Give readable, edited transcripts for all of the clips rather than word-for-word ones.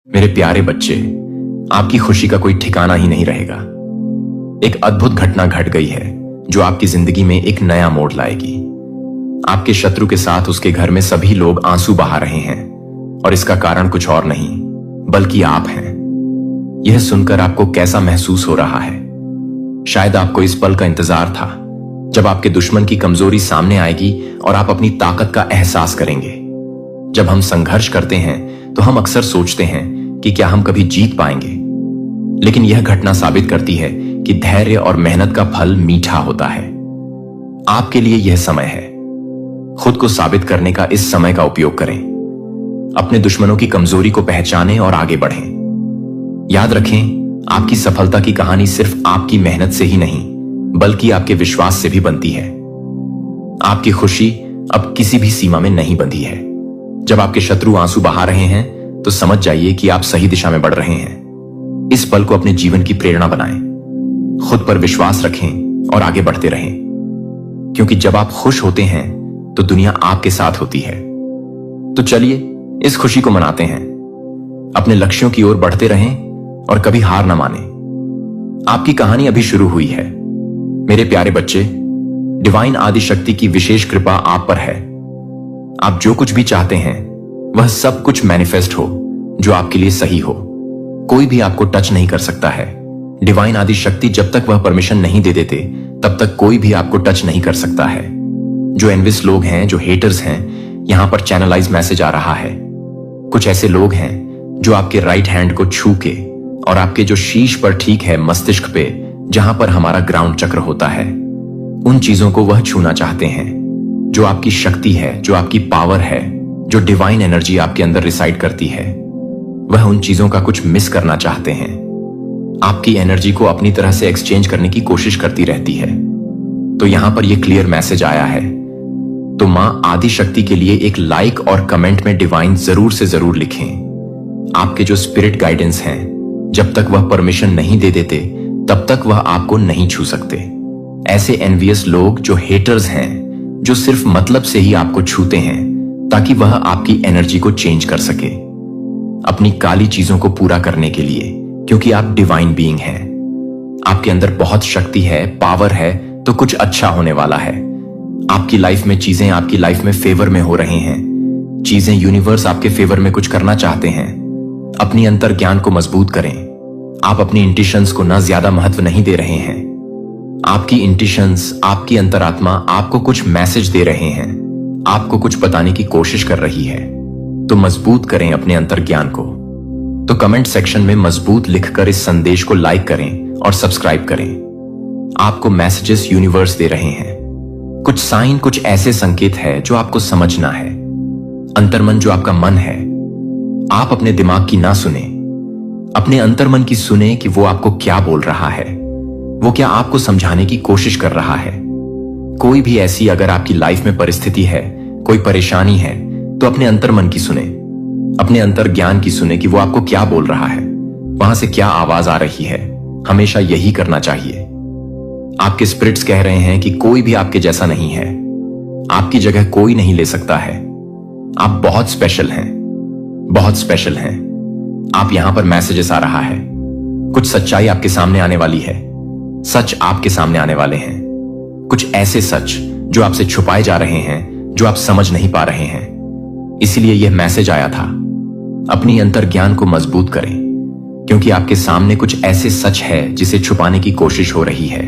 मेरे प्यारे बच्चे, आपकी खुशी का कोई ठिकाना ही नहीं रहेगा। एक अद्भुत घटना घट गई है जो आपकी जिंदगी में एक नया मोड़ लाएगी। आपके शत्रु के साथ उसके घर में सभी लोग आंसू बहा रहे हैं और इसका कारण कुछ और नहीं बल्कि आप हैं। यह सुनकर आपको कैसा महसूस हो रहा है? शायद आपको इस पल का इंतजार था जब आपके दुश्मन की कमजोरी सामने आएगी और आप अपनी ताकत का एहसास करेंगे। जब हम संघर्ष करते हैं तो हम अक्सर सोचते हैं कि क्या हम कभी जीत पाएंगे, लेकिन यह घटना साबित करती है कि धैर्य और मेहनत का फल मीठा होता है। आपके लिए यह समय है। खुद को साबित करने का इस समय का उपयोग करें। अपने दुश्मनों की कमजोरी को पहचानें और आगे बढ़ें। याद रखें, आपकी सफलता की कहानी सिर्फ आपकी मेहनत से ही नहीं बल्कि आपके विश्वास से भी बनती है। आपकी खुशी अब किसी भी सीमा में नहीं बंधी है। जब आपके शत्रु आंसू बहा रहे हैं तो समझ जाइए कि आप सही दिशा में बढ़ रहे हैं। इस पल को अपने जीवन की प्रेरणा बनाएं। खुद पर विश्वास रखें और आगे बढ़ते रहें, क्योंकि जब आप खुश होते हैं तो दुनिया आपके साथ होती है। तो चलिए इस खुशी को मनाते हैं। अपने लक्ष्यों की ओर बढ़ते रहें और कभी हार ना मानें। आपकी कहानी अभी शुरू हुई है। मेरे प्यारे बच्चे, डिवाइन आदि शक्ति की विशेष कृपा आप पर है। आप जो कुछ भी चाहते हैं वह सब कुछ मैनिफेस्ट हो जो आपके लिए सही हो। कोई भी आपको टच नहीं कर सकता है। डिवाइन आदि शक्ति जब तक वह परमिशन नहीं दे देते तब तक कोई भी आपको टच नहीं कर सकता है। जो एनविस लोग हैं, जो हेटर्स हैं, यहां पर चैनलाइज मैसेज आ रहा है। कुछ ऐसे लोग हैं जो आपके राइट हैंड को छू के और आपके जो शीश पर, ठीक है मस्तिष्क पे, जहां पर हमारा ग्राउंड चक्र होता है, उन चीजों को वह छूना चाहते हैं जो आपकी शक्ति है, जो आपकी पावर है, जो डिवाइन एनर्जी आपके अंदर रिसाइड करती है। वह उन चीजों का कुछ मिस करना चाहते हैं। आपकी एनर्जी को अपनी तरह से एक्सचेंज करने की कोशिश करती रहती है। तो यहां पर यह क्लियर मैसेज आया है। तो मां आदि शक्ति के लिए एक लाइक और कमेंट में डिवाइन जरूर से जरूर लिखें। आपके जो स्पिरिट गाइडेंस हैं, जब तक वह परमिशन नहीं दे देते तब तक वह आपको नहीं छू सकते। ऐसे एनवियस लोग, जो हेटर्स हैं, जो सिर्फ मतलब से ही आपको छूते हैं ताकि वह आपकी एनर्जी को चेंज कर सके अपनी काली चीजों को पूरा करने के लिए, क्योंकि आप डिवाइन बीइंग हैं। आपके अंदर बहुत शक्ति है, पावर है, तो कुछ अच्छा होने वाला है। आपकी लाइफ में चीजें आपकी लाइफ में फेवर में हो रही हैं। चीजें, यूनिवर्स आपके फेवर में कुछ करना चाहते हैं। अपनी अंतर ज्ञान को मजबूत करें। आप अपनी इंट्यूशंस को ना ज्यादा महत्व नहीं दे रहे हैं। आपकी इंट्यूशंस, आपकी अंतरात्मा आपको कुछ मैसेज दे रहे हैं, आपको कुछ बताने की कोशिश कर रही है। तो मजबूत करें अपने अंतर ज्ञान को। तो कमेंट सेक्शन में मजबूत लिखकर इस संदेश को लाइक करें और सब्सक्राइब करें। आपको मैसेजेस यूनिवर्स दे रहे हैं। कुछ साइन, कुछ ऐसे संकेत है जो आपको समझना है। अंतर्मन, जो आपका मन है, आप अपने दिमाग की ना सुने, अपने अंतर्मन की सुने कि वो आपको क्या बोल रहा है, वो क्या आपको समझाने की कोशिश कर रहा है। कोई भी ऐसी अगर आपकी लाइफ में परिस्थिति है, कोई परेशानी है, तो अपने अंतर्मन की सुने, अपने अंतर ज्ञान की सुने कि वो आपको क्या बोल रहा है, वहां से क्या आवाज आ रही है। हमेशा यही करना चाहिए। आपके स्पिरिट्स कह रहे हैं कि कोई भी आपके जैसा नहीं है। आपकी जगह कोई नहीं ले सकता है। आप बहुत स्पेशल हैं, बहुत स्पेशल हैं। आप यहां पर मैसेजेस आ रहा है। कुछ सच्चाई आपके सामने आने वाली है। सच आपके सामने आने वाले हैं। कुछ ऐसे सच जो आपसे छुपाए जा रहे हैं, जो आप समझ नहीं पा रहे हैं। इसीलिए यह मैसेज आया था। अपनी अंतर ज्ञान को मजबूत करें, क्योंकि आपके सामने कुछ ऐसे सच है जिसे छुपाने की कोशिश हो रही है।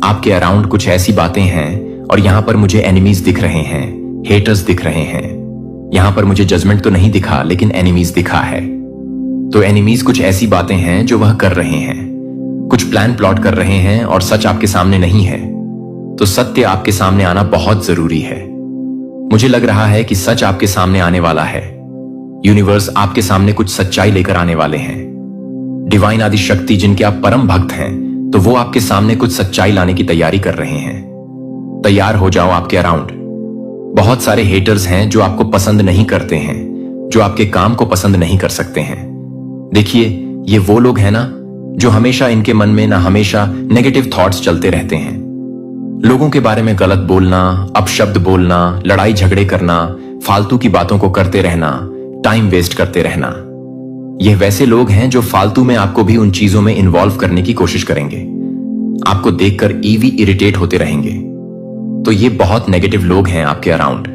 आपके अराउंड कुछ ऐसी बातें हैं और यहां पर मुझे एनिमीज दिख रहे हैं, हेटर्स दिख रहे हैं। यहां पर मुझे जजमेंट तो नहीं दिखा, लेकिन एनिमीज दिखा है। तो एनिमीज कुछ ऐसी बातें हैं जो वह कर रहे हैं, कुछ प्लान प्लॉट कर रहे हैं और सच आपके सामने नहीं है। तो सत्य आपके सामने आना बहुत जरूरी है। मुझे लग रहा है कि सच आपके सामने आने वाला है। यूनिवर्स आपके सामने कुछ सच्चाई लेकर आने वाले हैं। डिवाइन आदि शक्ति, जिनके आप परम भक्त हैं, तो वो आपके सामने कुछ सच्चाई लाने की तैयारी कर रहे हैं। तैयार हो जाओ। आपके अराउंड बहुत सारे हेटर्स हैं जो आपको पसंद नहीं करते हैं, जो आपके काम को पसंद नहीं कर सकते हैं। देखिए, ये वो लोग हैं ना जो हमेशा, इनके मन में ना हमेशा नेगेटिव थॉट्स चलते रहते हैं। लोगों के बारे में गलत बोलना, अपशब्द बोलना, लड़ाई झगड़े करना, फालतू की बातों को करते रहना, टाइम वेस्ट करते रहना। यह वैसे लोग हैं जो फालतू में आपको भी उन चीजों में इन्वॉल्व करने की कोशिश करेंगे, आपको देखकर ईवी इरिटेट होते रहेंगे। तो ये बहुत नेगेटिव लोग हैं आपके अराउंड।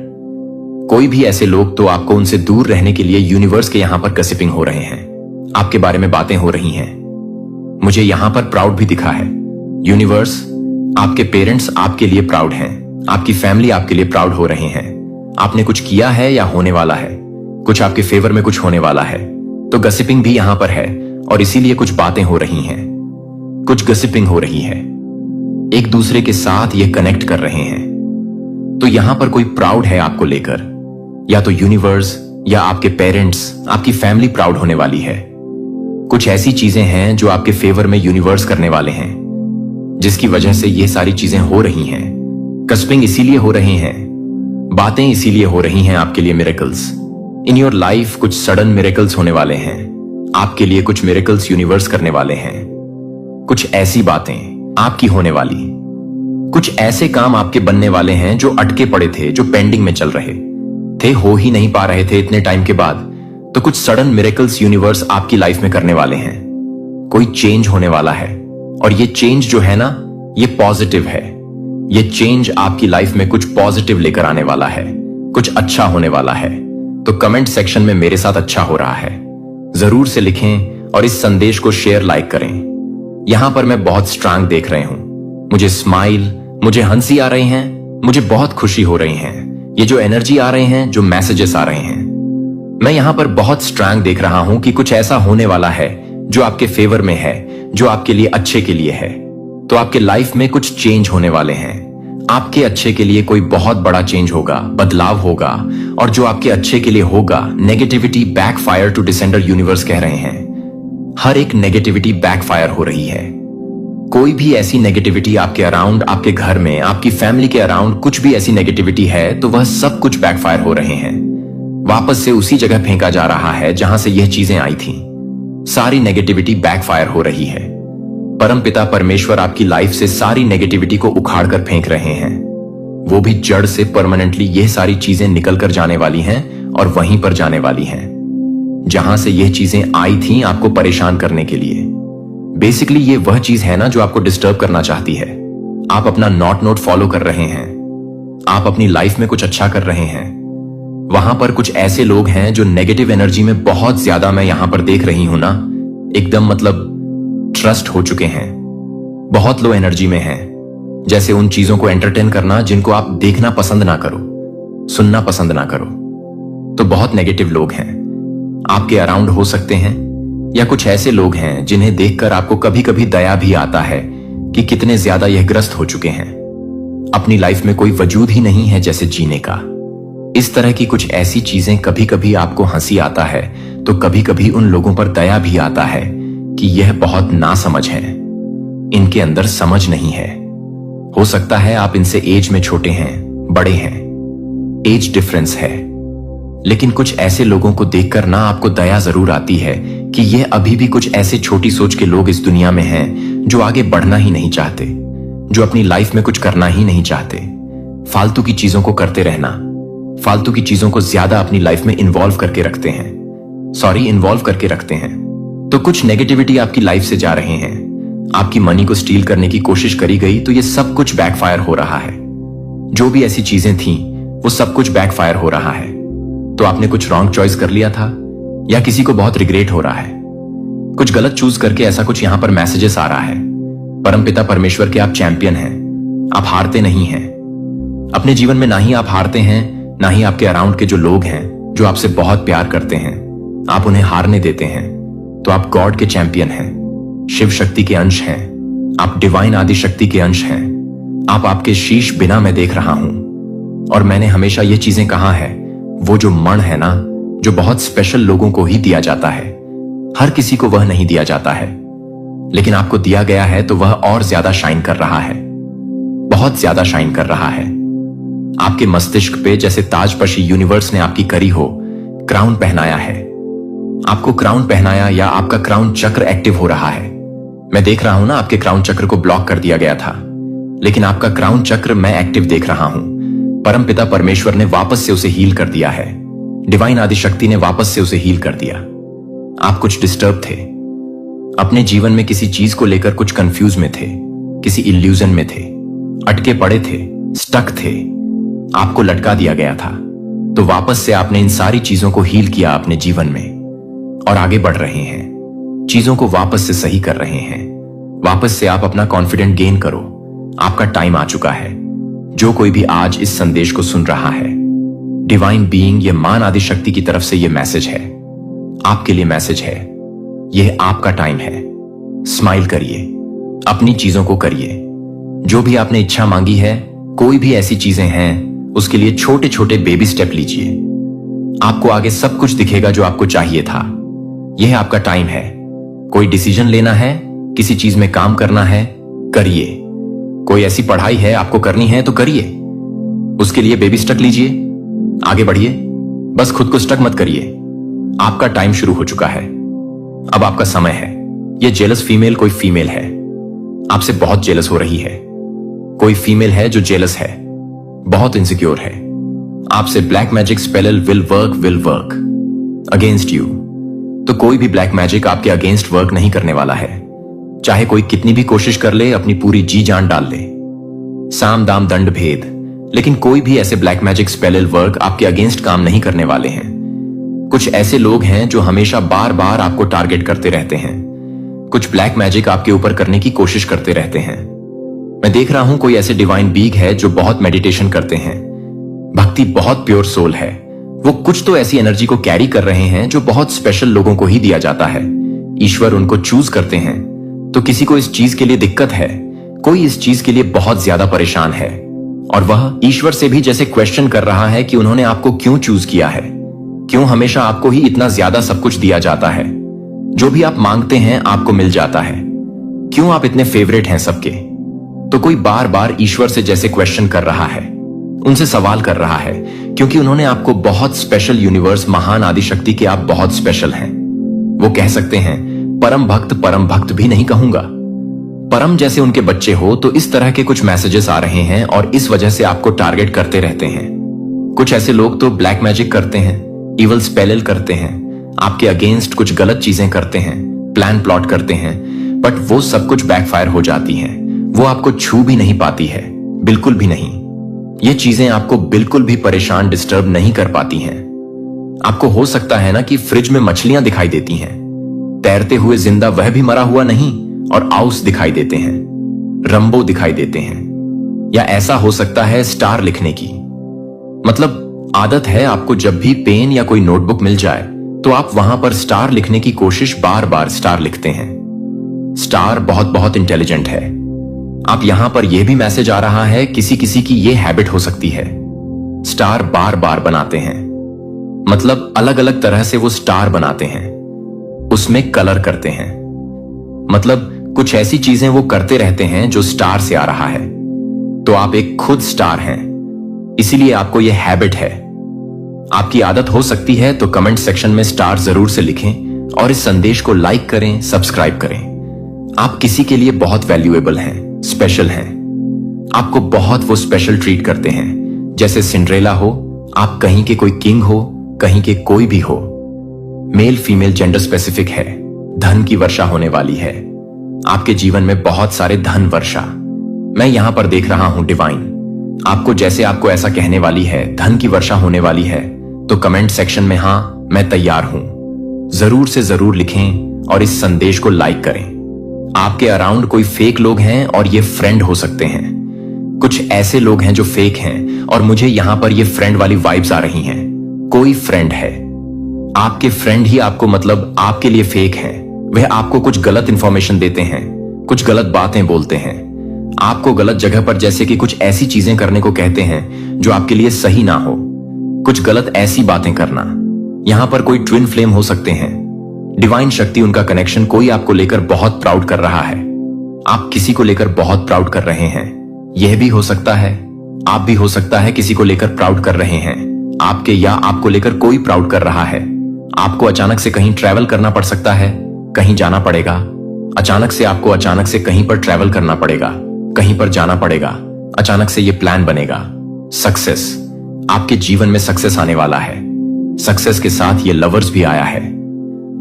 कोई भी ऐसे लोग तो आपको उनसे दूर रहने के लिए यूनिवर्स के यहां पर गसिपिंग हो रहे हैं, आपके बारे में बातें हो रही हैं। मुझे यहां पर प्राउड भी दिखा है। यूनिवर्स, आपके पेरेंट्स आपके लिए प्राउड हैं, आपकी फैमिली आपके लिए प्राउड हो रहे हैं। आपने कुछ किया है या होने वाला है, कुछ आपके फेवर में कुछ होने वाला है, तो गसिपिंग भी यहां पर है और इसीलिए कुछ बातें हो रही हैं, कुछ गसिपिंग हो रही है, एक दूसरे के साथ ये कनेक्ट कर रहे हैं। तो यहां पर कोई प्राउड है आपको लेकर, या तो यूनिवर्स या आपके पेरेंट्स, आपकी फैमिली प्राउड होने वाली है। कुछ ऐसी चीजें हैं जो आपके फेवर में यूनिवर्स करने वाले हैं, जिसकी वजह से ये सारी चीजें हो रही हैं। कस्पिंग इसीलिए हो रहे हैं, बातें इसीलिए हो रही हैं आपके लिए। मिरेकल्स इन योर लाइफ, कुछ सडन मिरेकल्स होने वाले हैं आपके लिए, कुछ मिरेकल्स यूनिवर्स करने वाले हैं। कुछ ऐसी बातें आपकी होने वाली, कुछ ऐसे काम आपके बनने वाले हैं जो अटके पड़े थे, जो पेंडिंग में चल रहे थे, हो ही नहीं पा रहे थे इतने टाइम के बाद। तो कुछ सडन मिरेकल्स यूनिवर्स आपकी लाइफ में करने वाले हैं। कोई चेंज होने वाला है और ये चेंज जो है ना, ये पॉजिटिव है। ये चेंज आपकी लाइफ में कुछ पॉजिटिव लेकर आने वाला है, कुछ अच्छा होने वाला है। तो कमेंट सेक्शन में मेरे साथ अच्छा हो रहा है जरूर से लिखें और इस संदेश को शेयर, लाइक करें। यहां पर मैं बहुत स्ट्रांग देख रहे हूं, मुझे स्माइल, मुझे हंसी आ रही हैं, मुझे बहुत खुशी हो रही है। ये जो एनर्जी आ रहे हैं, जो मैसेजेस आ रहे हैं, मैं यहां पर बहुत स्ट्रांग देख रहा हूं कि कुछ ऐसा होने वाला है जो आपके फेवर में है, जो आपके लिए अच्छे के लिए है। तो आपके लाइफ में कुछ चेंज होने वाले हैं, आपके अच्छे के लिए कोई बहुत बड़ा चेंज होगा, बदलाव होगा। और जो आपके अच्छे के लिए होगा, negativity backfire to the sender universe कह रहे हैं। हर एक नेगेटिविटी बैकफायर हो रही है। कोई भी ऐसी नेगेटिविटी आपके अराउंड, आपके घर में, आपकी फैमिली के अराउंड कुछ भी ऐसी नेगेटिविटी है, तो वह सब कुछ बैकफायर हो रहे हैं। वापस से उसी जगह फेंका जा रहा है जहां से यह चीजें आई थी। सारी नेगेटिविटी बैकफायर हो रही है। परमपिता परमेश्वर आपकी लाइफ से सारी नेगेटिविटी को उखाड़ कर फेंक रहे हैं। वो भी जड़ से परमानेंटली यह सारी चीजें निकल कर जाने वाली हैं और वहीं पर जाने वाली हैं जहां से यह चीजें आई थी आपको परेशान करने के लिए। बेसिकली ये वह चीज है ना जो आपको डिस्टर्ब करना चाहती है। आप अपना नॉट नोट फॉलो कर रहे हैं, आप अपनी लाइफ में कुछ अच्छा कर रहे हैं। वहां पर कुछ ऐसे लोग हैं जो नेगेटिव एनर्जी में बहुत ज्यादा, मैं यहां पर देख रही हूं ना, एकदम मतलब ट्रस्ट हो चुके हैं, बहुत लो एनर्जी में हैं। जैसे उन चीजों को एंटरटेन करना जिनको आप देखना पसंद ना करो, सुनना पसंद ना करो। तो बहुत नेगेटिव लोग हैं आपके अराउंड हो सकते हैं, या कुछ ऐसे लोग हैं जिन्हें देखकर आपको कभी कभी दया भी आता है कि कितने ज्यादा यह ग्रस्त हो चुके हैं। अपनी लाइफ में कोई वजूद ही नहीं है जैसे जीने का। इस तरह की कुछ ऐसी चीजें, कभी कभी आपको हंसी आता है तो कभी कभी उन लोगों पर दया भी आता है कि यह बहुत नासमझ है, इनके अंदर समझ नहीं है। हो सकता है आप इनसे एज में छोटे हैं, बड़े हैं, एज डिफरेंस है, लेकिन कुछ ऐसे लोगों को देखकर ना आपको दया जरूर आती है कि यह अभी भी कुछ ऐसे छोटी सोच के लोग इस दुनिया में हैं जो आगे बढ़ना ही नहीं चाहते, जो अपनी लाइफ में कुछ करना ही नहीं चाहते, फालतू की चीजों को करते रहना, फालतू की चीजों को ज्यादा अपनी लाइफ में इन्वॉल्व करके रखते हैं, इन्वॉल्व करके रखते हैं। तो कुछ नेगेटिविटी आपकी लाइफ से जा रहे हैं, आपकी मनी को स्टील करने की कोशिश करी गई, तो ये सब कुछ बैकफायर हो रहा है। जो भी ऐसी चीजें थी वो सब कुछ बैकफायर हो रहा है। तो आपने कुछ रॉन्ग चॉइस कर लिया था, या किसी को बहुत रिग्रेट हो रहा है, कुछ गलत चूज करके, ऐसा कुछ यहां पर मैसेजेस आ रहा है। परमपिता परमेश्वर के आप चैंपियन हैं, आप हारते नहीं हैं अपने जीवन में। ना ही आप हारते हैं, ना ही आपके अराउंड के जो लोग हैं जो आपसे बहुत प्यार करते हैं, आप उन्हें हारने देते हैं। तो आप गॉड के चैंपियन हैं, शिव शक्ति के अंश हैं, आप डिवाइन आदि शक्ति के अंश हैं। आप आपके शीश बिना मैं देख रहा हूं, और मैंने हमेशा ये चीजें कहा है, वो जो मण है ना, जो बहुत स्पेशल लोगों को ही दिया जाता है, हर किसी को वह नहीं दिया जाता है, लेकिन आपको दिया गया है तो वह और ज्यादा शाइन कर रहा है, बहुत ज्यादा शाइन कर रहा है। आपके मस्तिष्क पे जैसे ताजपशी यूनिवर्स ने आपकी करी हो, क्राउन पहनाया है, आपको क्राउन पहनाया, या आपका क्राउन चक्र एक्टिव हो रहा है। मैं देख रहा हूं ना, आपके क्राउन चक्र को ब्लॉक कर दिया गया था, लेकिन आपका क्राउन चक्र मैं एक्टिव देख रहा हूं। परमपिता परमेश्वर ने वापस से उसे हील कर दिया है, डिवाइन आदि शक्ति ने वापस से उसे हील कर दिया। आप कुछ डिस्टर्ब थे, अपने जीवन में किसी चीज को लेकर कुछ कंफ्यूज में थे, किसी इल्यूजन में थे, अटके पड़े थे, स्टक थे, आपको लटका दिया गया था। तो वापस से आपने इन सारी चीजों को हील किया अपने जीवन में और आगे बढ़ रहे हैं, चीजों को वापस से सही कर रहे हैं। वापस से आप अपना कॉन्फिडेंट गेन करो, आपका टाइम आ चुका है। जो कोई भी आज इस संदेश को सुन रहा है, डिवाइन बीइंग, ये मान आदि शक्ति की तरफ से ये मैसेज है, आपके लिए मैसेज है। यह आपका टाइम है। स्माइल करिए, अपनी चीजों को करिए। जो भी आपने इच्छा मांगी है, कोई भी ऐसी चीजें हैं, उसके लिए छोटे छोटे बेबी स्टेप लीजिए। आपको आगे सब कुछ दिखेगा जो आपको चाहिए था। यह आपका टाइम है। कोई डिसीजन लेना है, किसी चीज में काम करना है, करिए। कोई ऐसी पढ़ाई है आपको करनी है तो करिए, उसके लिए बेबी स्टेप लीजिए, आगे बढ़िए। बस खुद को स्टक मत करिए। आपका टाइम शुरू हो चुका है, अब आपका समय है। यह जेलस फीमेल कोई फीमेल है, आपसे बहुत जेलस हो रही है। कोई फीमेल है जो जेलस है, बहुत इनसिक्योर है। आपसे black magic spell will work against you. तो कोई भी ब्लैक मैजिक आपके अगेंस्ट वर्क नहीं करने वाला है। चाहे कोई कितनी भी कोशिश कर ले, अपनी पूरी जी जान डाल ले, साम दाम दंड भेद, लेकिन कोई भी ऐसे ब्लैक मैजिक स्पेल वर्क आपके अगेंस्ट काम नहीं करने वाले हैं। कुछ ऐसे लोग हैं जो हमेशा बार बार आपको टारगेट करते रहते हैं। कुछ ब्लैक मैजिक आपके ऊपर करने की कोशिश करते रहते हैं। मैं देख रहा हूं कोई ऐसे डिवाइन बीग है जो बहुत मेडिटेशन करते हैं, भक्ति बहुत प्योर सोल है। वो कुछ तो ऐसी एनर्जी को कैरी कर रहे हैं जो बहुत स्पेशल लोगों को ही दिया जाता है। ईश्वर उनको चूज करते हैं। तो किसी को इस चीज के लिए दिक्कत है, कोई इस चीज के लिए बहुत ज्यादा परेशान है, और वह ईश्वर से भी जैसे क्वेश्चन कर रहा है कि उन्होंने आपको क्यों चूज किया है, क्यों हमेशा आपको ही इतना ज्यादा सब कुछ दिया जाता है, जो भी आप मांगते हैं आपको मिल जाता है, क्यों आप इतने फेवरेट हैं सबके। तो कोई बार बार ईश्वर से जैसे क्वेश्चन कर रहा है, उनसे सवाल कर रहा है, क्योंकि उन्होंने आपको बहुत स्पेशल यूनिवर्स, महान आदि शक्ति के आप बहुत स्पेशल हैं। वो कह सकते हैं परम भक्त भी नहीं कहूंगा, परम जैसे उनके बच्चे हो। तो इस तरह के कुछ मैसेजेस आ रहे हैं और इस वजह से आपको टारगेट करते रहते हैं। कुछ ऐसे लोग तो ब्लैक मैजिक करते हैं, इवल स्पेल करते हैं, आपके अगेंस्ट कुछ गलत चीजें करते हैं, प्लान प्लॉट करते हैं, बट वो सब कुछ बैकफायर हो जाती हैं। वो आपको छू भी नहीं पाती है, बिल्कुल भी नहीं। ये चीजें आपको बिल्कुल भी परेशान, डिस्टर्ब नहीं कर पाती हैं। आपको हो सकता है ना कि फ्रिज में मछलियां दिखाई देती हैं, तैरते हुए जिंदा वह भी मरा हुआ नहीं, और आउस दिखाई देते हैं, रंबो दिखाई देते हैं। या ऐसा हो सकता है स्टार लिखने की, मतलब आदत है आपको जब भी पेन या कोई नोटबुक मिल जाए तो आप वहां पर स्टार लिखने की कोशिश, बार बार स्टार लिखते हैं। स्टार बहुत बहुत इंटेलिजेंट है। आप यहां पर यह भी मैसेज आ रहा है, किसी किसी की यह हैबिट हो सकती है, स्टार बार बार बनाते हैं, मतलब अलग अलग तरह से वो स्टार बनाते हैं, उसमें कलर करते हैं, मतलब कुछ ऐसी चीजें वो करते रहते हैं जो स्टार से आ रहा है। तो आप एक खुद स्टार हैं, इसीलिए आपको यह हैबिट है। आपकी आदत हो सकती है तो कमेंट सेक्शन में स्टार जरूर से लिखें और इस संदेश को लाइक करें, सब्सक्राइब करें। आप किसी के लिए बहुत वैल्यूएबल हैं, स्पेशल हैं। आपको बहुत वो स्पेशल ट्रीट करते हैं, जैसे सिंड्रेला हो, आप कहीं के कोई किंग हो, कहीं के कोई भी हो। मेल फीमेल जेंडर स्पेसिफिक है। धन की वर्षा होने वाली है, आपके जीवन में बहुत सारे धन वर्षा। मैं यहां पर देख रहा हूं डिवाइन आपको, जैसे आपको ऐसा कहने वाली है, धन की वर्षा होने वाली है, तो कमेंट सेक्शन में हां मैं तैयार हूं जरूर से जरूर लिखें और इस संदेश को लाइक करें। आपके अराउंड कोई फेक लोग हैं और ये फ्रेंड हो सकते हैं। कुछ ऐसे लोग हैं जो फेक हैं और मुझे यहां पर ये फ्रेंड वाली वाइब्स आ रही हैं। कोई फ्रेंड है, आपके फ्रेंड ही आपको, मतलब आपके लिए फेक है। वह आपको कुछ गलत इंफॉर्मेशन देते हैं, कुछ गलत बातें बोलते हैं, आपको गलत जगह पर जैसे कि कुछ ऐसी चीजें करने को कहते हैं जो आपके लिए सही ना हो, कुछ गलत ऐसी बातें करना। यहां पर कोई ट्विन फ्लेम हो सकते हैं, डिवाइन शक्ति, उनका कनेक्शन, कोई आपको लेकर बहुत प्राउड कर रहा है, आप किसी को लेकर बहुत प्राउड कर रहे हैं। यह भी हो सकता है, आप भी हो सकता है किसी को लेकर प्राउड कर रहे हैं, आपके या आपको लेकर कोई प्राउड कर रहा है। आपको अचानक से कहीं ट्रैवल करना पड़ सकता है, कहीं जाना पड़ेगा, अचानक से आपको अचानक से कहीं पर ट्रैवल करना पड़ेगा, कहीं पर जाना पड़ेगा, अचानक से ये प्लान बनेगा। सक्सेस, आपके जीवन में सक्सेस आने वाला है। सक्सेस के साथ ये लवर्स भी आया है।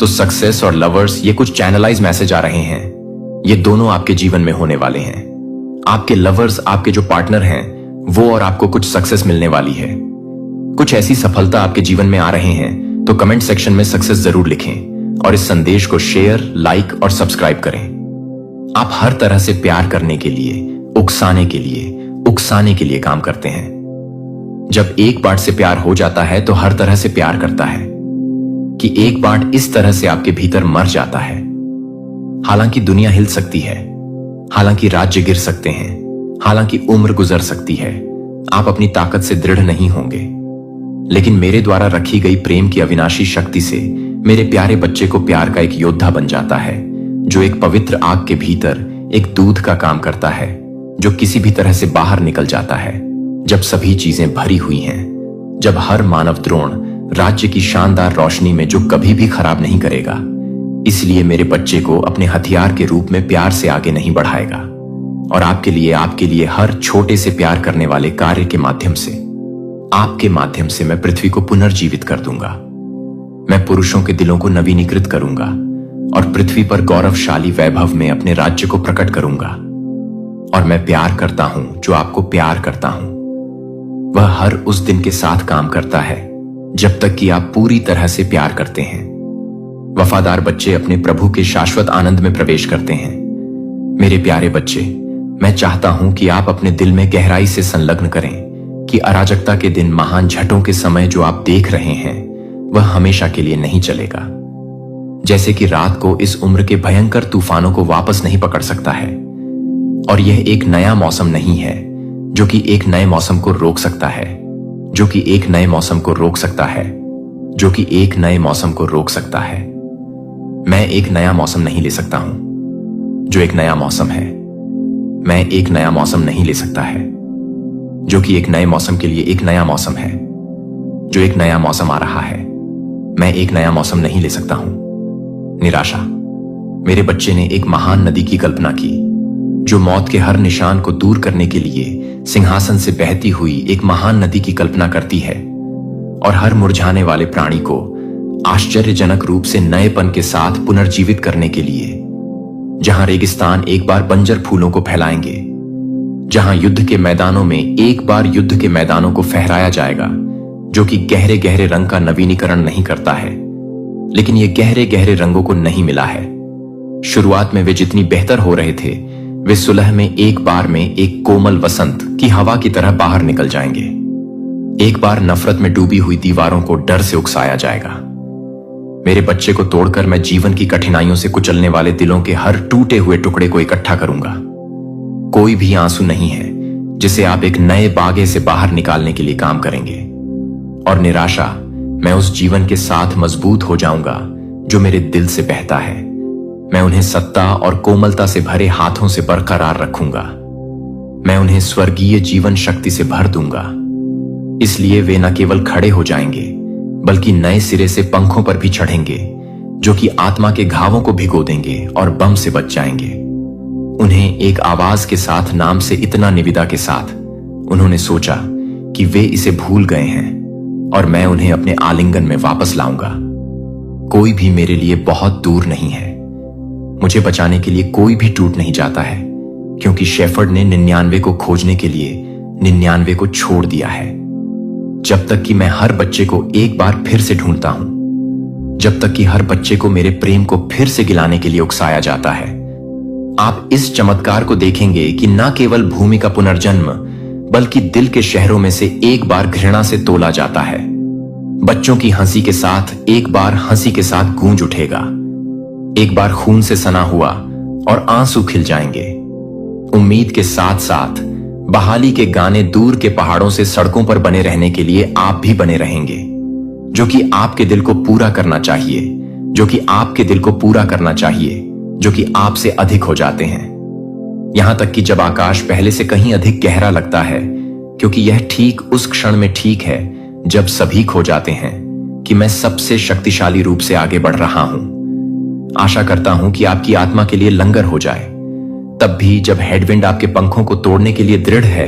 तो सक्सेस और लवर्स, ये कुछ चैनलाइज मैसेज आ रहे हैं। ये दोनों आपके जीवन में होने वाले हैं। आपके लवर्स, आपके जो पार्टनर हैं, वो और आपको कुछ सक्सेस मिलने वाली है। कुछ ऐसी सफलता आपके जीवन में आ रहे हैं, तो कमेंट सेक्शन में सक्सेस जरूर लिखें और इस संदेश को शेयर, लाइक और सब्सक्राइब करें। आप हर तरह से प्यार करने के लिए, उकसाने के लिए काम करते हैं। जब एक बार से प्यार हो जाता है तो हर तरह से प्यार करता है कि एक बार इस तरह से आपके भीतर मर जाता है। हालांकि दुनिया हिल सकती है, हालांकि राज्य गिर सकते हैं, हालांकि उम्र गुजर सकती है, आप अपनी ताकत से दृढ़ नहीं होंगे, लेकिन मेरे द्वारा रखी गई प्रेम की अविनाशी शक्ति से मेरे प्यारे बच्चे को प्यार का एक योद्धा बन जाता है, जो एक पवित्र आग के भीतर एक दूध का काम करता है, जो किसी भी तरह से बाहर निकल जाता है जब सभी चीजें भरी हुई हैं, जब हर मानव द्रोण राज्य की शानदार रोशनी में जो कभी भी खराब नहीं करेगा। इसलिए मेरे बच्चे को अपने हथियार के रूप में प्यार से आगे नहीं बढ़ाएगा और आपके लिए हर छोटे से प्यार करने वाले कार्य के माध्यम से, आपके माध्यम से मैं पृथ्वी को पुनर्जीवित कर दूंगा। मैं पुरुषों के दिलों को नवीनीकृत करूंगा और पृथ्वी पर गौरवशाली वैभव में अपने राज्य को प्रकट करूंगा। और मैं प्यार करता हूं जो आपको प्यार करता हूं। वह हर उस दिन के साथ काम करता है जब तक कि आप पूरी तरह से प्यार करते हैं। वफादार बच्चे अपने प्रभु के शाश्वत आनंद में प्रवेश करते हैं। मेरे प्यारे बच्चे, मैं चाहता हूं कि आप अपने दिल में गहराई से संलग्न करें कि अराजकता के दिन, महान झटों के समय जो आप देख रहे हैं, वह हमेशा के लिए नहीं चलेगा। जैसे कि रात को इस उम्र के भयंकर तूफानों को वापस नहीं पकड़ सकता है, और यह एक नया मौसम नहीं है जो कि एक नए मौसम को रोक सकता है, जो कि एक नए मौसम को रोक सकता है, जो कि एक नए मौसम को रोक सकता है। मैं एक नया मौसम नहीं ले सकता हूं जो एक नया मौसम है। मैं एक नया मौसम नहीं ले सकता है जो कि एक नए मौसम के लिए एक नया मौसम है, जो एक नया मौसम आ रहा है। मैं एक नया मौसम नहीं ले सकता हूं। निराशा। मेरे बच्चे ने एक महान नदी की कल्पना की जो मौत के हर निशान को दूर करने के लिए सिंहासन से बहती हुई एक महान नदी की कल्पना करती है और हर मुरझाने वाले प्राणी को आश्चर्यजनक रूप से नएपन के साथ पुनर्जीवित करने के लिए, जहां रेगिस्तान एक बार बंजर फूलों को फैलाएंगे, जहां युद्ध के मैदानों में एक बार युद्ध के मैदानों को फहराया जाएगा, जो कि गहरे गहरे रंग का नवीनीकरण नहीं करता है, लेकिन ये गहरे गहरे रंगों को नहीं मिला है। शुरुआत में वे जितनी बेहतर हो रहे थे, वे सुलह में एक बार में एक कोमल वसंत की हवा की तरह बाहर निकल जाएंगे। एक बार नफरत में डूबी हुई दीवारों को डर से उकसाया जाएगा। मेरे बच्चे को तोड़कर मैं जीवन की कठिनाइयों से कुचलने वाले दिलों के हर टूटे हुए टुकड़े को इकट्ठा करूंगा। कोई भी आंसू नहीं है जिसे आप एक नए बागे से बाहर निकालने के लिए काम करेंगे। और निराशा, मैं उस जीवन के साथ मजबूत हो जाऊंगा जो मेरे दिल से बहता है। मैं उन्हें सत्ता और कोमलता से भरे हाथों से बरकरार रखूंगा। मैं उन्हें स्वर्गीय जीवन शक्ति से भर दूंगा। इसलिए वे न केवल खड़े हो जाएंगे, बल्कि नए सिरे से पंखों पर भी चढ़ेंगे, जो कि आत्मा के घावों को भिगो देंगे और बम से बच जाएंगे। उन्हें एक आवाज के साथ, नाम से इतना निविदा के साथ, उन्होंने सोचा कि वे इसे भूल गए हैं और मैं उन्हें अपने आलिंगन में वापस लाऊंगा। कोई भी मेरे लिए बहुत दूर नहीं है। मुझे बचाने के लिए कोई भी टूट नहीं जाता है, क्योंकि शेफर्ड ने 99 को खोजने के लिए 99 को छोड़ दिया है। जब तक कि मैं हर बच्चे को एक बार फिर से ढूंढता हूं, जब तक कि हर बच्चे को मेरे प्रेम को फिर से गिलाने के लिए उकसाया जाता है। आप इस चमत्कार को देखेंगे कि न केवल भूमि का पुनर्जन्म, बल्कि दिल के शहरों में से एक बार घृणा से तोला जाता है। बच्चों की हंसी के साथ एक बार हंसी के साथ गूंज उठेगा। एक बार खून से सना हुआ और आंसू खिल जाएंगे। उम्मीद के साथ साथ बहाली के गाने दूर के पहाड़ों से सड़कों पर बने रहने के लिए आप भी बने रहेंगे, जो कि आपके दिल को पूरा करना चाहिए, जो कि आपके दिल को पूरा करना चाहिए, जो कि आपसे अधिक हो जाते हैं। यहां तक कि जब आकाश पहले से कहीं अधिक गहरा लगता है, क्योंकि यह ठीक उस क्षण में ठीक है जब सभी खो जाते हैं कि मैं सबसे शक्तिशाली रूप से आगे बढ़ रहा हूं। आशा करता हूं कि आपकी आत्मा के लिए लंगर हो जाए। तब भी जब हेडविंड आपके पंखों को तोड़ने के लिए दृढ़ है,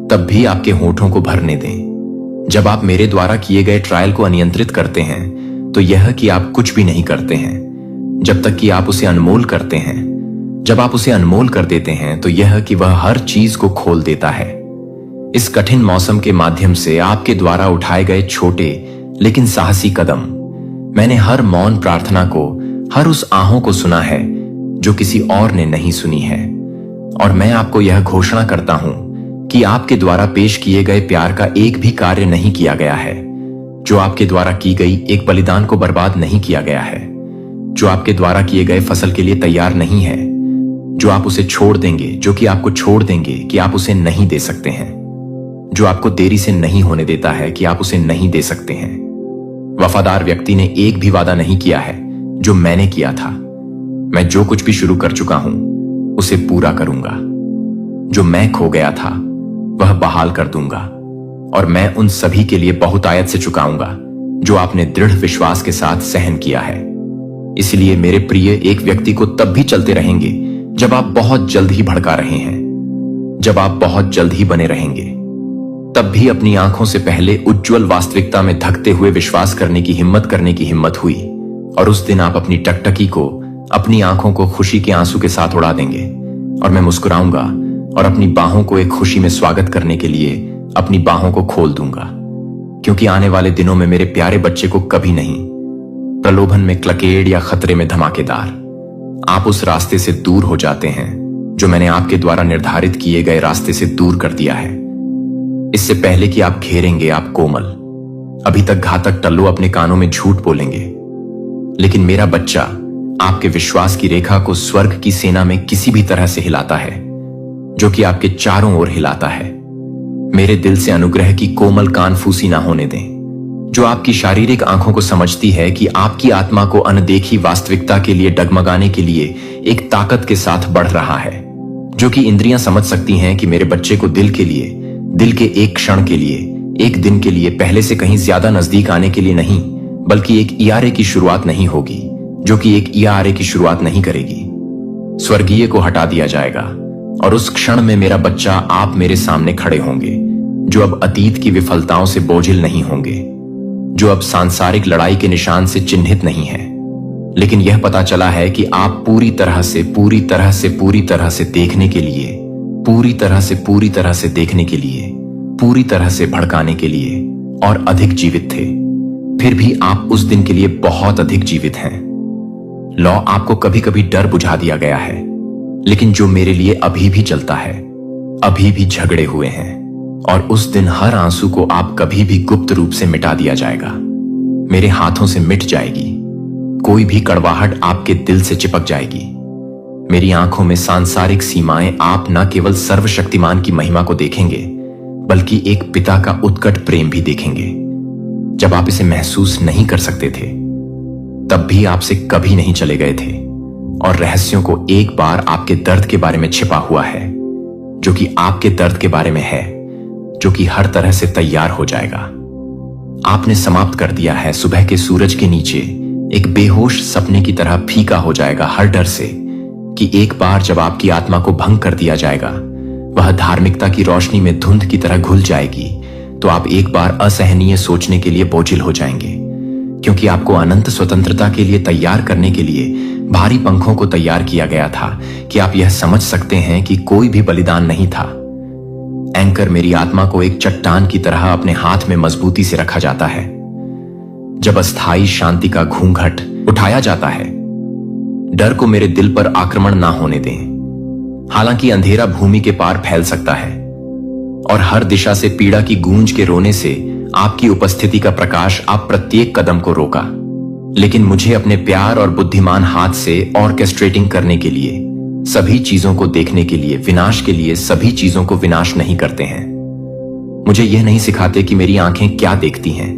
तब भी आपके होठों को भरने दें। जब आप मेरे द्वारा किए गए ट्रायल को अनियंत्रित करते हैं, तो यह कि आप कुछ भी नहीं करते हैं जब तक कि आप उसे अनमोल करते हैं। जब आप उसे अनमोल कर देते हैं तो यह कि वह हर चीज को खोल देता है। इस कठिन मौसम के माध्यम से आपके द्वारा उठाए गए छोटे लेकिन साहसी कदम, मैंने हर मौन प्रार्थना को, हर उस आहों को सुना है जो किसी और ने नहीं सुनी है। और मैं आपको यह घोषणा करता हूं कि आपके द्वारा पेश किए गए प्यार का एक भी कार्य नहीं किया गया है, जो आपके द्वारा की गई एक बलिदान को बर्बाद नहीं किया गया है, जो आपके द्वारा किए गए फसल के लिए तैयार नहीं है, जो आप उसे छोड़ देंगे, जो कि आपको छोड़ देंगे कि आप उसे नहीं दे सकते हैं, जो आपको देरी से नहीं होने देता है कि आप उसे नहीं दे सकते हैं। वफादार व्यक्ति ने एक भी वादा नहीं किया है जो मैंने किया था। मैं जो कुछ भी शुरू कर चुका हूं उसे पूरा करूंगा। जो मैं खो गया था वह बहाल कर दूंगा, और मैं उन सभी के लिए बहुतायत से चुकाऊंगा जो आपने दृढ़ विश्वास के साथ सहन किया है। इसलिए मेरे प्रिय, एक व्यक्ति को तब भी चलते रहेंगे जब आप बहुत जल्द ही भड़का रहे हैं, जब आप बहुत जल्द ही बने रहेंगे, तब भी अपनी आंखों से पहले उज्जवल वास्तविकता में धकते हुए विश्वास करने की हिम्मत हुई, और उस दिन आप अपनी टकटकी को, अपनी आंखों को खुशी के आंसू के साथ उड़ा देंगे, और मैं मुस्कुराऊंगा और अपनी बाहों को एक खुशी में स्वागत करने के लिए अपनी बाहों को खोल दूंगा। क्योंकि आने वाले दिनों में मेरे प्यारे बच्चे को कभी नहीं, प्रलोभन में क्लकेड़ या खतरे में धमाकेदार, आप उस रास्ते से दूर हो जाते हैं जो मैंने आपके द्वारा निर्धारित किए गए रास्ते से दूर कर दिया है। इससे पहले कि आप घेरेंगे, आप कोमल, अभी तक घातक टल्लो अपने कानों में झूठ बोलेंगे, लेकिन मेरा बच्चा आपके विश्वास की रेखा को स्वर्ग की सेना में किसी भी तरह से हिलाता है, जो कि आपके चारों ओर हिलाता है। मेरे दिल से अनुग्रह की कोमल कानफूसी ना होने दें, जो आपकी शारीरिक आंखों को समझती है कि आपकी आत्मा को अनदेखी वास्तविकता के लिए डगमगाने के लिए एक ताकत के साथ बढ़ रहा है, जो कि इंद्रियां समझ सकती हैं कि मेरे बच्चे को दिल के लिए, दिल के एक क्षण के लिए, एक दिन के लिए पहले से कहीं ज्यादा नजदीक आने के लिए नहीं, बल्कि एक इयारे की शुरुआत नहीं होगी, जो कि एक इयारे की शुरुआत नहीं करेगी। स्वर्गीय को हटा दिया जाएगा, और उस क्षण में मेरा बच्चा, आप मेरे सामने खड़े होंगे, जो अब अतीत की विफलताओं से बोझिल नहीं होंगे, जो अब सांसारिक लड़ाई के निशान से चिन्हित नहीं है, लेकिन यह पता चला है कि आप पूरी तरह से देखने के लिए, पूरी तरह से देखने के लिए, पूरी तरह से भड़काने के लिए और अधिक जीवित थे। फिर भी आप उस दिन के लिए बहुत अधिक जीवित हैं। लौ आपको कभी कभी डर बुझा दिया गया है, लेकिन जो मेरे लिए अभी भी चलता है, अभी भी झगड़े हुए हैं, और उस दिन हर आंसू को आप कभी भी गुप्त रूप से मिटा दिया जाएगा, मेरे हाथों से मिट जाएगी। कोई भी कड़वाहट आपके दिल से चिपक जाएगी। मेरी आंखों में सांसारिक सीमाएं, आप न केवल सर्वशक्तिमान की महिमा को देखेंगे, बल्कि एक पिता का उत्कट प्रेम भी देखेंगे। जब आप इसे महसूस नहीं कर सकते थे, तब भी आपसे कभी नहीं चले गए थे, और रहस्यों को एक बार आपके दर्द के बारे में छिपा हुआ है, जो कि आपके दर्द के बारे में है, जो कि हर तरह से तैयार हो जाएगा। आपने समाप्त कर दिया है सुबह के सूरज के नीचे एक बेहोश सपने की तरह फीका हो जाएगा हर डर से कि एक बार जब आपकी आत्मा को भंग कर दिया जाएगा, वह धार्मिकता की रोशनी में धुंध की तरह घुल जाएगी, तो आप एक बार असहनीय सोचने के लिए बोझिल हो जाएंगे, क्योंकि आपको अनंत स्वतंत्रता के लिए तैयार करने के लिए भारी पंखों को तैयार किया गया था कि आप यह समझ सकते हैं कि कोई भी बलिदान नहीं था। एंकर मेरी आत्मा को एक चट्टान की तरह अपने हाथ में मजबूती से रखा जाता है जब अस्थायी शांति का घूंघट उठाया जाता है। डर को मेरे दिल पर आक्रमण ना होने दें। हालांकि अंधेरा भूमि के पार फैल सकता है और हर दिशा से पीड़ा की गूंज के रोने से आपकी उपस्थिति का प्रकाश आप प्रत्येक कदम को रोका, लेकिन मुझे अपने प्यार और बुद्धिमान हाथ से ऑर्केस्ट्रेटिंग करने के लिए, सभी चीजों को देखने के लिए, विनाश के लिए सभी चीजों को विनाश नहीं करते हैं। मुझे यह नहीं सिखाते कि मेरी आंखें क्या देखती हैं,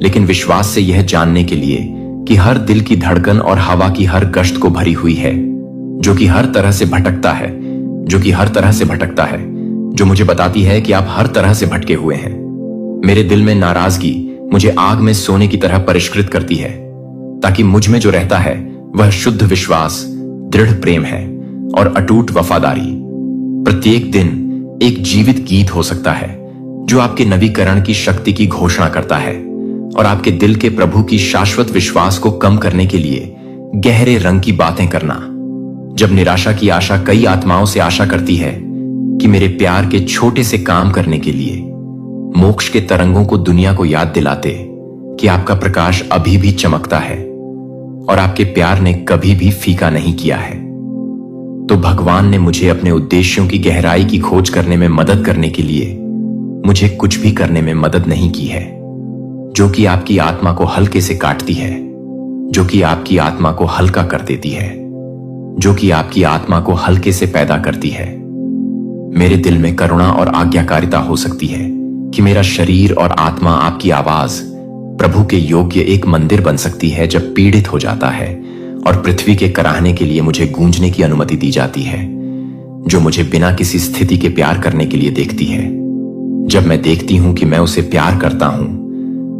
लेकिन विश्वास से यह जानने के लिए कि हर दिल की धड़कन और हवा की हर गश्त को भरी हुई है, जो कि हर तरह से भटकता है, जो मुझे बताती है कि आप हर तरह से भटके हुए हैं। मेरे दिल में नाराजगी मुझे आग में सोने की तरह परिष्कृत करती है, ताकि मुझ में जो रहता है वह शुद्ध विश्वास, दृढ़ प्रेम है और अटूट वफादारी। प्रत्येक दिन एक जीवित गीत हो सकता है जो आपके नवीकरण की शक्ति की घोषणा करता है, और आपके दिल के प्रभु की शाश्वत विश्वास को कम करने के लिए गहरे रंग की बातें करना। जब निराशा की आशा कई आत्माओं से आशा करती है कि मेरे प्यार के छोटे से काम करने के लिए मोक्ष के तरंगों को दुनिया को याद दिलाते कि आपका प्रकाश अभी भी चमकता है और आपके प्यार ने कभी भी फीका नहीं किया है, तो भगवान ने मुझे अपने उद्देश्यों की गहराई की खोज करने में मदद करने के लिए मुझे कुछ भी करने में मदद नहीं की है, जो कि आपकी आत्मा को हल्के से काटती है, जो कि आपकी आत्मा को हल्का कर देती है, जो कि आपकी आत्मा को हल्के से पैदा करती है। मेरे दिल में करुणा और आज्ञाकारिता हो सकती है कि मेरा शरीर और आत्मा आपकी आवाज प्रभु के योग्य एक मंदिर बन सकती है जब पीड़ित हो जाता है और पृथ्वी के कराहने के लिए मुझे गूंजने की अनुमति दी जाती है, जो मुझे बिना किसी स्थिति के प्यार करने के लिए देखती है। जब मैं देखती हूं कि मैं उसे प्यार करता हूं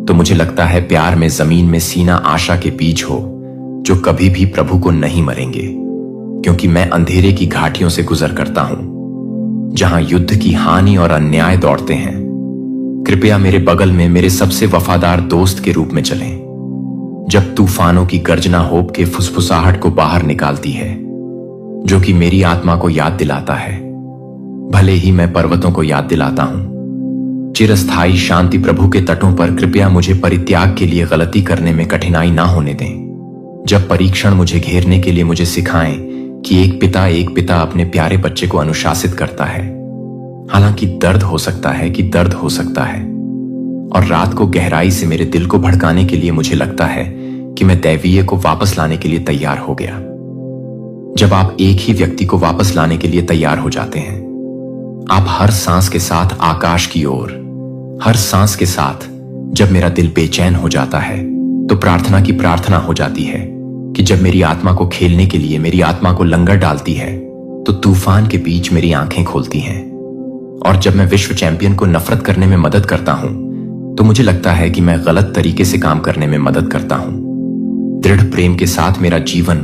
तो मुझे लगता है प्यार में जमीन में सीना आशा के बीज हो जो कभी भी प्रभु को नहीं मरेंगे, क्योंकि मैं अंधेरे की घाटियों से गुजर करता हूं जहां युद्ध की हानि और अन्याय दौड़ते हैं। कृपया मेरे बगल में मेरे सबसे वफादार दोस्त के रूप में चलें, जब तूफानों की गर्जना होप के फुसफुसाहट को बाहर निकालती है, जो कि मेरी आत्मा को याद दिलाता है, भले ही मैं पर्वतों को याद दिलाता हूं। चिरस्थायी शांति प्रभु के तटों पर कृपया मुझे परित्याग के लिए गलती करने में कठिनाई ना होने दें। जब परीक्षण मुझे घेरने के लिए मुझे सिखाएं कि एक पिता अपने प्यारे बच्चे को अनुशासित करता है, हालांकि दर्द हो सकता है और रात को गहराई से मेरे दिल को भड़काने के लिए मुझे लगता है कि मैं दैवीय को वापस लाने के लिए तैयार हो गया। जब आप एक ही व्यक्ति को वापस लाने के लिए तैयार हो जाते हैं, आप हर सांस के साथ आकाश की ओर, हर सांस के साथ जब मेरा दिल बेचैन हो जाता है तो प्रार्थना की प्रार्थना हो जाती है कि जब मेरी आत्मा को खेलने के लिए मेरी आत्मा को लंगर डालती है तो तूफान के बीच मेरी आंखें खोलती हैं। और जब मैं विश्व चैंपियन को नफरत करने में मदद करता हूं तो मुझे लगता है कि मैं गलत तरीके से काम करने में मदद करता हूं। दृढ़ प्रेम के साथ मेरा जीवन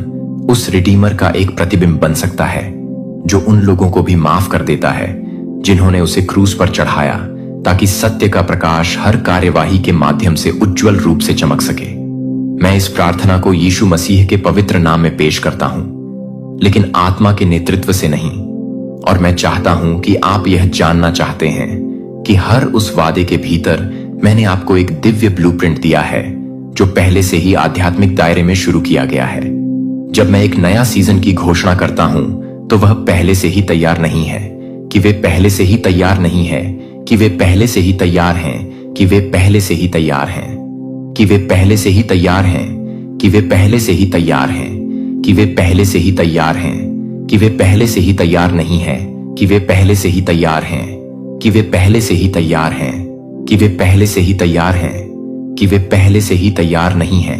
उस रिडीमर का एक प्रतिबिंब बन सकता है जो उन लोगों को भी माफ कर देता है जिन्होंने उसे क्रूस पर चढ़ाया, ताकि सत्य का प्रकाश हर कार्यवाही के माध्यम से उज्जवल रूप से चमक सके। मैं इस प्रार्थना को यीशु मसीह के पवित्र नाम में पेश करता हूं, लेकिन आत्मा के नेतृत्व से नहीं। और मैं चाहता हूं कि आप यह जानना चाहते हैं कि हर उस वादे के भीतर मैंने आपको एक दिव्य ब्लूप्रिंट दिया है जो पहले से ही आध्यात्मिक दायरे में शुरू किया गया है। जब मैं एक नया सीजन की घोषणा करता हूं तो वह पहले से ही तैयार नहीं है कि वे पहले से ही तैयार नहीं है कि वे पहले से ही तैयार हैं कि वे पहले से ही तैयार हैं कि वे पहले से ही तैयार हैं कि वे पहले से ही तैयार हैं कि वे पहले से ही तैयार हैं कि वे पहले से ही तैयार नहीं है कि वे पहले से ही तैयार हैं कि वे पहले से ही तैयार हैं कि वे पहले से ही तैयार हैं कि वे पहले से ही तैयार नहीं है।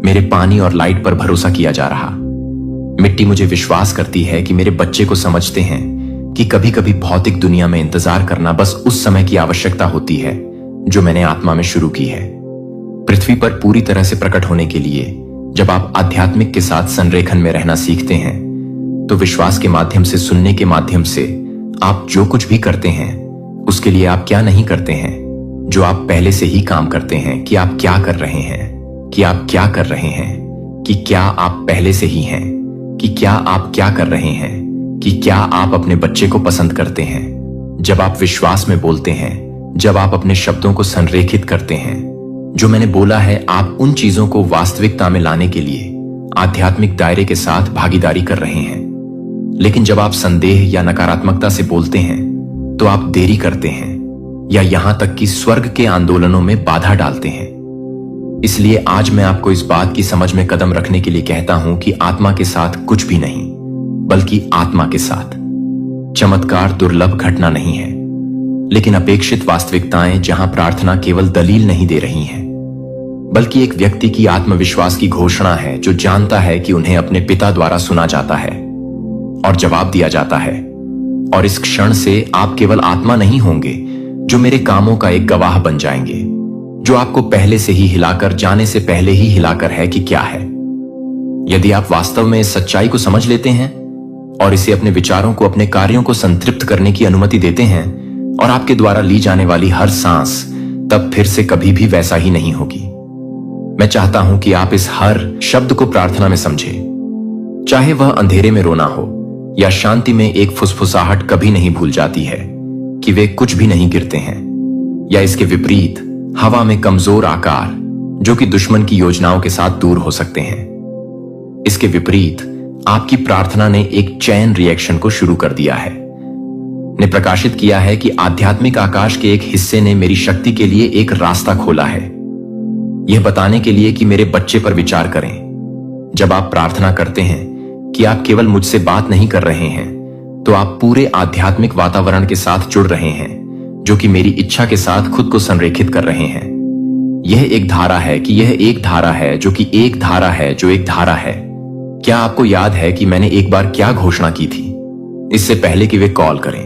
मेरे पानी और लाइट पर भरोसा किया जा रहा। मिट्टी मुझे विश्वास करती है कि मेरे बच्चे को समझते हैं कि कभी कभी भौतिक दुनिया में इंतजार करना बस उस समय की आवश्यकता होती है जो मैंने आत्मा में शुरू की है। पृथ्वी पर पूरी तरह से प्रकट होने के लिए जब आप आध्यात्मिक के साथ संरेखन में रहना सीखते हैं तो विश्वास के माध्यम से, सुनने के माध्यम से आप जो कुछ भी करते हैं उसके लिए आप क्या नहीं करते हैं, जो आप पहले से ही काम करते हैं कि आप क्या कर रहे हैं, कि आप क्या कर रहे हैं, कि क्या आप पहले से ही हैं, कि क्या आप क्या कर रहे हैं, कि क्या आप अपने बच्चे को पसंद करते हैं। जब आप विश्वास में बोलते हैं, जब आप अपने शब्दों को संरेखित करते हैं, जो मैंने बोला है, आप उन चीजों को वास्तविकता में लाने के लिए आध्यात्मिक दायरे के साथ भागीदारी कर रहे हैं। लेकिन जब आप संदेह या नकारात्मकता से बोलते हैं तो आप देरी करते हैं या यहां तक कि स्वर्ग के आंदोलनों में बाधा डालते हैं। इसलिए आज मैं आपको इस बात की समझ में कदम रखने के लिए कहता हूं कि आत्मा के साथ कुछ भी नहीं, बल्कि आत्मा के साथ चमत्कार दुर्लभ घटना नहीं है, लेकिन अपेक्षित वास्तविकताएं जहां प्रार्थना केवल दलील नहीं दे रही हैं, बल्कि एक व्यक्ति की आत्मविश्वास की घोषणा है जो जानता है कि उन्हें अपने पिता द्वारा सुना जाता है और जवाब दिया जाता है। और इस क्षण से आप केवल आत्मा नहीं होंगे जो मेरे कामों का एक गवाह बन जाएंगे, जो आपको पहले से ही हिलाकर, जाने से पहले ही हिलाकर है कि क्या है। यदि आप वास्तव में इस सच्चाई को समझ लेते हैं और इसे अपने विचारों को, अपने कार्यों को संतृप्त करने की अनुमति देते हैं और आपके द्वारा ली जाने वाली हर सांस तब फिर से कभी भी वैसा ही नहीं होगी। मैं चाहता हूं कि आप इस हर शब्द को प्रार्थना में समझें। चाहे वह अंधेरे में रोना हो या शांति में एक फुसफुसाहट कभी नहीं भूल जाती है कि वे कुछ भी नहीं गिरते हैं, या इसके विपरीत हवा में कमजोर आकार जो कि दुश्मन की योजनाओं के साथ दूर हो सकते हैं। इसके विपरीत आपकी प्रार्थना ने एक चैन रिएक्शन को शुरू कर दिया है, ने प्रकाशित किया है कि आध्यात्मिक आकाश के एक हिस्से ने मेरी शक्ति के लिए एक रास्ता खोला है, यह बताने के लिए कि मेरे बच्चे पर विचार करें। जब आप प्रार्थना करते हैं कि आप केवल मुझसे बात नहीं कर रहे हैं, तो आप पूरे आध्यात्मिक वातावरण के साथ जुड़ रहे हैं जो कि मेरी इच्छा के साथ खुद को संरेखित कर रहे हैं। यह एक धारा है कि यह एक धारा है जो कि एक धारा है जो एक धारा है। क्या आपको याद है कि मैंने एक बार क्या घोषणा की थी? इससे पहले कि वे कॉल करें,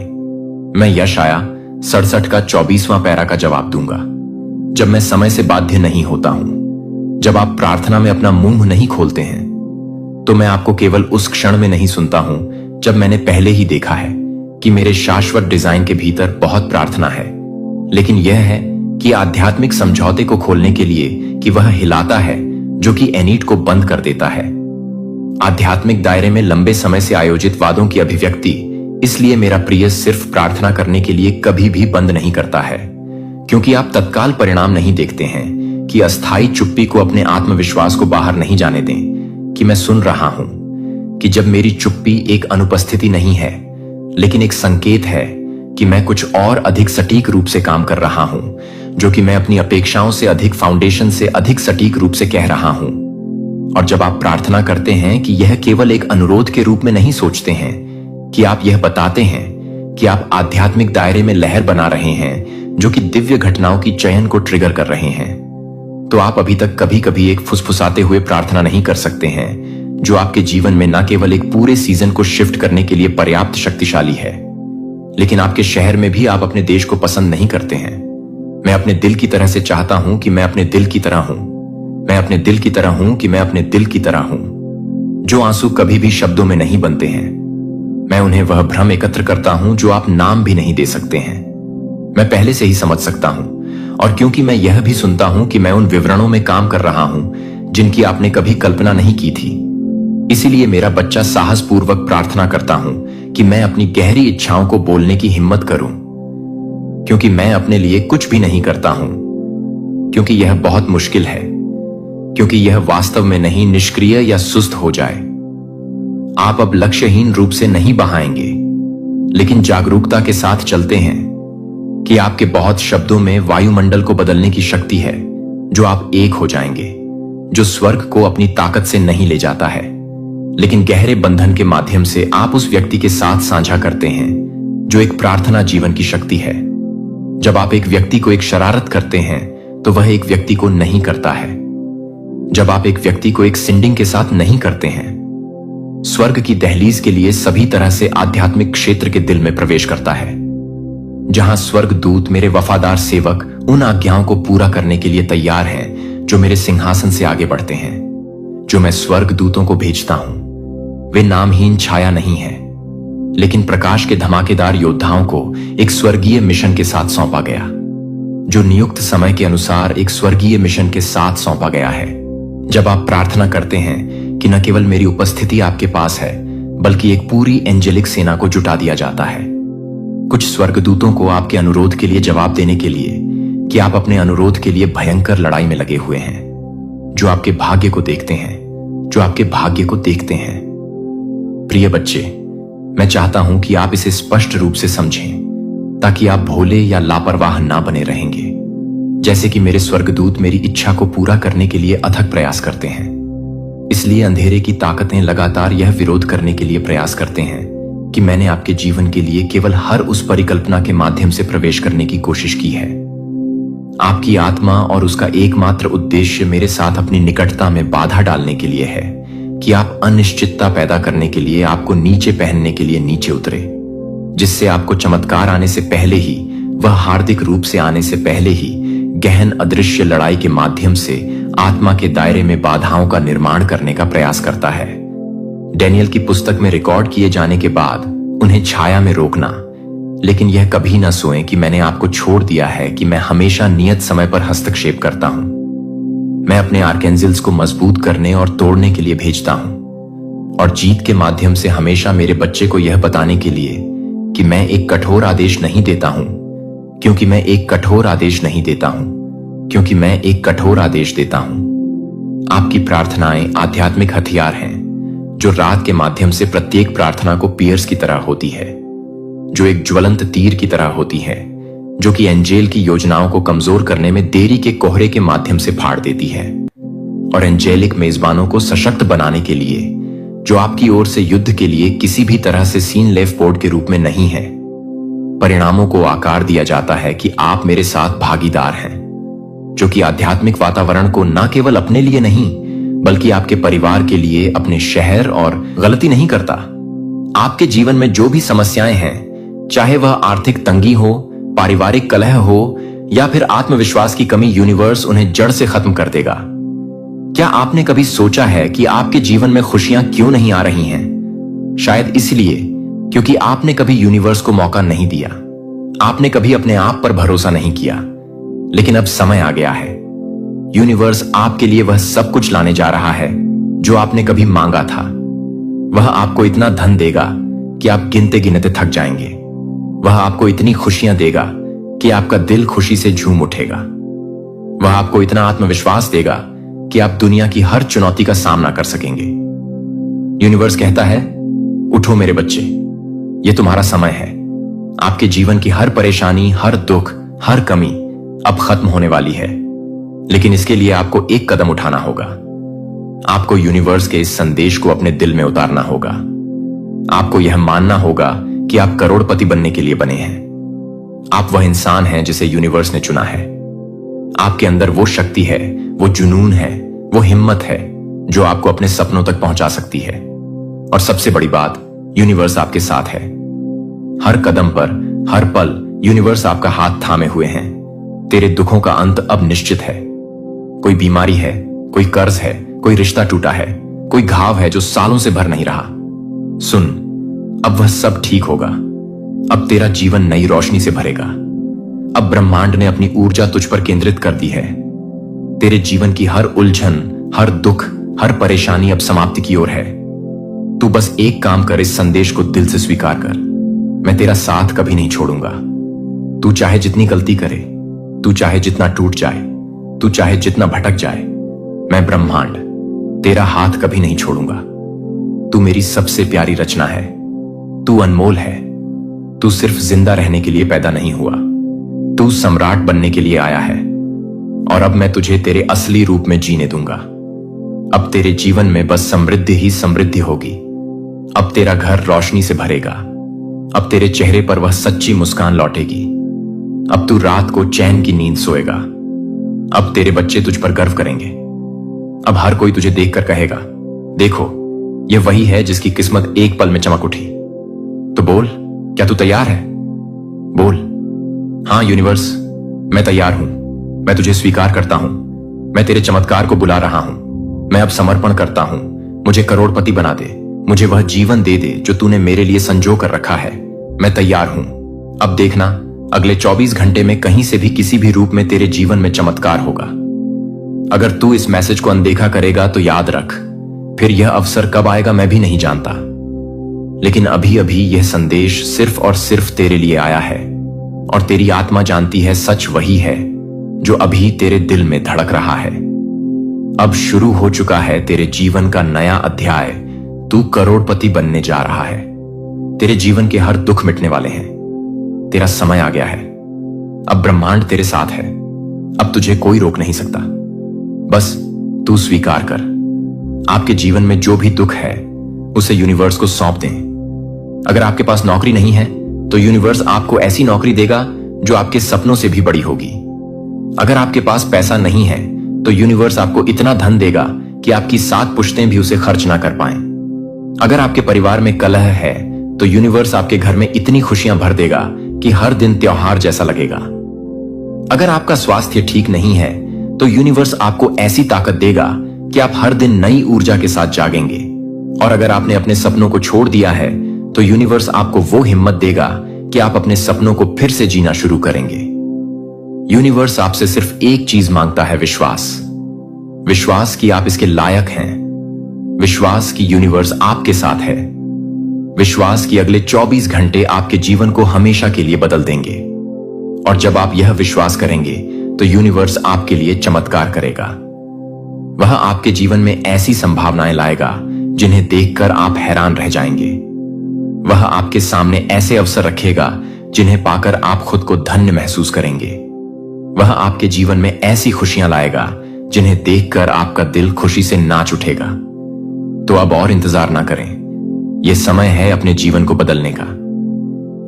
मैं यशाया 67 का 24वां पैरा का जवाब दूंगा। जब मैं समय से बाध्य नहीं होता हूं, जब आप प्रार्थना में अपना मुंह नहीं खोलते हैं, तो मैं आपको केवल उस क्षण में नहीं सुनता हूं जब मैंने पहले ही देखा है कि मेरे शाश्वत डिजाइन के भीतर बहुत प्रार्थना है, लेकिन यह है कि आध्यात्मिक समझौते को खोलने के लिए कि वह हिलाता है जो कि एनीट को बंद कर देता है। आध्यात्मिक दायरे में लंबे समय से आयोजित वादों की अभिव्यक्ति, इसलिए मेरा प्रिय सिर्फ प्रार्थना करने के लिए कभी भी बंद नहीं करता है, क्योंकि आप तत्काल परिणाम नहीं देखते हैं कि अस्थायी चुप्पी को अपने आत्मविश्वास को बाहर नहीं जाने दें कि मैं सुन रहा हूं, कि जब मेरी चुप्पी एक अनुपस्थिति नहीं है लेकिन एक संकेत है कि मैं कुछ और अधिक सटीक रूप से काम कर रहा हूं, जो कि मैं अपनी अपेक्षाओं से अधिक फाउंडेशन से अधिक सटीक रूप से कह रहा हूं। और जब आप प्रार्थना करते हैं कि यह केवल एक अनुरोध के रूप में नहीं सोचते हैं, कि आप यह बताते हैं कि आप आध्यात्मिक दायरे में लहर बना रहे हैं जो कि दिव्य घटनाओं की चयन को ट्रिगर कर रहे हैं, तो आप अभी तक कभी कभी एक फुसफुसाते हुए प्रार्थना नहीं कर सकते हैं जो आपके जीवन में न केवल एक पूरे सीजन को शिफ्ट करने के लिए पर्याप्त शक्तिशाली है, लेकिन आपके शहर में भी आप अपने देश को पसंद नहीं करते हैं। मैं अपने दिल की तरह से चाहता हूं कि मैं अपने दिल की तरह हूं। मैं अपने दिल की तरह हूं कि मैं अपने दिल की तरह हूं। जो आंसू कभी भी शब्दों में नहीं बनते हैं, मैं उन्हें वह भ्रम एकत्र करता हूं जो आप नाम भी नहीं दे सकते हैं। मैं पहले से ही समझ सकता हूं, और क्योंकि मैं यह भी सुनता हूं कि मैं उन विवरणों में काम कर रहा हूं जिनकी आपने कभी कल्पना नहीं की थी, इसीलिए मेरा बच्चा साहसपूर्वक प्रार्थना करता हूं कि मैं अपनी गहरी इच्छाओं को बोलने की हिम्मत करूं, क्योंकि मैं अपने लिए कुछ भी नहीं करता हूं, क्योंकि यह बहुत मुश्किल है, क्योंकि यह वास्तव में नहीं निष्क्रिय या सुस्त हो जाए। आप अब लक्ष्यहीन रूप से नहीं बहाएंगे, लेकिन जागरूकता के साथ चलते हैं कि आपके बहुत शब्दों में वायुमंडल को बदलने की शक्ति है, जो आप एक हो जाएंगे, जो स्वर्ग को अपनी ताकत से नहीं ले जाता है, लेकिन गहरे बंधन के माध्यम से आप उस व्यक्ति के साथ साझा करते हैं जो एक प्रार्थना जीवन की शक्ति है। जब आप एक व्यक्ति को एक शरारत करते हैं तो वह एक व्यक्ति को नहीं करता है। जब आप एक व्यक्ति को एक सिंडिंग के साथ नहीं करते हैं, स्वर्ग की दहलीज के लिए सभी तरह से आध्यात्मिक क्षेत्र के दिल में प्रवेश करता है, जहां स्वर्ग दूत मेरे वफादार सेवक उन आज्ञाओं को पूरा करने के लिए तैयार हैं जो मेरे सिंहासन से आगे बढ़ते हैं। जो मैं स्वर्ग दूतों को भेजता हूं, वे नामहीन छाया नहीं है, लेकिन प्रकाश के धमाकेदार योद्धाओं को एक स्वर्गीय मिशन के साथ सौंपा गया, जो नियुक्त समय के अनुसार एक स्वर्गीय मिशन के साथ सौंपा गया है। जब आप प्रार्थना करते हैं कि न केवल मेरी उपस्थिति आपके पास है, बल्कि एक पूरी एंजेलिक सेना को जुटा दिया जाता है, कुछ स्वर्गदूतों को आपके अनुरोध के लिए जवाब देने के लिए कि आप अपने अनुरोध के लिए भयंकर लड़ाई में लगे हुए हैं, जो आपके भाग्य को देखते हैं, जो आपके भाग्य को देखते हैं। प्रिय बच्चे, मैं चाहता हूं कि आप इसे स्पष्ट रूप से समझें, ताकि आप भोले या लापरवाह ना बने रहेंगे, जैसे कि मेरे स्वर्गदूत मेरी इच्छा को पूरा करने के लिए अथक प्रयास करते हैं। इसलिए अंधेरे की ताकतें लगातार यह विरोध करने के लिए प्रयास करते हैं कि मैंने आपके जीवन के लिए केवल हर उस परिकल्पना के माध्यम से प्रवेश करने की कोशिश की है। आपकी आत्मा और उसका एकमात्र उद्देश्य मेरे साथ अपनी निकटता में बाधा डालने के लिए है कि आप अनिश्चितता पैदा करने के लिए आपको नीचे पहनने के लिए नीचे उतरे, जिससे आपको चमत्कार आने से पहले ही, वह हार्दिक रूप से आने से पहले ही गहन अदृश्य लड़ाई के माध्यम से आत्मा के दायरे में बाधाओं का निर्माण करने का प्रयास करता है। डैनियल की पुस्तक में रिकॉर्ड किए जाने के बाद उन्हें छाया में रोकना, लेकिन यह कभी ना सोएं कि मैंने आपको छोड़ दिया है कि मैं हमेशा नियत समय पर हस्तक्षेप करता हूं। मैं अपने आर्केंजल्स को मजबूत करने और तोड़ने के लिए भेजता हूं और जीत के माध्यम से हमेशा मेरे बच्चे को यह बताने के लिए कि मैं एक कठोर आदेश नहीं देता हूं, क्योंकि मैं एक कठोर आदेश नहीं देता हूं, क्योंकि मैं एक कठोर आदेश देता हूं। आपकी प्रार्थनाएं आध्यात्मिक हथियार हैं जो रात के माध्यम से प्रत्येक प्रार्थना को पियर्स की तरह होती है, जो एक ज्वलंत तीर की तरह होती है, जो कि एंजेल की योजनाओं को कमजोर करने में देरी के कोहरे के माध्यम से फाड़ देती है और एंजेलिक मेजबानों को सशक्त बनाने के लिए, जो आपकी ओर से युद्ध के लिए किसी भी तरह से सीन लेफ बोर्ड के रूप में नहीं है, परिणामों को आकार दिया जाता है कि आप मेरे साथ भागीदार हैं, जो कि आध्यात्मिक वातावरण को न केवल अपने लिए नहीं बल्कि आपके परिवार के लिए, अपने शहर और गलती नहीं करता। आपके जीवन में जो भी समस्याएं हैं, चाहे वह आर्थिक तंगी हो, पारिवारिक कलह हो या फिर आत्मविश्वास की कमी, यूनिवर्स उन्हें जड़ से खत्म कर देगा। क्या आपने कभी सोचा है कि आपके जीवन में खुशियां क्यों नहीं आ रही हैं? शायद इसलिए क्योंकि आपने कभी यूनिवर्स को मौका नहीं दिया। आपने कभी अपने आप पर भरोसा नहीं किया। लेकिन अब समय आ गया है। यूनिवर्स आपके लिए वह सब कुछ लाने जा रहा है जो आपने कभी मांगा था। वह आपको इतना धन देगा कि आप गिनते गिनते थक जाएंगे। वह आपको इतनी खुशियां देगा कि आपका दिल खुशी से झूम उठेगा। वह आपको इतना आत्मविश्वास देगा कि आप दुनिया की हर चुनौती का सामना कर सकेंगे। यूनिवर्स कहता है, उठो मेरे बच्चे, यह तुम्हारा समय है। आपके जीवन की हर परेशानी, हर दुख, हर कमी अब खत्म होने वाली है। लेकिन इसके लिए आपको एक कदम उठाना होगा। आपको यूनिवर्स के इस संदेश को अपने दिल में उतारना होगा। आपको यह मानना होगा कि आप करोड़पति बनने के लिए बने हैं। आप वह इंसान हैं जिसे यूनिवर्स ने चुना है। आपके अंदर वो शक्ति है, वो जुनून है, वो हिम्मत है जो आपको अपने सपनों तक पहुंचा सकती है। और सबसे बड़ी बात, यूनिवर्स आपके साथ है। हर कदम पर, हर पल यूनिवर्स आपका हाथ थामे हुए हैं। तेरे दुखों का अंत अब निश्चित है। कोई बीमारी है, कोई कर्ज है, कोई रिश्ता टूटा है, कोई घाव है जो सालों से भर नहीं रहा। सुन, अब वह सब ठीक होगा। अब तेरा जीवन नई रोशनी से भरेगा। अब ब्रह्मांड ने अपनी ऊर्जा तुझ पर केंद्रित कर दी है। तेरे जीवन की हर उलझन, हर दुख, हर परेशानी अब समाप्ति की ओर है। तू बस एक काम कर, इस संदेश को दिल से स्वीकार कर। मैं तेरा साथ कभी नहीं छोड़ूंगा। तू चाहे जितनी गलती करे, तू चाहे जितना टूट जाए, तू चाहे जितना भटक जाए, मैं ब्रह्मांड तेरा हाथ कभी नहीं छोड़ूंगा। तू मेरी सबसे प्यारी रचना है। तू अनमोल है। तू सिर्फ जिंदा रहने के लिए पैदा नहीं हुआ, तू सम्राट बनने के लिए आया है। और अब मैं तुझे तेरे असली रूप में जीने दूंगा। अब तेरे जीवन में बस समृद्धि ही समृद्धि होगी। अब तेरा घर रोशनी से भरेगा। अब तेरे चेहरे पर वह सच्ची मुस्कान लौटेगी। अब तू रात को चैन की नींद सोएगा। अब तेरे बच्चे तुझ पर गर्व करेंगे। अब हर कोई तुझे देखकर कहेगा, देखो, यह वही है जिसकी किस्मत एक पल में चमक उठी। तो बोल, क्या तू तैयार है? बोल, हां यूनिवर्स, मैं तैयार हूं। मैं तुझे स्वीकार करता हूं। मैं तेरे चमत्कार को बुला रहा हूं। मैं अब समर्पण करता हूं। मुझे करोड़पति बना दे। मुझे वह जीवन दे दे जो तूने मेरे लिए संजो कर रखा है। मैं तैयार हूं। अब देखना, अगले 24 घंटे में कहीं से भी किसी भी रूप में तेरे जीवन में चमत्कार होगा। अगर तू इस मैसेज को अनदेखा करेगा तो याद रख, फिर यह अवसर कब आएगा मैं भी नहीं जानता। लेकिन अभी अभी यह संदेश सिर्फ और सिर्फ तेरे लिए आया है और तेरी आत्मा जानती है सच वही है जो अभी तेरे दिल में धड़क रहा है। अब शुरू हो चुका है तेरे जीवन का नया अध्याय। तू करोड़पति बनने जा रहा है। तेरे जीवन के हर दुख मिटने वाले हैं। तेरा समय आ गया है। अब ब्रह्मांड तेरे साथ है। अब तुझे कोई रोक नहीं सकता। बस तू स्वीकार कर। आपके जीवन में जो भी दुख है उसे यूनिवर्स को सौंप दें। अगर आपके पास नौकरी नहीं है तो यूनिवर्स आपको ऐसी नौकरी देगा जो आपके सपनों से भी बड़ी होगी। अगर आपके पास पैसा नहीं है तो यूनिवर्स आपको इतना धन देगा कि आपकी 7 पुश्तें भी उसे खर्च ना कर पाएं। अगर आपके परिवार में कलह है तो यूनिवर्स आपके घर में इतनी खुशियां भर देगा कि हर दिन त्योहार जैसा लगेगा। अगर आपका स्वास्थ्य ठीक नहीं है तो यूनिवर्स आपको ऐसी ताकत देगा कि आप हर दिन नई ऊर्जा के साथ जागेंगे। और अगर आपने अपने सपनों को छोड़ दिया है तो यूनिवर्स आपको वो हिम्मत देगा कि आप अपने सपनों को फिर से जीना शुरू करेंगे। यूनिवर्स आपसे सिर्फ एक चीज मांगता है, विश्वास। विश्वास कि आप इसके लायक हैं। विश्वास कि यूनिवर्स आपके साथ है। विश्वास कि अगले 24 घंटे आपके जीवन को हमेशा के लिए बदल देंगे। और जब आप यह विश्वास करेंगे तो यूनिवर्स आपके लिए चमत्कार करेगा। वह आपके जीवन में ऐसी संभावनाएं लाएगा जिन्हें देखकर आप हैरान रह जाएंगे। वह आपके सामने ऐसे अवसर रखेगा जिन्हें पाकर आप खुद को धन्य महसूस करेंगे। वह आपके जीवन में ऐसी खुशियां लाएगा जिन्हें देखकर आपका दिल खुशी से नाच उठेगा। तो अब और इंतजार ना करें। यह समय है अपने जीवन को बदलने का।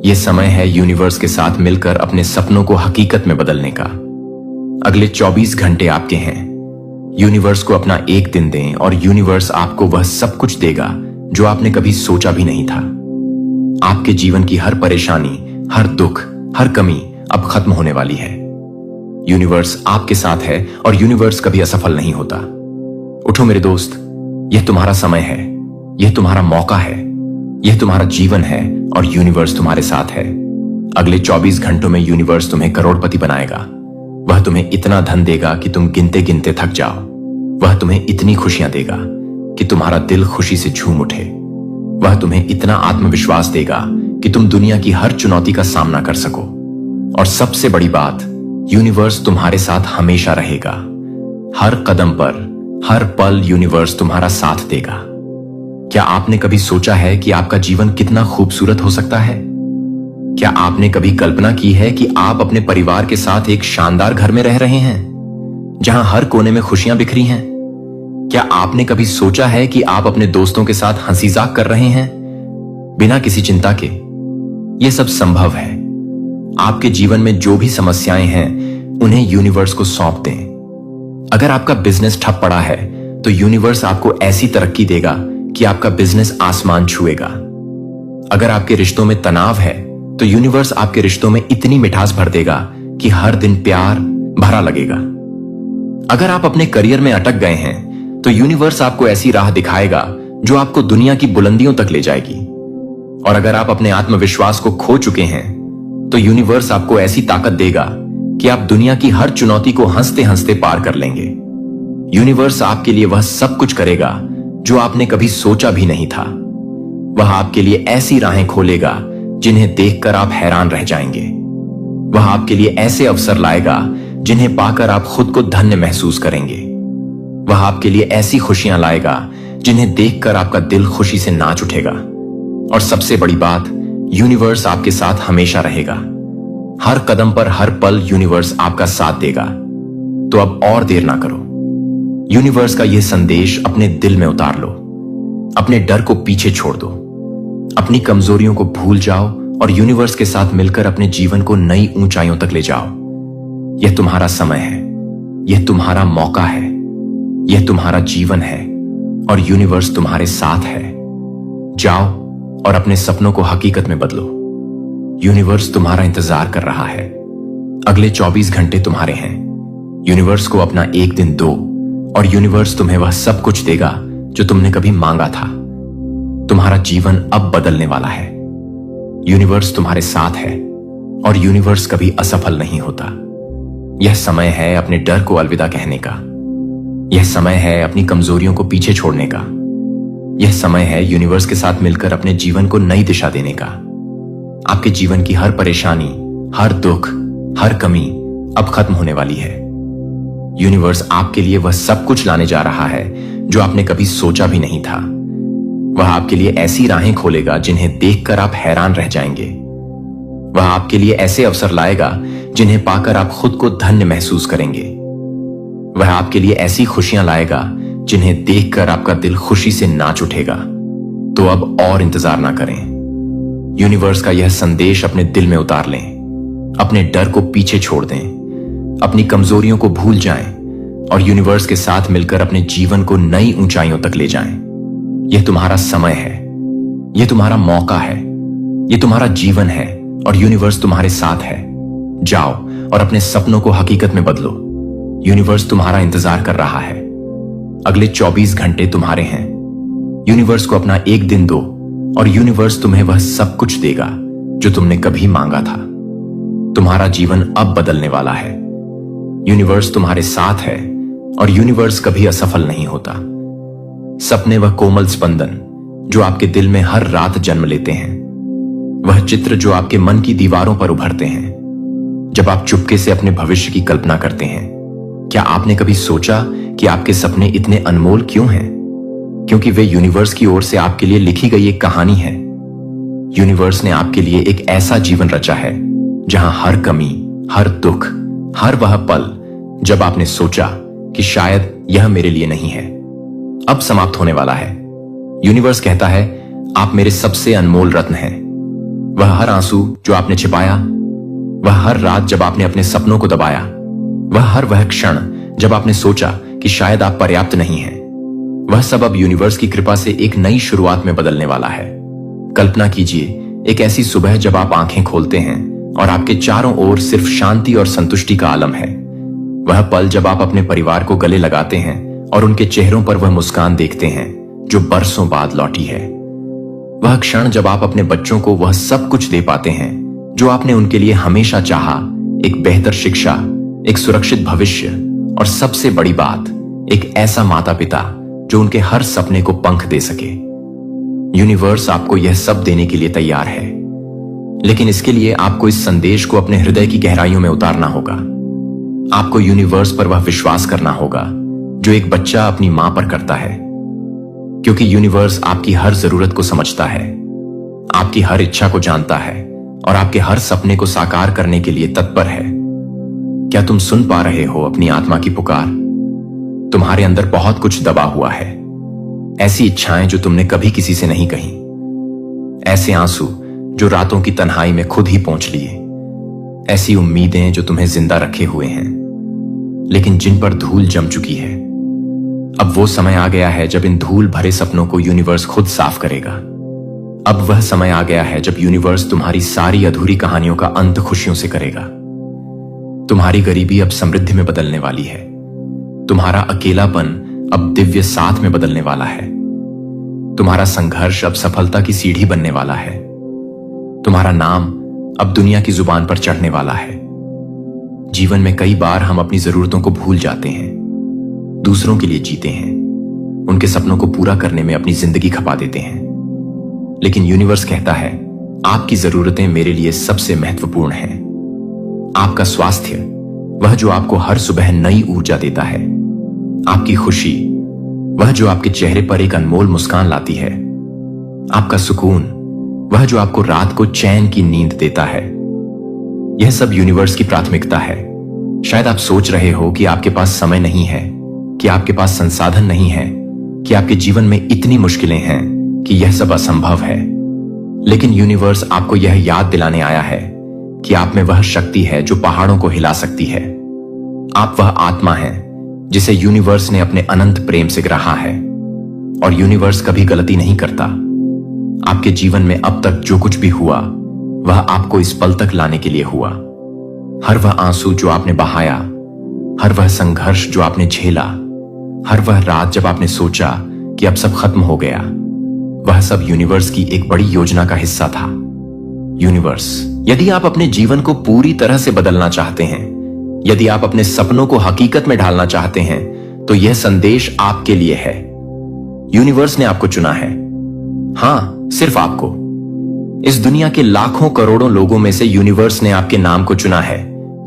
यह समय है यूनिवर्स के साथ मिलकर अपने सपनों को हकीकत में बदलने का। अगले 24 घंटे आपके हैं। यूनिवर्स को अपना एक दिन दें और यूनिवर्स आपको वह सब कुछ देगा जो आपने कभी सोचा भी नहीं था। आपके जीवन की हर परेशानी, हर दुख, हर कमी अब खत्म होने वाली है। यूनिवर्स आपके साथ है और यूनिवर्स कभी असफल नहीं होता। उठो मेरे दोस्त, यह तुम्हारा समय है, यह तुम्हारा मौका है, यह तुम्हारा जीवन है और यूनिवर्स तुम्हारे साथ है। अगले 24 घंटों में यूनिवर्स तुम्हें करोड़पति बनाएगा। वह तुम्हें इतना धन देगा कि तुम गिनते गिनते थक जाओ। वह तुम्हें इतनी खुशियां देगा कि तुम्हारा दिल खुशी से झूम उठे। वह तुम्हें इतना आत्मविश्वास देगा कि तुम दुनिया की हर चुनौती का सामना कर सको। और सबसे बड़ी बात, यूनिवर्स तुम्हारे साथ हमेशा रहेगा। हर कदम पर, हर पल यूनिवर्स तुम्हारा साथ देगा। क्या आपने कभी सोचा है कि आपका जीवन कितना खूबसूरत हो सकता है? क्या आपने कभी कल्पना की है कि आप अपने परिवार के साथ एक शानदार घर में रह रहे हैं जहां हर कोने में खुशियां बिखरी हैं? क्या आपने कभी सोचा है कि आप अपने दोस्तों के साथ हंसी मजाक कर रहे हैं बिना किसी चिंता के? यह सब संभव है। आपके जीवन में जो भी समस्याएं हैं उन्हें यूनिवर्स को सौंप दें। अगर आपका बिजनेस ठप पड़ा है तो यूनिवर्स आपको ऐसी तरक्की देगा कि आपका बिजनेस आसमान छुएगा। अगर आपके रिश्तों में तनाव है तो यूनिवर्स आपके रिश्तों में इतनी मिठास भर देगा कि हर दिन प्यार भरा लगेगा। अगर आप अपने करियर में अटक गए हैं तो यूनिवर्स आपको ऐसी राह दिखाएगा जो आपको दुनिया की बुलंदियों तक ले जाएगी। और अगर आप अपने आत्मविश्वास को खो चुके हैं तो यूनिवर्स आपको ऐसी ताकत देगा कि आप दुनिया की हर चुनौती को हंसते हंसते पार कर लेंगे। यूनिवर्स आपके लिए वह सब कुछ करेगा जो आपने कभी सोचा भी नहीं था। वह आपके लिए ऐसी राहें खोलेगा जिन्हें देखकर आप हैरान रह जाएंगे। वह आपके लिए ऐसे अवसर लाएगा जिन्हें पाकर आप खुद को धन्य महसूस करेंगे। वह आपके लिए ऐसी खुशियां लाएगा जिन्हें देखकर आपका दिल खुशी से नाच उठेगा। और सबसे बड़ी बात, यूनिवर्स आपके साथ हमेशा रहेगा। हर कदम पर, हर पल यूनिवर्स आपका साथ देगा। तो अब और देर ना करो। यूनिवर्स का यह संदेश अपने दिल में उतार लो। अपने डर को पीछे छोड़ दो। अपनी कमजोरियों को भूल जाओ और यूनिवर्स के साथ मिलकर अपने जीवन को नई ऊंचाइयों तक ले जाओ। यह तुम्हारा समय है, यह तुम्हारा मौका है, यह तुम्हारा जीवन है और यूनिवर्स तुम्हारे साथ है। जाओ और अपने सपनों को हकीकत में बदलो। यूनिवर्स तुम्हारा इंतजार कर रहा है। अगले 24 घंटे तुम्हारे हैं। यूनिवर्स को अपना एक दिन दो और यूनिवर्स तुम्हें वह सब कुछ देगा जो तुमने कभी मांगा था। तुम्हारा जीवन अब बदलने वाला है। यूनिवर्स तुम्हारे साथ है और यूनिवर्स कभी असफल नहीं होता। यह समय है अपने डर को अलविदा कहने का। यह समय है अपनी कमजोरियों को पीछे छोड़ने का। यह समय है यूनिवर्स के साथ मिलकर अपने जीवन को नई दिशा देने का। आपके जीवन की हर परेशानी, हर दुख, हर कमी अब खत्म होने वाली है। यूनिवर्स आपके लिए वह सब कुछ लाने जा रहा है जो आपने कभी सोचा भी नहीं था। वह आपके लिए ऐसी राहें खोलेगा जिन्हें देखकर आप हैरान रह जाएंगे। वह आपके लिए ऐसे अवसर लाएगा जिन्हें पाकर आप खुद को धन्य महसूस करेंगे। वह आपके लिए ऐसी खुशियां लाएगा जिन्हें देखकर आपका दिल खुशी से नाच उठेगा। तो अब और इंतजार ना करें। यूनिवर्स का यह संदेश अपने दिल में उतार लें। अपने डर को पीछे छोड़ दें। अपनी कमजोरियों को भूल जाएं और यूनिवर्स के साथ मिलकर अपने जीवन को नई ऊंचाइयों तक ले जाएं। यह तुम्हारा समय है, यह तुम्हारा मौका है, यह तुम्हारा जीवन है और यूनिवर्स तुम्हारे साथ है। जाओ और अपने सपनों को हकीकत में बदलो। यूनिवर्स तुम्हारा इंतजार कर रहा है। अगले 24 घंटे तुम्हारे हैं। यूनिवर्स को अपना एक दिन दो और यूनिवर्स तुम्हें वह सब कुछ देगा जो तुमने कभी मांगा था। तुम्हारा जीवन अब बदलने वाला है। यूनिवर्स तुम्हारे साथ है और यूनिवर्स कभी असफल नहीं होता। सपने वह कोमल स्पंदन जो आपके दिल में हर रात जन्म लेते हैं, वह चित्र जो आपके मन की दीवारों पर उभरते हैं जब आप चुपके से अपने भविष्य की कल्पना करते हैं। क्या आपने कभी सोचा कि आपके सपने इतने अनमोल क्यों हैं? क्योंकि वे यूनिवर्स की ओर से आपके लिए लिखी गई एक कहानी है। यूनिवर्स ने आपके लिए एक ऐसा जीवन रचा है जहां हर कमी, हर दुख, हर वह पल जब आपने सोचा कि शायद यह मेरे लिए नहीं है, अब समाप्त होने वाला है। यूनिवर्स कहता है, आप मेरे सबसे अनमोल रत्न हैं। वह हर आंसू जो आपने छिपाया, वह हर रात जब आपने अपने सपनों को दबाया, वह क्षण जब आपने सोचा कि शायद आप पर्याप्त नहीं हैं, वह सब अब यूनिवर्स की कृपा से एक नई शुरुआत में बदलने वाला है। कल्पना कीजिए एक ऐसी सुबह जब आप आंखें खोलते हैं और आपके चारों ओर सिर्फ शांति और संतुष्टि का आलम है। वह पल जब आप अपने परिवार को गले लगाते हैं और उनके चेहरों पर वह मुस्कान देखते हैं जो बरसों बाद लौटी है। वह क्षण जब आप अपने बच्चों को वह सब कुछ दे पाते हैं जो आपने उनके लिए हमेशा चाहा, एक बेहतर शिक्षा, एक सुरक्षित भविष्य और सबसे बड़ी बात, एक ऐसा माता पिता जो उनके हर सपने को पंख दे सके। यूनिवर्स आपको यह सब देने के लिए तैयार है, लेकिन इसके लिए आपको इस संदेश को अपने हृदय की गहराइयों में उतारना होगा। आपको यूनिवर्स पर वह विश्वास करना होगा जो एक बच्चा अपनी मां पर करता है, क्योंकि यूनिवर्स आपकी हर जरूरत को समझता है, आपकी हर इच्छा को जानता है और आपके हर सपने को साकार करने के लिए तत्पर है। क्या तुम सुन पा रहे हो अपनी आत्मा की पुकार? तुम्हारे अंदर बहुत कुछ दबा हुआ है, ऐसी इच्छाएं जो तुमने कभी किसी से नहीं कही, ऐसे आंसू जो रातों की तन्हाई में खुद ही पहुंच लिए, ऐसी उम्मीदें जो तुम्हें जिंदा रखे हुए हैं लेकिन जिन पर धूल जम चुकी है। अब वो समय आ गया है जब इन धूल भरे सपनों को यूनिवर्स खुद साफ करेगा। अब वह समय आ गया है जब यूनिवर्स तुम्हारी सारी अधूरी कहानियों का अंत खुशियों से करेगा। तुम्हारी गरीबी अब समृद्धि में बदलने वाली है। तुम्हारा अकेलापन अब दिव्य साथ में बदलने वाला है। तुम्हारा संघर्ष अब सफलता की सीढ़ी बनने वाला है। तुम्हारा नाम अब दुनिया की जुबान पर चढ़ने वाला है। जीवन में कई बार हम अपनी जरूरतों को भूल जाते हैं, दूसरों के लिए जीते हैं, उनके सपनों को पूरा करने में अपनी जिंदगी खपा देते हैं। लेकिन यूनिवर्स कहता है, आपकी जरूरतें मेरे लिए सबसे महत्वपूर्ण हैं। आपका स्वास्थ्य, वह जो आपको हर सुबह नई ऊर्जा देता है, आपकी खुशी, वह जो आपके चेहरे पर एक अनमोल मुस्कान लाती है, आपका सुकून, वह जो आपको रात को चैन की नींद देता है, यह सब यूनिवर्स की प्राथमिकता है। शायद आप सोच रहे हो कि आपके पास समय नहीं है, कि आपके पास संसाधन नहीं है, कि आपके जीवन में इतनी मुश्किलें हैं कि यह सब असंभव है। लेकिन यूनिवर्स आपको यह याद दिलाने आया है कि आप में वह शक्ति है जो पहाड़ों को हिला सकती है। आप वह आत्मा हैं जिसे यूनिवर्स ने अपने अनंत प्रेम से गढ़ा है, और यूनिवर्स कभी गलती नहीं करता। आपके जीवन में अब तक जो कुछ भी हुआ वह आपको इस पल तक लाने के लिए हुआ। हर वह आंसू जो आपने बहाया, हर वह संघर्ष जो आपने झेला, हर वह रात जब आपने सोचा कि अब सब खत्म हो गया, वह सब यूनिवर्स की एक बड़ी योजना का हिस्सा था। यूनिवर्स, यदि आप अपने जीवन को पूरी तरह से बदलना चाहते हैं, यदि आप अपने सपनों को हकीकत में ढालना चाहते हैं, तो यह संदेश आपके लिए है। यूनिवर्स ने आपको चुना है। हां, सिर्फ आपको। इस दुनिया के लाखों करोड़ों लोगों में से यूनिवर्स ने आपके नाम को चुना है,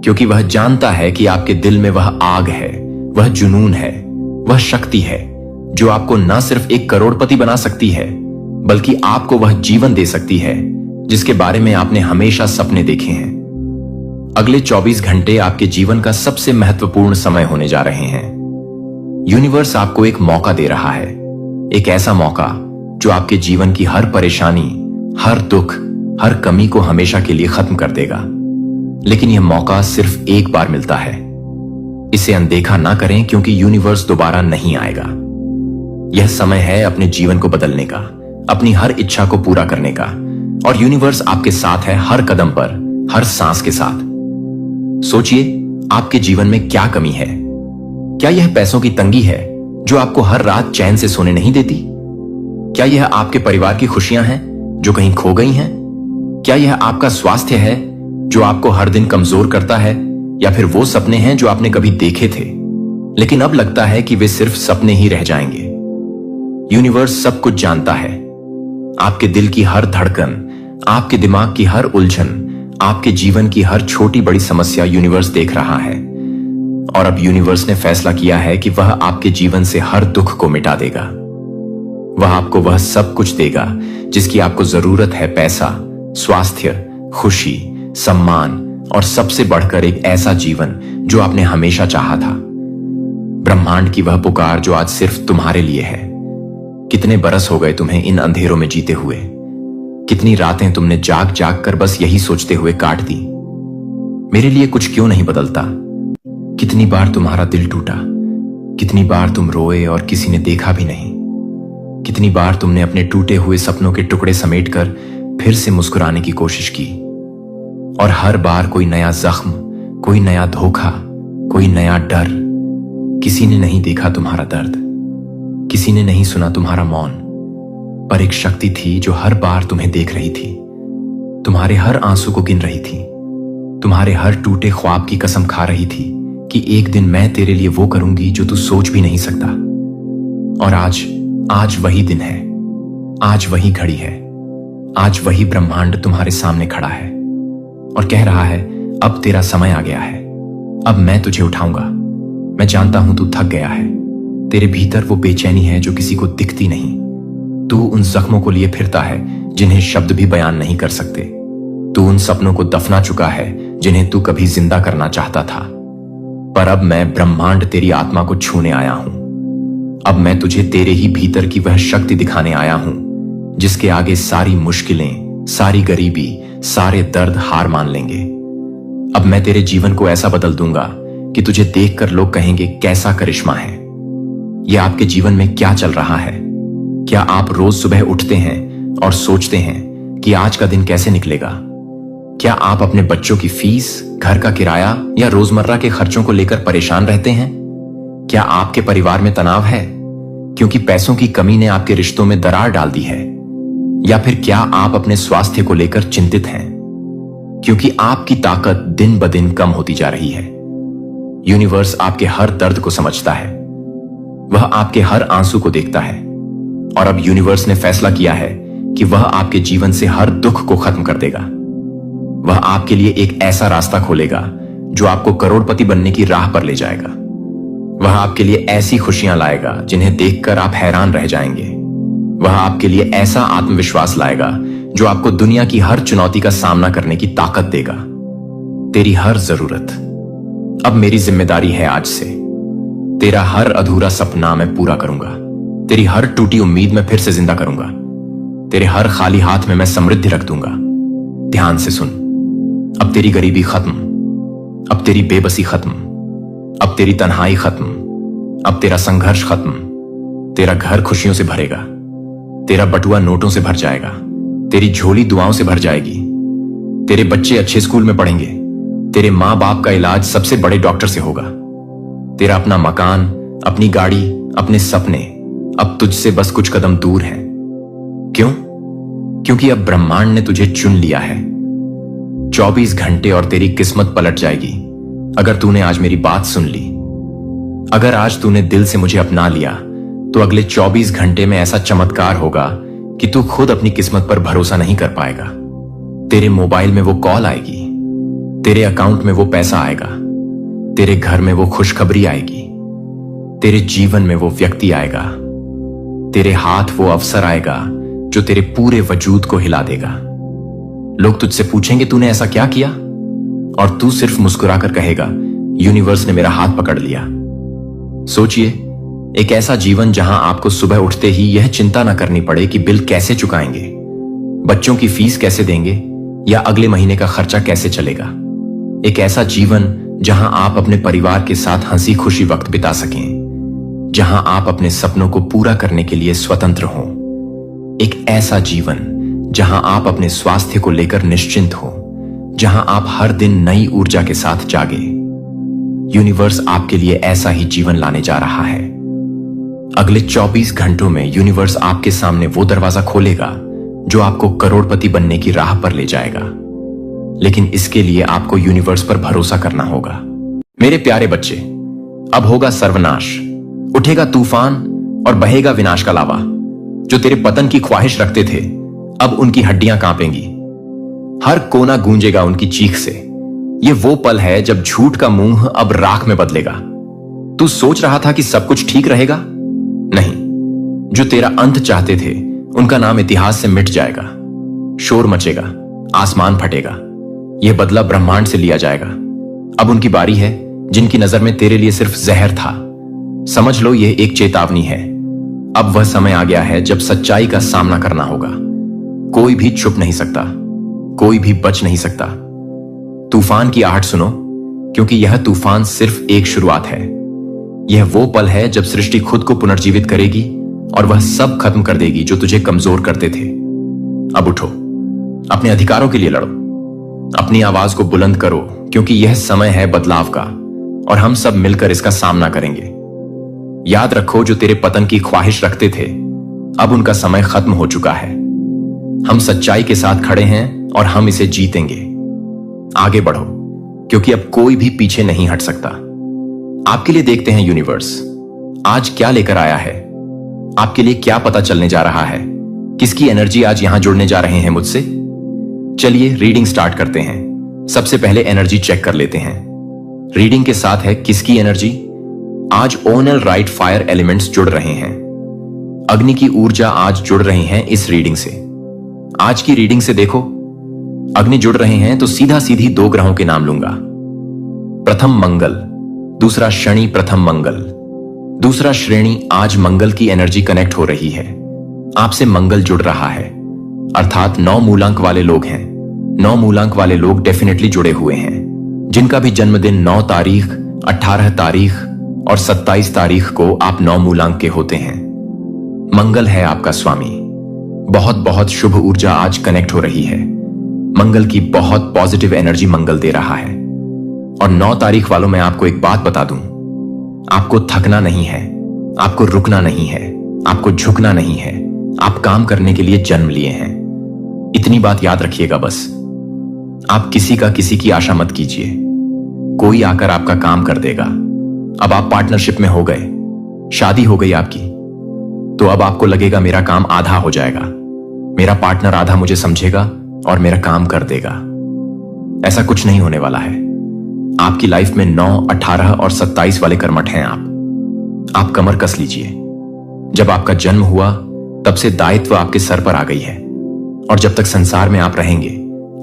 क्योंकि वह जानता है कि आपके दिल में वह आग है, वह जुनून है, वह शक्ति है जो आपको न सिर्फ एक करोड़पति बना सकती है, बल्कि आपको वह जीवन दे सकती है जिसके बारे में आपने हमेशा सपने देखे हैं। अगले 24 घंटे आपके जीवन का सबसे महत्वपूर्ण समय होने जा रहे हैं। यूनिवर्स आपको एक मौका दे रहा है, एक ऐसा मौका जो आपके जीवन की हर परेशानी, हर दुख, हर कमी को हमेशा के लिए खत्म कर देगा। लेकिन यह मौका सिर्फ एक बार मिलता है। इसे अनदेखा ना करें, क्योंकि यूनिवर्स दोबारा नहीं आएगा। यह समय है अपने जीवन को बदलने का, अपनी हर इच्छा को पूरा करने का, और यूनिवर्स आपके साथ है हर कदम पर, हर सांस के साथ। सोचिए, आपके जीवन में क्या कमी है? क्या यह पैसों की तंगी है जो आपको हर रात चैन से सोने नहीं देती? क्या यह आपके परिवार की खुशियां हैं जो कहीं खो गई हैं? क्या यह आपका स्वास्थ्य है जो आपको हर दिन कमजोर करता है, या फिर वो सपने हैं जो आपने कभी देखे थे लेकिन अब लगता है कि वे सिर्फ सपने ही रह जाएंगे? यूनिवर्स सब कुछ जानता है। आपके दिल की हर धड़कन, आपके दिमाग की हर उलझन, आपके जीवन की हर छोटी बड़ी समस्या यूनिवर्स देख रहा है। और अब यूनिवर्स ने फैसला किया है कि वह आपके जीवन से हर दुख को मिटा देगा। वह आपको वह सब कुछ देगा जिसकी आपको जरूरत है। पैसा, स्वास्थ्य, खुशी, सम्मान और सबसे बढ़कर एक ऐसा जीवन जो आपने हमेशा चाहा था। ब्रह्मांड की वह पुकार जो आज सिर्फ तुम्हारे लिए है। कितने बरस हो गए तुम्हें इन अंधेरों में जीते हुए? कितनी रातें तुमने जाग जाग कर बस यही सोचते हुए काट दी, मेरे लिए कुछ क्यों नहीं बदलता? कितनी बार तुम्हारा दिल टूटा, कितनी बार तुम रोए और किसी ने देखा भी नहीं। कितनी बार तुमने अपने टूटे हुए सपनों के टुकड़े समेटकर फिर से मुस्कुराने की कोशिश की, और हर बार कोई नया जख्म, कोई नया धोखा, कोई नया डर। किसी ने नहीं देखा तुम्हारा दर्द, किसी ने नहीं सुना तुम्हारा मौन, पर एक शक्ति थी जो हर बार तुम्हें देख रही थी, तुम्हारे हर आंसू को गिन रही थी, तुम्हारे हर टूटे ख्वाब की कसम खा रही थी कि एक दिन मैं तेरे लिए वो करूंगी जो तू सोच भी नहीं सकता। और आज वही दिन है, आज वही घड़ी है, आज वही ब्रह्मांड तुम्हारे सामने खड़ा है और कह रहा है, अब तेरा समय आ गया है, अब मैं तुझे उठाऊंगा। मैं जानता हूं तू थक गया है, तेरे भीतर वो बेचैनी है जो किसी को दिखती नहीं। तू उन जख्मों को लिए फिरता है जिन्हें शब्द भी बयान नहीं कर सकते। तू उन सपनों को दफना चुका है जिन्हें तू कभी जिंदा करना चाहता था। पर अब मैं ब्रह्मांड तेरी आत्मा को छूने आया हूं। अब मैं तुझे तेरे ही भीतर की वह शक्ति दिखाने आया हूं जिसके आगे सारी मुश्किलें, सारी गरीबी, सारे दर्द हार मान लेंगे। अब मैं तेरे जीवन को ऐसा बदल दूंगा कि तुझे देखकर लोग कहेंगे, कैसा करिश्मा है। यह आपके जीवन में क्या चल रहा है? क्या आप रोज सुबह उठते हैं और सोचते हैं कि आज का दिन कैसे निकलेगा? क्या आप अपने बच्चों की फीस, घर का किराया या रोजमर्रा के खर्चों को लेकर परेशान रहते हैं? क्या आपके परिवार में तनाव है क्योंकि पैसों की कमी ने आपके रिश्तों में दरार डाल दी है? या फिर क्या आप अपने स्वास्थ्य को लेकर चिंतित हैं क्योंकि आपकी ताकत दिन ब दिन कम होती जा रही है? यूनिवर्स आपके हर दर्द को समझता है, वह आपके हर आंसू को देखता है, और अब यूनिवर्स ने फैसला किया है कि वह आपके जीवन से हर दुख को खत्म कर देगा। वह आपके लिए एक ऐसा रास्ता खोलेगा जो आपको करोड़पति बनने की राह पर ले जाएगा। वह आपके लिए ऐसी खुशियां लाएगा जिन्हें देखकर आप हैरान रह जाएंगे। वह आपके लिए ऐसा आत्मविश्वास लाएगा जो आपको दुनिया की हर चुनौती का सामना करने की ताकत देगा। तेरी हर जरूरत अब मेरी जिम्मेदारी है। आज से तेरा हर अधूरा सपना मैं पूरा करूंगा। तेरी हर टूटी उम्मीद मैं फिर से जिंदा करूंगा। तेरे हर खाली हाथ में मैं समृद्धि रख दूंगा। ध्यान से सुन, अब तेरी गरीबी खत्म, अब तेरी बेबसी खत्म, अब तेरी तन्हाई खत्म, अब तेरा संघर्ष खत्म। तेरा घर खुशियों से भरेगा, तेरा बटुआ नोटों से भर जाएगा, तेरी झोली दुआओं से भर जाएगी। तेरे बच्चे अच्छे स्कूल में पढ़ेंगे, तेरे माँ बाप का इलाज सबसे बड़े डॉक्टर से होगा। तेरा अपना मकान, अपनी गाड़ी, अपने सपने अब तुझसे बस कुछ कदम दूर हैं। क्यों? क्योंकि अब ब्रह्मांड ने तुझे चुन लिया है। 24 घंटे और तेरी किस्मत पलट जाएगी अगर तूने आज मेरी बात सुन ली। अगर आज तूने दिल से मुझे अपना लिया तो अगले 24 घंटे में ऐसा चमत्कार होगा कि तू खुद अपनी किस्मत पर भरोसा नहीं कर पाएगा। तेरे मोबाइल में वो कॉल आएगी, तेरे अकाउंट में वो पैसा आएगा, तेरे घर में वो खुशखबरी आएगी, तेरे जीवन में वो व्यक्ति आएगा, तेरे हाथ वो अवसर आएगा जो तेरे पूरे वजूद को हिला देगा। लोग तुझसे पूछेंगे, तूने ऐसा क्या किया? और तू सिर्फ मुस्कुराकर कहेगा, यूनिवर्स ने मेरा हाथ पकड़ लिया। सोचिए, एक ऐसा जीवन जहां आपको सुबह उठते ही यह चिंता न करनी पड़े कि बिल कैसे चुकाएंगे, बच्चों की फीस कैसे देंगे या अगले महीने का खर्चा कैसे चलेगा। एक ऐसा जीवन जहां आप अपने परिवार के साथ हंसी खुशी वक्त बिता सकें, जहां आप अपने सपनों को पूरा करने के लिए स्वतंत्र हों। एक ऐसा जीवन जहां आप अपने स्वास्थ्य को लेकर निश्चिंत हो, जहां आप हर दिन नई ऊर्जा के साथ जागे। यूनिवर्स आपके लिए ऐसा ही जीवन लाने जा रहा है। अगले 24 घंटों में यूनिवर्स आपके सामने वो दरवाजा खोलेगा जो आपको करोड़पति बनने की राह पर ले जाएगा। लेकिन इसके लिए आपको यूनिवर्स पर भरोसा करना होगा। मेरे प्यारे बच्चे, अब होगा सर्वनाश, उठेगा तूफान और बहेगा विनाश का लावा। जो तेरे पतन की ख्वाहिश रखते थे, अब उनकी हड्डियां कांपेंगी। हर कोना गूंजेगा उनकी चीख से। यह वो पल है जब झूठ का मुंह अब राख में बदलेगा। तू सोच रहा था कि सब कुछ ठीक रहेगा? नहीं, जो तेरा अंत चाहते थे उनका नाम इतिहास से मिट जाएगा। शोर मचेगा, आसमान फटेगा, यह बदला ब्रह्मांड से लिया जाएगा। अब उनकी बारी है जिनकी नजर में तेरे लिए सिर्फ जहर था। समझ लो, यह एक चेतावनी है। अब वह समय आ गया है जब सच्चाई का सामना करना होगा। कोई भी छुप नहीं सकता, कोई भी बच नहीं सकता। तूफान की आहट सुनो, क्योंकि यह तूफान सिर्फ एक शुरुआत है। यह वो पल है जब सृष्टि खुद को पुनर्जीवित करेगी और वह सब खत्म कर देगी जो तुझे कमजोर करते थे। अब उठो, अपने अधिकारों के लिए लड़ो, अपनी आवाज को बुलंद करो, क्योंकि यह समय है बदलाव का और हम सब मिलकर इसका सामना करेंगे। याद रखो, जो तेरे पतन की ख्वाहिश रखते थे, अब उनका समय खत्म हो चुका है। हम सच्चाई के साथ खड़े हैं और हम इसे जीतेंगे। आगे बढ़ो, क्योंकि अब कोई भी पीछे नहीं हट सकता। आपके लिए देखते हैं यूनिवर्स आज क्या लेकर आया है। आपके लिए क्या पता चलने जा रहा है, किसकी एनर्जी आज यहां जुड़ने जा रहे हैं मुझसे। चलिए रीडिंग स्टार्ट करते हैं। सबसे पहले एनर्जी चेक कर लेते हैं। रीडिंग के साथ है किसकी एनर्जी। आज ओनल राइट फायर एलिमेंट्स जुड़ रहे हैं। अग्नि की ऊर्जा आज जुड़ रही हैं इस रीडिंग से। आज की रीडिंग से देखो, अग्नि जुड़ रहे हैं तो सीधा सीधी दो ग्रहों के नाम लूंगा। प्रथम मंगल, दूसरा शनि। प्रथम मंगल, दूसरा श्रेणी। आज मंगल की एनर्जी कनेक्ट हो रही है, आपसे मंगल जुड़ रहा है, अर्थात 9 मूलांक वाले लोग हैं। 9 मूलांक वाले लोग डेफिनेटली जुड़े हुए हैं। जिनका भी जन्मदिन 9 तारीख, 18 तारीख और 27 तारीख को आप 9 मूलांक के होते हैं। मंगल है आपका स्वामी। बहुत बहुत शुभ ऊर्जा आज कनेक्ट हो रही है। मंगल की बहुत पॉजिटिव एनर्जी मंगल दे रहा है। और 9 तारीख वालों, मैं आपको एक बात बता दूं, आपको थकना नहीं है, आपको रुकना नहीं है, आपको झुकना नहीं है। आप काम करने के लिए जन्म लिए हैं। इतनी बात याद रखिएगा बस। आप किसी की आशा मत कीजिए। कोई आकर आपका काम कर देगा। अब आप पार्टनरशिप में हो गए, शादी हो गई आपकी, तो अब आपको लगेगा मेरा काम आधा हो जाएगा, मेरा पार्टनर आधा मुझे समझेगा और मेरा काम कर देगा। ऐसा कुछ नहीं होने वाला है। आपकी लाइफ में 9, 18 और 27 वाले कर्मठ हैं आप कमर कस लीजिए। जब आपका जन्म हुआ तब से दायित्व आपके सर पर आ गई है और जब तक संसार में आप रहेंगे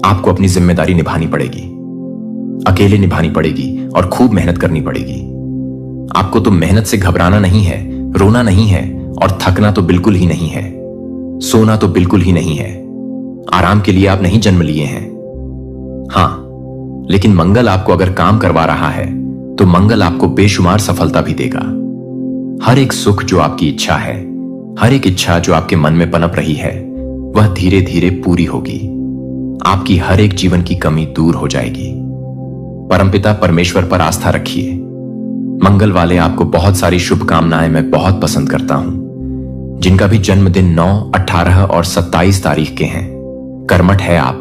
आपको अपनी जिम्मेदारी निभानी पड़ेगी। अकेले निभानी पड़ेगी और खूब मेहनत करनी पड़ेगी। आपको तो मेहनत से घबराना नहीं है, रोना नहीं है और थकना तो बिल्कुल ही नहीं है। सोना तो बिल्कुल ही नहीं है। आराम के लिए आप नहीं जन्म लिए हैं। हां, लेकिन मंगल आपको अगर काम करवा रहा है तो मंगल आपको बेशुमार सफलता भी देगा। हर एक सुख जो आपकी इच्छा है, हर एक इच्छा जो आपके मन में पनप रही है, वह धीरे धीरे पूरी होगी। आपकी हर एक जीवन की कमी दूर हो जाएगी। परमपिता परमेश्वर पर आस्था रखिए। मंगल वाले आपको बहुत सारी शुभकामनाएं मैं बहुत पसंद करता हूं। जिनका भी जन्मदिन 9, 18 और 27 तारीख के हैं, कर्मठ है आप।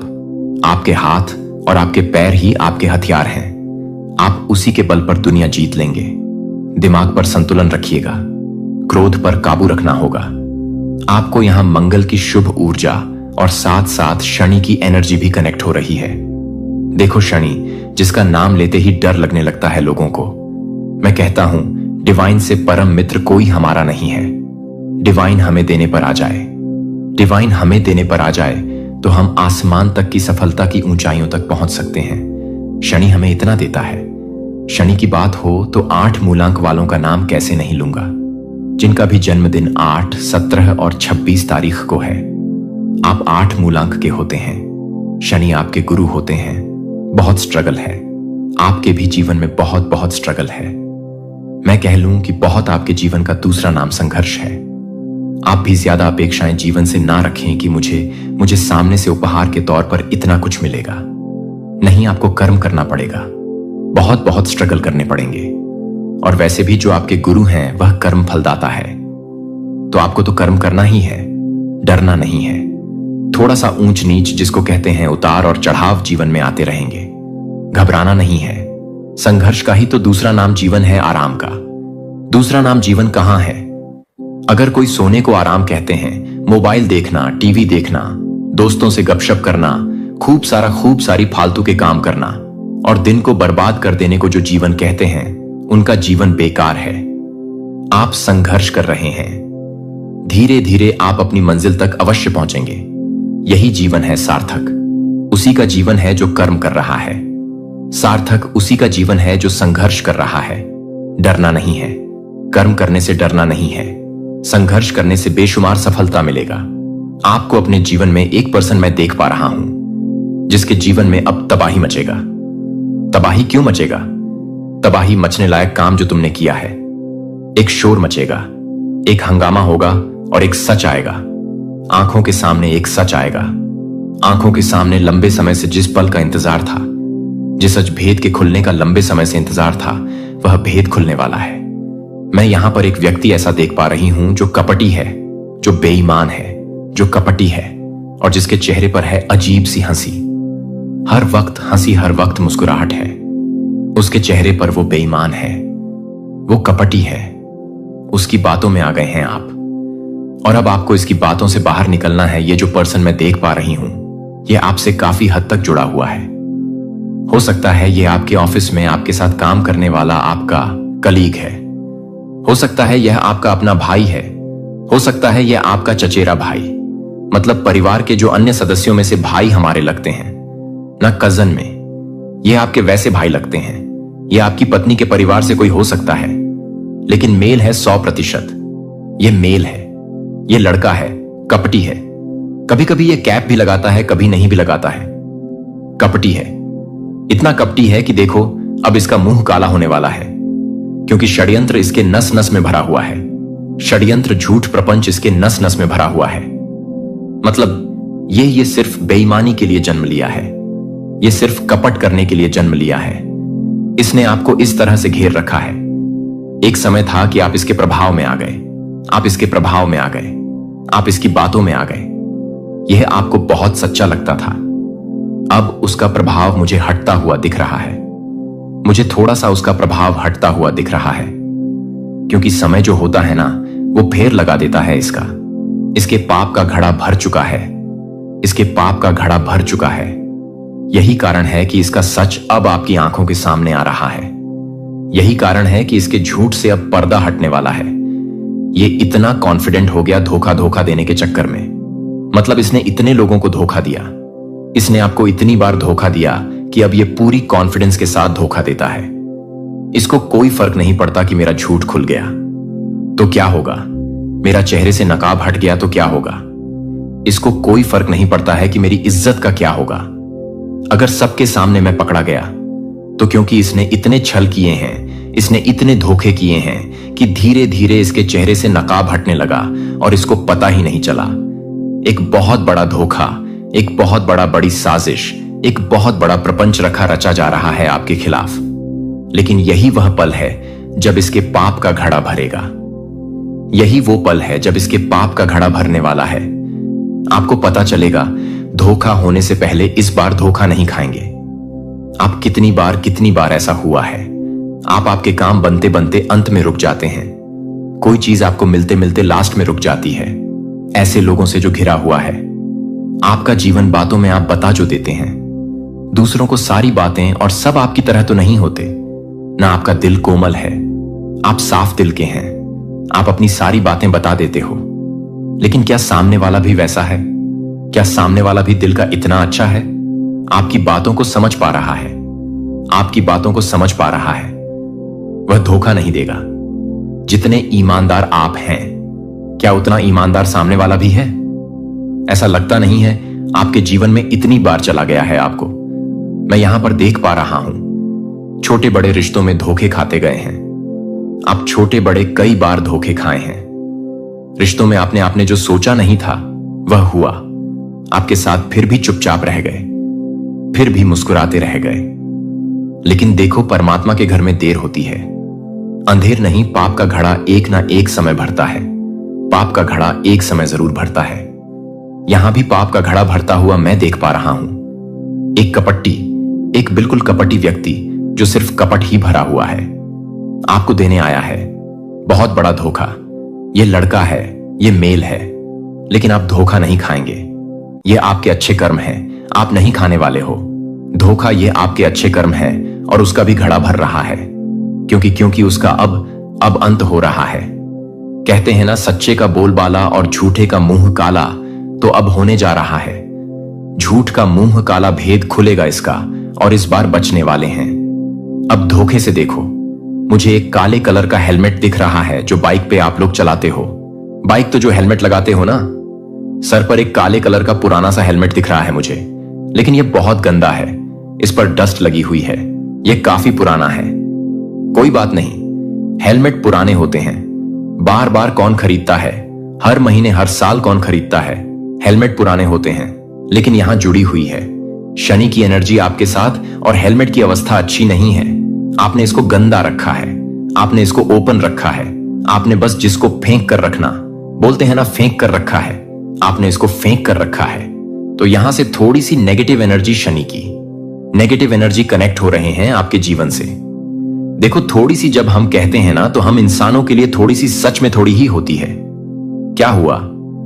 आपके हाथ और आपके पैर ही आपके हथियार हैं। आप उसी के बल पर दुनिया जीत लेंगे। दिमाग पर संतुलन रखिएगा, क्रोध पर काबू रखना होगा। आपको यहां मंगल की शुभ ऊर्जा और साथ साथ शनि की एनर्जी भी कनेक्ट हो रही है। देखो, शनि जिसका नाम लेते ही डर लगने लगता है लोगों को, मैं कहता हूं डिवाइन से परम मित्र कोई हमारा नहीं है। डिवाइन हमें देने पर आ जाए, डिवाइन हमें देने पर आ जाए तो हम आसमान तक की सफलता की ऊंचाइयों तक पहुंच सकते हैं। शनि हमें इतना देता है। शनि की बात हो तो 8 मूलांक वालों का नाम कैसे नहीं लूंगा। जिनका भी जन्मदिन 8, 17 और 26 तारीख को है, आप 8 मूलांक के होते हैं। शनि आपके गुरु होते हैं। बहुत स्ट्रगल है, आपके भी जीवन में बहुत बहुत स्ट्रगल है। मैं कह लूं कि बहुत आपके जीवन का दूसरा नाम संघर्ष है। आप भी ज्यादा अपेक्षाएं जीवन से ना रखें कि मुझे सामने से उपहार के तौर पर इतना कुछ मिलेगा। नहीं, आपको कर्म करना पड़ेगा, बहुत बहुत स्ट्रगल करने पड़ेंगे। और वैसे भी जो आपके गुरु हैं वह कर्म फलदाता है, तो आपको तो कर्म करना ही है, डरना नहीं है। थोड़ा सा ऊंच नीच, जिसको कहते हैं उतार और चढ़ाव, जीवन में आते रहेंगे। घबराना नहीं है। संघर्ष का ही तो दूसरा नाम जीवन है, आराम का। दूसरा नाम जीवन कहां है? अगर कोई सोने को आराम कहते हैं, मोबाइल देखना, टीवी देखना, दोस्तों से गपशप करना, खूब सारी फालतू के काम करना और दिन को बर्बाद कर देने को जो जीवन कहते हैं, उनका जीवन बेकार है। आप संघर्ष कर रहे हैं। धीरे धीरे आप अपनी मंजिल तक अवश्य पहुंचेंगे। यही जीवन है सार्थक। उसी का जीवन है जो कर्म कर रहा है। सार्थक उसी का जीवन है जो संघर्ष कर रहा है। डरना नहीं है। कर्म करने से डरना नहीं है। संघर्ष करने से बेशुमार सफलता मिलेगा। आपको अपने जीवन में एक पर्सन मैं देख पा रहा हूं जिसके जीवन में अब तबाही मचेगा। तबाही क्यों मचेगा? तबाही मचने लायक काम जो तुमने किया है। एक शोर मचेगा, एक हंगामा होगा और एक सच आएगा। आंखों के सामने एक सच आएगा। आंखों के सामने लंबे समय से जिस पल का इंतजार था, जिस सच भेद के खुलने का लंबे समय से इंतजार था, वह भेद खुलने वाला है। मैं यहां पर एक व्यक्ति ऐसा देख पा रही हूं जो कपटी है, जो बेईमान है, जो कपटी है और जिसके चेहरे पर है अजीब सी हंसी। हर वक्त हंसी, हर वक्त मुस्कुराहट है। उसके चेहरे पर वो बेईमान है, वो कपटी है। उसकी बातों में आ गए हैं आप और अब आपको इसकी बातों से बाहर निकलना है। ये जो पर्सन मैं देख पा रही हूं, ये आपसे काफी हद तक जुड़ा हुआ है। हो सकता है ये आपके ऑफिस में आपके साथ काम करने वाला आपका कलीग है। हो सकता है यह आपका अपना भाई है। हो सकता है यह आपका चचेरा भाई, मतलब परिवार के जो अन्य सदस्यों में से भाई हमारे लगते हैं ना, कजन में ये आपके वैसे भाई लगते हैं। ये आपकी पत्नी के परिवार से कोई हो सकता है, लेकिन मेल है 100%। ये मेल है, ये लड़का है, कपटी है। कभी कभी ये कैप भी लगाता है, कभी नहीं भी लगाता है। कपटी है, इतना कपटी है कि देखो अब इसका मुंह काला होने वाला है, क्योंकि षड्यंत्र इसके नस नस में भरा हुआ है। षड्यंत्र, झूठ, प्रपंच इसके नस नस में भरा हुआ है। मतलब ये सिर्फ बेईमानी के लिए जन्म लिया है। ये सिर्फ कपट करने के लिए जन्म लिया है। इसने आपको इस तरह से घेर रखा है। एक समय था कि आप इसके प्रभाव में आ गए। आप इसके प्रभाव में आ गए। आप इसकी बातों में आ गए। यह आपको बहुत सच्चा लगता था। अब उसका प्रभाव मुझे हटता हुआ दिख रहा है। मुझे थोड़ा सा उसका प्रभाव हटता हुआ दिख रहा है, क्योंकि समय जो होता है ना, वो फेर लगा देता है इसका। इसके पाप का घड़ा भर चुका है। इसके पाप का घड़ा भर चुका है। यही कारण है कि इसका सच अब आपकी आंखों के सामने आ रहा है। यही कारण है कि इसके झूठ से अब पर्दा हटने वाला है। ये इतना कॉन्फिडेंट हो गया धोखा देने के चक्कर में। मतलब इसने इतने लोगों को धोखा दिया, इसने आपको इतनी बार धोखा दिया कि अब ये पूरी कॉन्फिडेंस के साथ धोखा देता है। इसको कोई फर्क नहीं पड़ता कि मेरा झूठ खुल गया तो क्या होगा, मेरा चेहरे से नकाब हट गया तो क्या होगा। इसको कोई फर्क नहीं पड़ता है कि मेरी इज्जत का क्या होगा अगर सबके सामने मैं पकड़ा गया तो, क्योंकि इसने इतने छल किए हैं, इसने इतने धोखे किए हैं कि धीरे धीरे इसके चेहरे से नकाब हटने लगा और इसको पता ही नहीं चला। एक बहुत बड़ा धोखा, एक बहुत बड़ी साजिश, एक बहुत बड़ा प्रपंच रचा जा रहा है आपके खिलाफ। लेकिन यही वह पल है जब इसके पाप का घड़ा भरेगा। यही वो पल है जब इसके पाप का घड़ा भरने वाला है। आपको पता चलेगा धोखा होने से पहले इस बार धोखा नहीं खाएंगे। आप कितनी बार ऐसा हुआ है। आप आपके काम बनते बनते अंत में रुक जाते हैं। कोई चीज आपको मिलते मिलते लास्ट में रुक जाती है। ऐसे लोगों से जो घिरा हुआ है। आपका जीवन बातों में आप बता जो देते हैं दूसरों को सारी बातें, और सब आपकी तरह तो नहीं होते ना। आपका दिल कोमल है, आप साफ दिल के हैं, आप अपनी सारी बातें बता देते हो। लेकिन क्या सामने वाला भी वैसा है? क्या सामने वाला भी दिल का इतना अच्छा है? आपकी बातों को समझ पा रहा है, आपकी बातों को समझ पा रहा है। वह धोखा नहीं देगा। जितने ईमानदार आप हैं, क्या उतना ईमानदार सामने वाला भी है? ऐसा लगता नहीं है। आपके जीवन में इतनी बार चला गया है आपको। मैं यहां पर देख पा रहा हूं, छोटे बड़े रिश्तों में धोखे खाते गए हैं आप। छोटे बड़े कई बार धोखे खाए हैं। रिश्तों में आपने जो सोचा नहीं था वह हुआ आपके साथ, फिर भी चुपचाप रह गए, फिर भी मुस्कुराते रह गए। लेकिन देखो, परमात्मा के घर में देर होती है, अंधेर नहीं। पाप का घड़ा एक ना एक समय भरता है। पाप का घड़ा एक समय जरूर भरता है। यहां भी पाप का घड़ा भरता हुआ मैं देख पा रहा हूं। एक कपटी, एक बिल्कुल कपटी व्यक्ति जो सिर्फ कपट ही भरा हुआ है, आपको देने आया है बहुत बड़ा धोखा। ये लड़का है, ये मेल है, लेकिन आप धोखा नहीं खाएंगे। ये आपके अच्छे कर्म हैं, आप नहीं खाने वाले हो धोखा। ये आपके अच्छे कर्म है और उसका भी घड़ा भर रहा है, क्योंकि उसका अब अंत हो रहा है। कहते हैं ना, सच्चे का बोलबाला और झूठे का मुंह काला, तो अब होने जा रहा है। झूठ का मुंह काला भेद खुलेगा इसका, और इस बार बचने वाले हैं। अब धोखे से देखो, मुझे एक काले कलर का हेलमेट दिख रहा है जो बाइक पे आप लोग चलाते हो। बाइक तो जो हेलमेट लगाते हो ना, सर पर एक काले कलर का पुराना सा हेलमेट दिख रहा है मुझे, लेकिन ये बहुत गंदा है, इस पर डस्ट लगी हुई है, ये काफी पुराना है। कोई बात नहीं, हेलमेट पुराने होते हैं, बार बार कौन खरीदता है, हर महीने हर साल कौन खरीदता है। हेलमेट पुराने होते हैं, लेकिन यहां जुड़ी हुई है शनि की एनर्जी आपके साथ, और हेलमेट की अवस्था अच्छी नहीं है। आपने इसको गंदा रखा है, आपने इसको ओपन रखा है, आपने बस जिसको फेंक कर रखना बोलते हैं ना, फेंक कर रखा है, आपने इसको फेंक कर रखा है। तो यहां से थोड़ी सी नेगेटिव एनर्जी, शनि की नेगेटिव एनर्जी कनेक्ट हो रहे हैं आपके जीवन से। देखो, थोड़ी सी जब हम कहते हैं ना, तो हम इंसानों के लिए थोड़ी सी सच में थोड़ी ही होती है। क्या हुआ,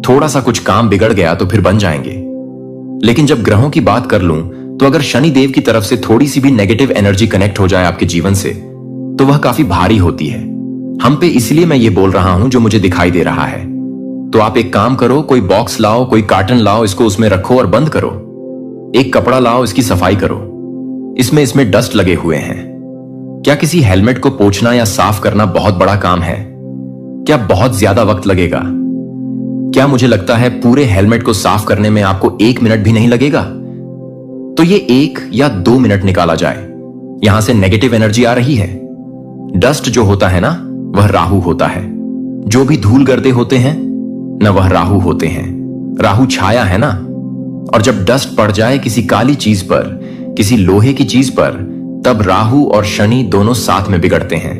थोड़ा सा कुछ काम बिगड़ गया तो फिर बन जाएंगे। लेकिन जब ग्रहों की बात कर लूं, तो अगर शनि देव की तरफ से थोड़ी सी भी नेगेटिव एनर्जी कनेक्ट हो जाए आपके जीवन से, तो वह काफी भारी होती है हम पे। इसलिए मैं ये बोल रहा हूं जो मुझे दिखाई दे रहा है। तो आप एक काम करो, कोई बॉक्स लाओ, कोई कार्टन लाओ, इसको उसमें रखो और बंद करो। एक कपड़ा लाओ, इसकी सफाई करो। इसमें डस्ट लगे हुए हैं। क्या किसी हेलमेट को पोंछना या साफ करना बहुत बड़ा काम है? क्या बहुत ज्यादा वक्त लगेगा? क्या मुझे लगता है पूरे हेलमेट को साफ करने में आपको 1 मिनट भी नहीं लगेगा? तो ये 1 या 2 मिनट निकाला जाए। यहां से नेगेटिव एनर्जी आ रही है। डस्ट जो होता है ना, वह राहु होता है। जो भी धूल गर्दे होते हैं ना, वह राहु होते हैं। राहु छाया है ना, और जब डस्ट पड़ जाए किसी काली चीज पर, किसी लोहे की चीज पर, तब राहु और शनि दोनों साथ में बिगड़ते हैं।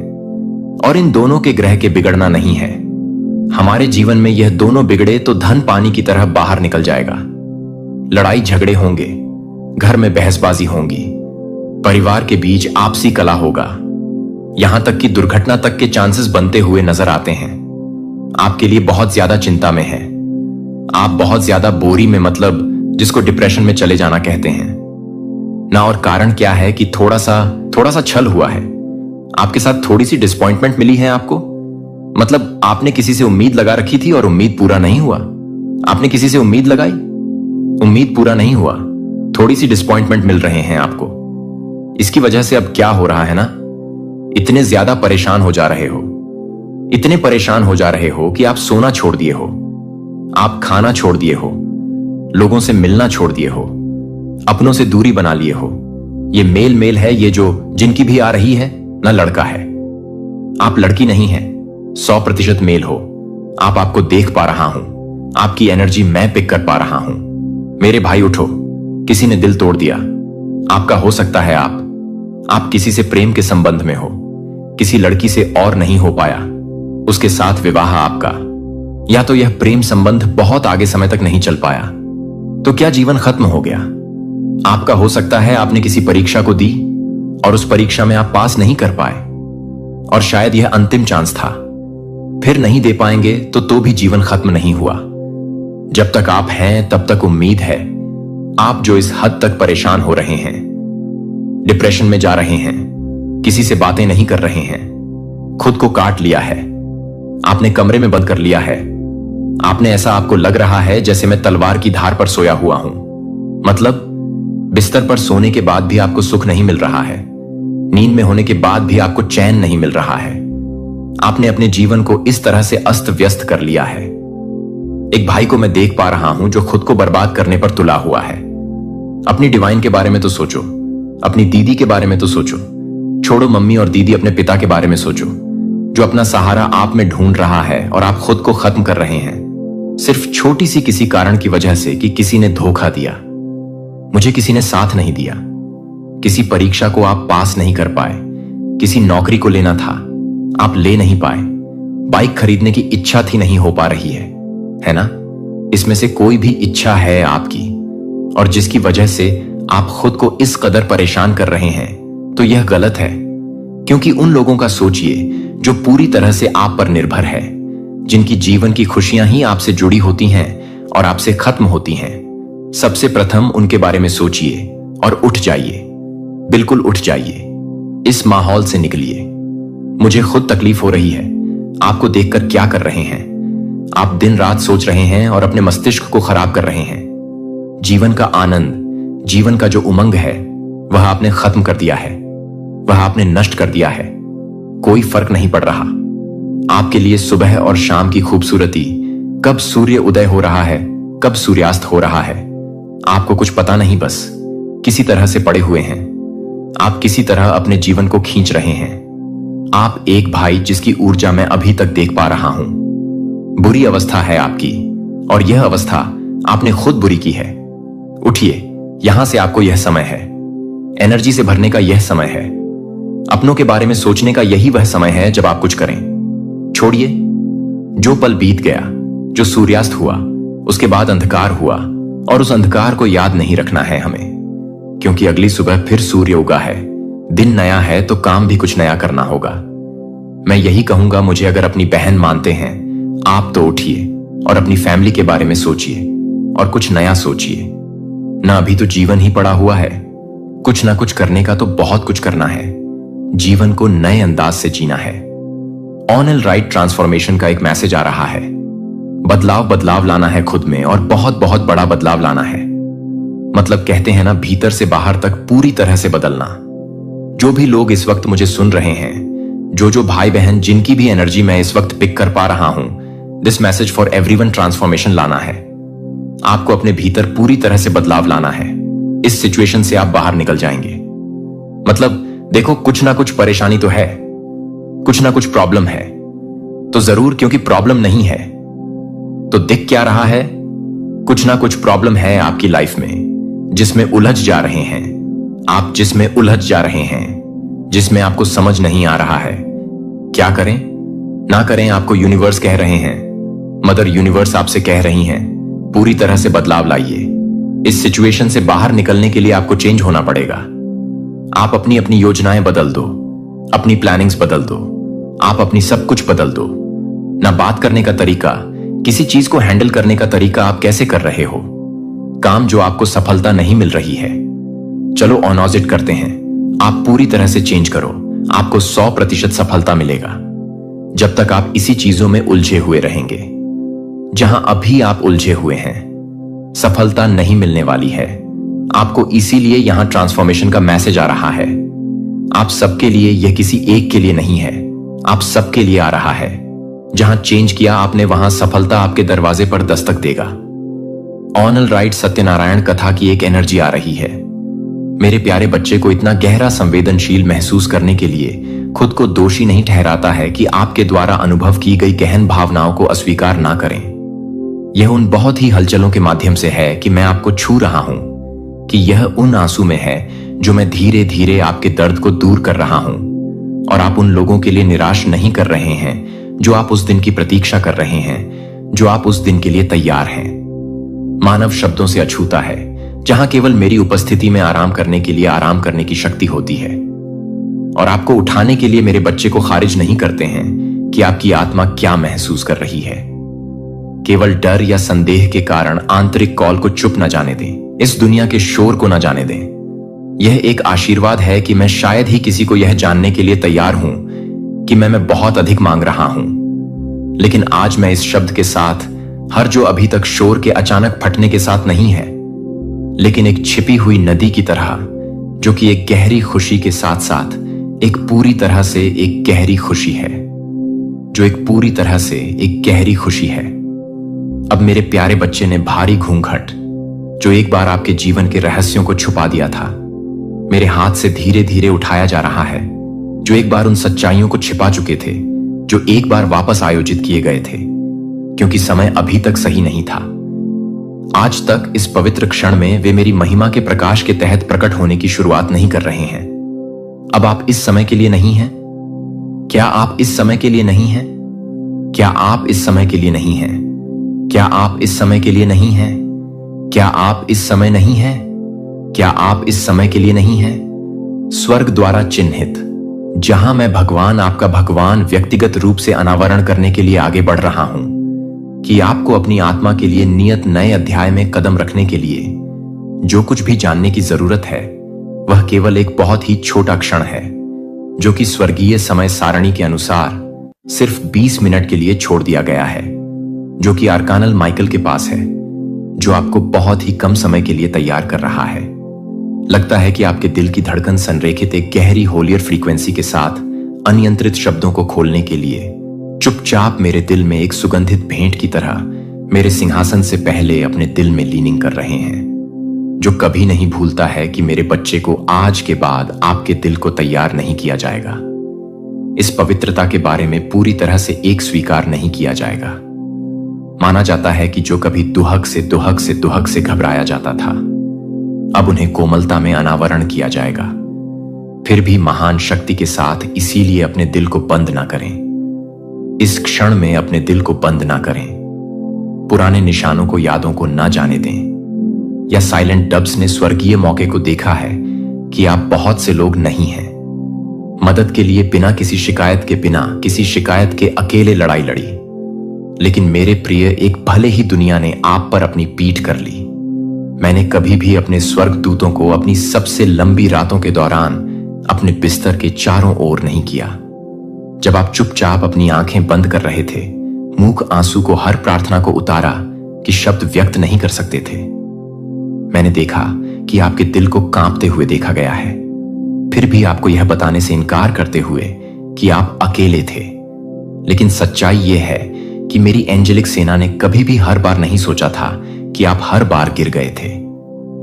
और इन दोनों के ग्रह के बिगड़ना नहीं है। हमारे जीवन में यह दोनों बिगड़े तो धन पानी की तरह बाहर निकल जाएगा। लड़ाई झगड़े होंगे, घर में बहसबाजी होंगी, परिवार के बीच आपसी कला होगा, यहां तक कि दुर्घटना तक के चांसेस बनते हुए नजर आते हैं। आपके लिए बहुत ज्यादा चिंता में है, आप बहुत ज्यादा बोरी में, मतलब जिसको डिप्रेशन में चले जाना कहते हैं ना। और कारण क्या है कि थोड़ा सा छल हुआ है आपके साथ, थोड़ी सी डिसअपॉइंटमेंट मिली है आपको। मतलब आपने किसी से उम्मीद लगा रखी थी और उम्मीद पूरा नहीं हुआ। आपने किसी से उम्मीद लगाई, उम्मीद पूरा नहीं हुआ, थोड़ी सी डिसअपॉइंटमेंट मिल रहे हैं आपको। इसकी वजह से अब क्या हो रहा है ना, इतने ज्यादा परेशान हो जा रहे हो, इतने परेशान हो जा रहे हो कि आप सोना छोड़ दिए हो, आप खाना छोड़ दिए हो, लोगों से मिलना छोड़ दिए हो, अपनों से दूरी बना लिए हो। ये मेल है, ये जो जिनकी भी आ रही है ना, लड़का है। आप लड़की नहीं है, 100% मेल हो। आपको देख पा रहा हूं, आपकी एनर्जी मैं पिक कर पा रहा हूं। मेरे भाई उठो, किसी ने दिल तोड़ दिया आपका। हो सकता है आप किसी से प्रेम के संबंध में हो, किसी लड़की से और नहीं हो पाया, उसके साथ विवाह आपका, या तो यह प्रेम संबंध बहुत आगे समय तक नहीं चल पाया, तो क्या जीवन खत्म हो गया? आपका हो सकता है आपने किसी परीक्षा को दी और उस परीक्षा में आप पास नहीं कर पाए, और शायद यह अंतिम चांस था, फिर नहीं दे पाएंगे तो भी जीवन खत्म नहीं हुआ। जब तक आप हैं तब तक उम्मीद है। आप जो इस हद तक परेशान हो रहे हैं, डिप्रेशन में जा रहे हैं, किसी से बातें नहीं कर रहे हैं, खुद को काट लिया है, आपने कमरे में बंद कर लिया है, आपने ऐसा आपको लग रहा है जैसे मैं तलवार की धार पर सोया हुआ हूं। मतलब बिस्तर पर सोने के बाद भी आपको सुख नहीं मिल रहा है, नींद में होने के बाद भी आपको चैन नहीं मिल रहा है। आपने अपने जीवन को इस तरह से अस्त व्यस्त कर लिया है। एक भाई को मैं देख पा रहा हूं जो खुद को बर्बाद करने पर तुला हुआ है। अपनी डिवाइन के बारे में तो सोचो, अपनी दीदी के बारे में तो सोचो, छोड़ो मम्मी और दीदी, अपने पिता के बारे में सोचो जो अपना सहारा आप में ढूंढ रहा है और आप खुद को खत्म कर रहे हैं, सिर्फ छोटी सी किसी कारण की वजह से कि किसी ने धोखा दिया, मुझे किसी ने साथ नहीं दिया, किसी परीक्षा को आप पास नहीं कर पाए, किसी नौकरी को लेना था आप ले नहीं पाए, बाइक खरीदने की इच्छा थी नहीं हो पा रही है ना? इसमें से कोई भी इच्छा है आपकी और जिसकी वजह से आप खुद को इस कदर परेशान कर रहे हैं, तो यह गलत है। क्योंकि उन लोगों का सोचिए जो पूरी तरह से आप पर निर्भर है, जिनकी जीवन की खुशियां ही आपसे जुड़ी होती हैं और आपसे खत्म होती हैं। सबसे प्रथम उनके बारे में सोचिए और उठ जाइए, बिल्कुल उठ जाइए, इस माहौल से निकलिए। मुझे खुद तकलीफ हो रही है आपको देखकर क्या कर रहे हैं। आप दिन रात सोच रहे हैं और अपने मस्तिष्क को खराब कर रहे हैं। जीवन का आनंद, जीवन का जो उमंग है, वह आपने खत्म कर दिया है, वह आपने नष्ट कर दिया है। कोई फर्क नहीं पड़ रहा आपके लिए सुबह और शाम की खूबसूरती, कब सूर्य उदय हो रहा है, कब सूर्यास्त हो रहा है, आपको कुछ पता नहीं। बस किसी तरह से पड़े हुए हैं आप, किसी तरह अपने जीवन को खींच रहे हैं। आप एक भाई जिसकी ऊर्जा मैं अभी तक देख पा रहा हूं। बुरी अवस्था है आपकी और यह अवस्था आपने खुद बुरी की है। उठिए, यहां से आपको यह समय है, एनर्जी से भरने का यह समय है, अपनों के बारे में सोचने का यही वह समय है जब आप कुछ करें। छोड़िए जो पल बीत गया, जो सूर्यास्त हुआ, उसके बाद अंधकार हुआ, और उस अंधकार को याद नहीं रखना है हमें, क्योंकि अगली सुबह फिर सूर्य उगा है। दिन नया है तो काम भी कुछ नया करना होगा। मैं यही कहूंगा, मुझे अगर अपनी बहन मानते हैं आप, तो उठिए और अपनी फैमिली के बारे में सोचिए और कुछ नया सोचिए ना। अभी तो जीवन ही पड़ा हुआ है, कुछ ना कुछ करने का तो बहुत कुछ करना है। जीवन को नए अंदाज से जीना है। ऑन एंड राइट ट्रांसफॉर्मेशन का एक मैसेज आ रहा है। बदलाव लाना है खुद में, और बहुत बहुत बड़ा बदलाव लाना है। मतलब कहते हैं ना, भीतर से बाहर तक पूरी तरह से बदलना। जो भी लोग इस वक्त मुझे सुन रहे हैं, जो भाई बहन जिनकी भी एनर्जी मैं इस वक्त पिक कर पा रहा हूं, this message for everyone, transformation लाना है। आपको अपने भीतर पूरी तरह से बदलाव लाना है। इस सिचुएशन से आप बाहर निकल जाएंगे। मतलब देखो, कुछ ना कुछ परेशानी तो है, कुछ ना कुछ प्रॉब्लम है तो जरूर, क्योंकि प्रॉब्लम नहीं है तो दिख क्या रहा है? कुछ ना कुछ प्रॉब्लम है आपकी लाइफ में, जिसमें उलझ जा रहे हैं आप, जिसमें उलझ जा रहे हैं, जिसमें आपको समझ नहीं आ रहा है क्या करें ना करें। आपको यूनिवर्स कह रहे हैं, मदर यूनिवर्स आपसे कह रही हैं, पूरी तरह से बदलाव लाइए। इस सिचुएशन से बाहर निकलने के लिए आपको चेंज होना पड़ेगा। आप अपनी अपनी योजनाएं बदल दो, अपनी प्लानिंग्स बदल दो, आप अपनी सब कुछ बदल दो। ना बात करने का तरीका, किसी चीज को हैंडल करने का तरीका आप कैसे कर रहे हो, काम जो आपको सफलता नहीं मिल रही है, चलो ऑनऑजिट करते हैं। आप पूरी तरह से चेंज करो, आपको 100% सफलता मिलेगा। जब तक आप इसी चीजों में उलझे हुए रहेंगे जहां अभी आप उलझे हुए हैं, सफलता नहीं मिलने वाली है आपको। इसीलिए यहां ट्रांसफॉर्मेशन का मैसेज आ रहा है आप सबके लिए। यह किसी एक के लिए नहीं है, आप सबके लिए आ रहा है। जहां चेंज किया आपने, वहां सफलता आपके दरवाजे पर दस्तक देगा। ऑन राइट सत्यनारायण कथा की एक एनर्जी आ रही है। मेरे प्यारे बच्चे को इतना गहरा संवेदनशील महसूस करने के लिए खुद को दोषी नहीं ठहराता है कि आपके द्वारा अनुभव की गई गहन भावनाओं को अस्वीकार ना करें। यह उन बहुत ही हलचलों के माध्यम से है कि मैं आपको छू रहा हूं, कि यह उन आंसू में है जो मैं धीरे धीरे आपके दर्द को दूर कर रहा हूं। और आप उन लोगों के लिए निराश नहीं कर रहे हैं जो आप उस दिन की प्रतीक्षा कर रहे हैं, जो आप उस दिन के लिए तैयार हैं। मानव शब्दों से अछूता है, जहां केवल मेरी उपस्थिति में आराम करने के लिए आराम करने की शक्ति होती है। और आपको उठाने के लिए मेरे बच्चे को खारिज नहीं करते हैं कि आपकी आत्मा क्या महसूस कर रही है। केवल डर या संदेह के कारण आंतरिक कॉल को चुप न जाने दें, इस दुनिया के शोर को न जाने दें। यह एक आशीर्वाद है कि मैं शायद ही किसी को यह जानने के लिए तैयार हूं कि मैं बहुत अधिक मांग रहा हूं। लेकिन आज मैं इस शब्द के साथ, हर जो अभी तक शोर के अचानक फटने के साथ नहीं है, लेकिन एक छिपी हुई नदी की तरह, जो कि एक गहरी खुशी के साथ साथ एक पूरी तरह से एक गहरी खुशी है, जो एक पूरी तरह से एक गहरी खुशी है। अब मेरे प्यारे बच्चे ने भारी घूंघट, जो एक बार आपके जीवन के रहस्यों को छुपा दिया था, मेरे हाथ से धीरे धीरे उठाया जा रहा है। जो एक बार उन सच्चाइयों को छिपा चुके थे, जो एक बार वापस आयोजित किए गए थे, क्योंकि समय अभी तक सही नहीं था। आज तक इस पवित्र क्षण में वे मेरी महिमा के प्रकाश के तहत प्रकट होने की शुरुआत नहीं कर रहे हैं। अब आप इस समय के लिए नहीं हैं? क्या आप इस समय के लिए नहीं हैं? क्या आप इस समय के लिए नहीं हैं? क्या आप इस समय के लिए नहीं हैं? क्या आप इस समय नहीं हैं? क्या आप इस समय के लिए नहीं हैं? स्वर्ग द्वारा चिन्हित, जहां मैं भगवान, आपका भगवान, व्यक्तिगत रूप से अनावरण करने के लिए आगे बढ़ रहा हूं कि आपको अपनी आत्मा के लिए नियत नए अध्याय में कदम रखने के लिए जो कुछ भी जानने की जरूरत है वह केवल एक बहुत ही छोटा क्षण है, जो कि स्वर्गीय समय सारणी के अनुसार सिर्फ 20 मिनट के लिए छोड़ दिया गया है, जो कि आर्कानल माइकल के पास है, जो आपको बहुत ही कम समय के लिए तैयार कर रहा है। लगता है कि आपके दिल की धड़कन संरेखित एक गहरी होलियर फ्रीक्वेंसी के साथ अनियंत्रित शब्दों को खोलने के लिए चुपचाप मेरे दिल में एक सुगंधित भेंट की तरह मेरे सिंहासन से पहले अपने दिल में लीनिंग कर रहे हैं, जो कभी नहीं भूलता है कि मेरे बच्चे को आज के बाद आपके दिल को तैयार नहीं किया जाएगा। इस पवित्रता के बारे में पूरी तरह से एक स्वीकार नहीं किया जाएगा। माना जाता है कि जो कभी दुहक से घबराया जाता था, अब उन्हें कोमलता में अनावरण किया जाएगा। फिर भी महान शक्ति के साथ, इसीलिए अपने दिल को बंद ना करें। इस क्षण में अपने दिल को बंद ना करें। पुराने निशानों को, यादों को ना जाने दें। या साइलेंट डब्स ने स्वर्गीय मौके को देखा है कि आप बहुत से लोग नहीं हैं। मदद के लिए बिना किसी शिकायत के अकेले लड़ाई लड़ी, लेकिन मेरे प्रिय, एक भले ही दुनिया ने आप पर अपनी पीठ कर ली, मैंने कभी भी अपने स्वर्गदूतों को अपनी सबसे लंबी रातों के दौरान अपने बिस्तर के चारों ओर नहीं किया। जब आप चुपचाप अपनी आंखें बंद कर रहे थे, मूक आंसू को, हर प्रार्थना को उतारा कि शब्द व्यक्त नहीं कर सकते थे, मैंने देखा कि आपके दिल को कांपते हुए देखा गया है, फिर भी आपको यह बताने से इनकार करते हुए कि आप अकेले थे। लेकिन सच्चाई यह है कि मेरी एंजेलिक सेना ने कभी भी हर बार नहीं सोचा था कि आप हर बार गिर गए थे।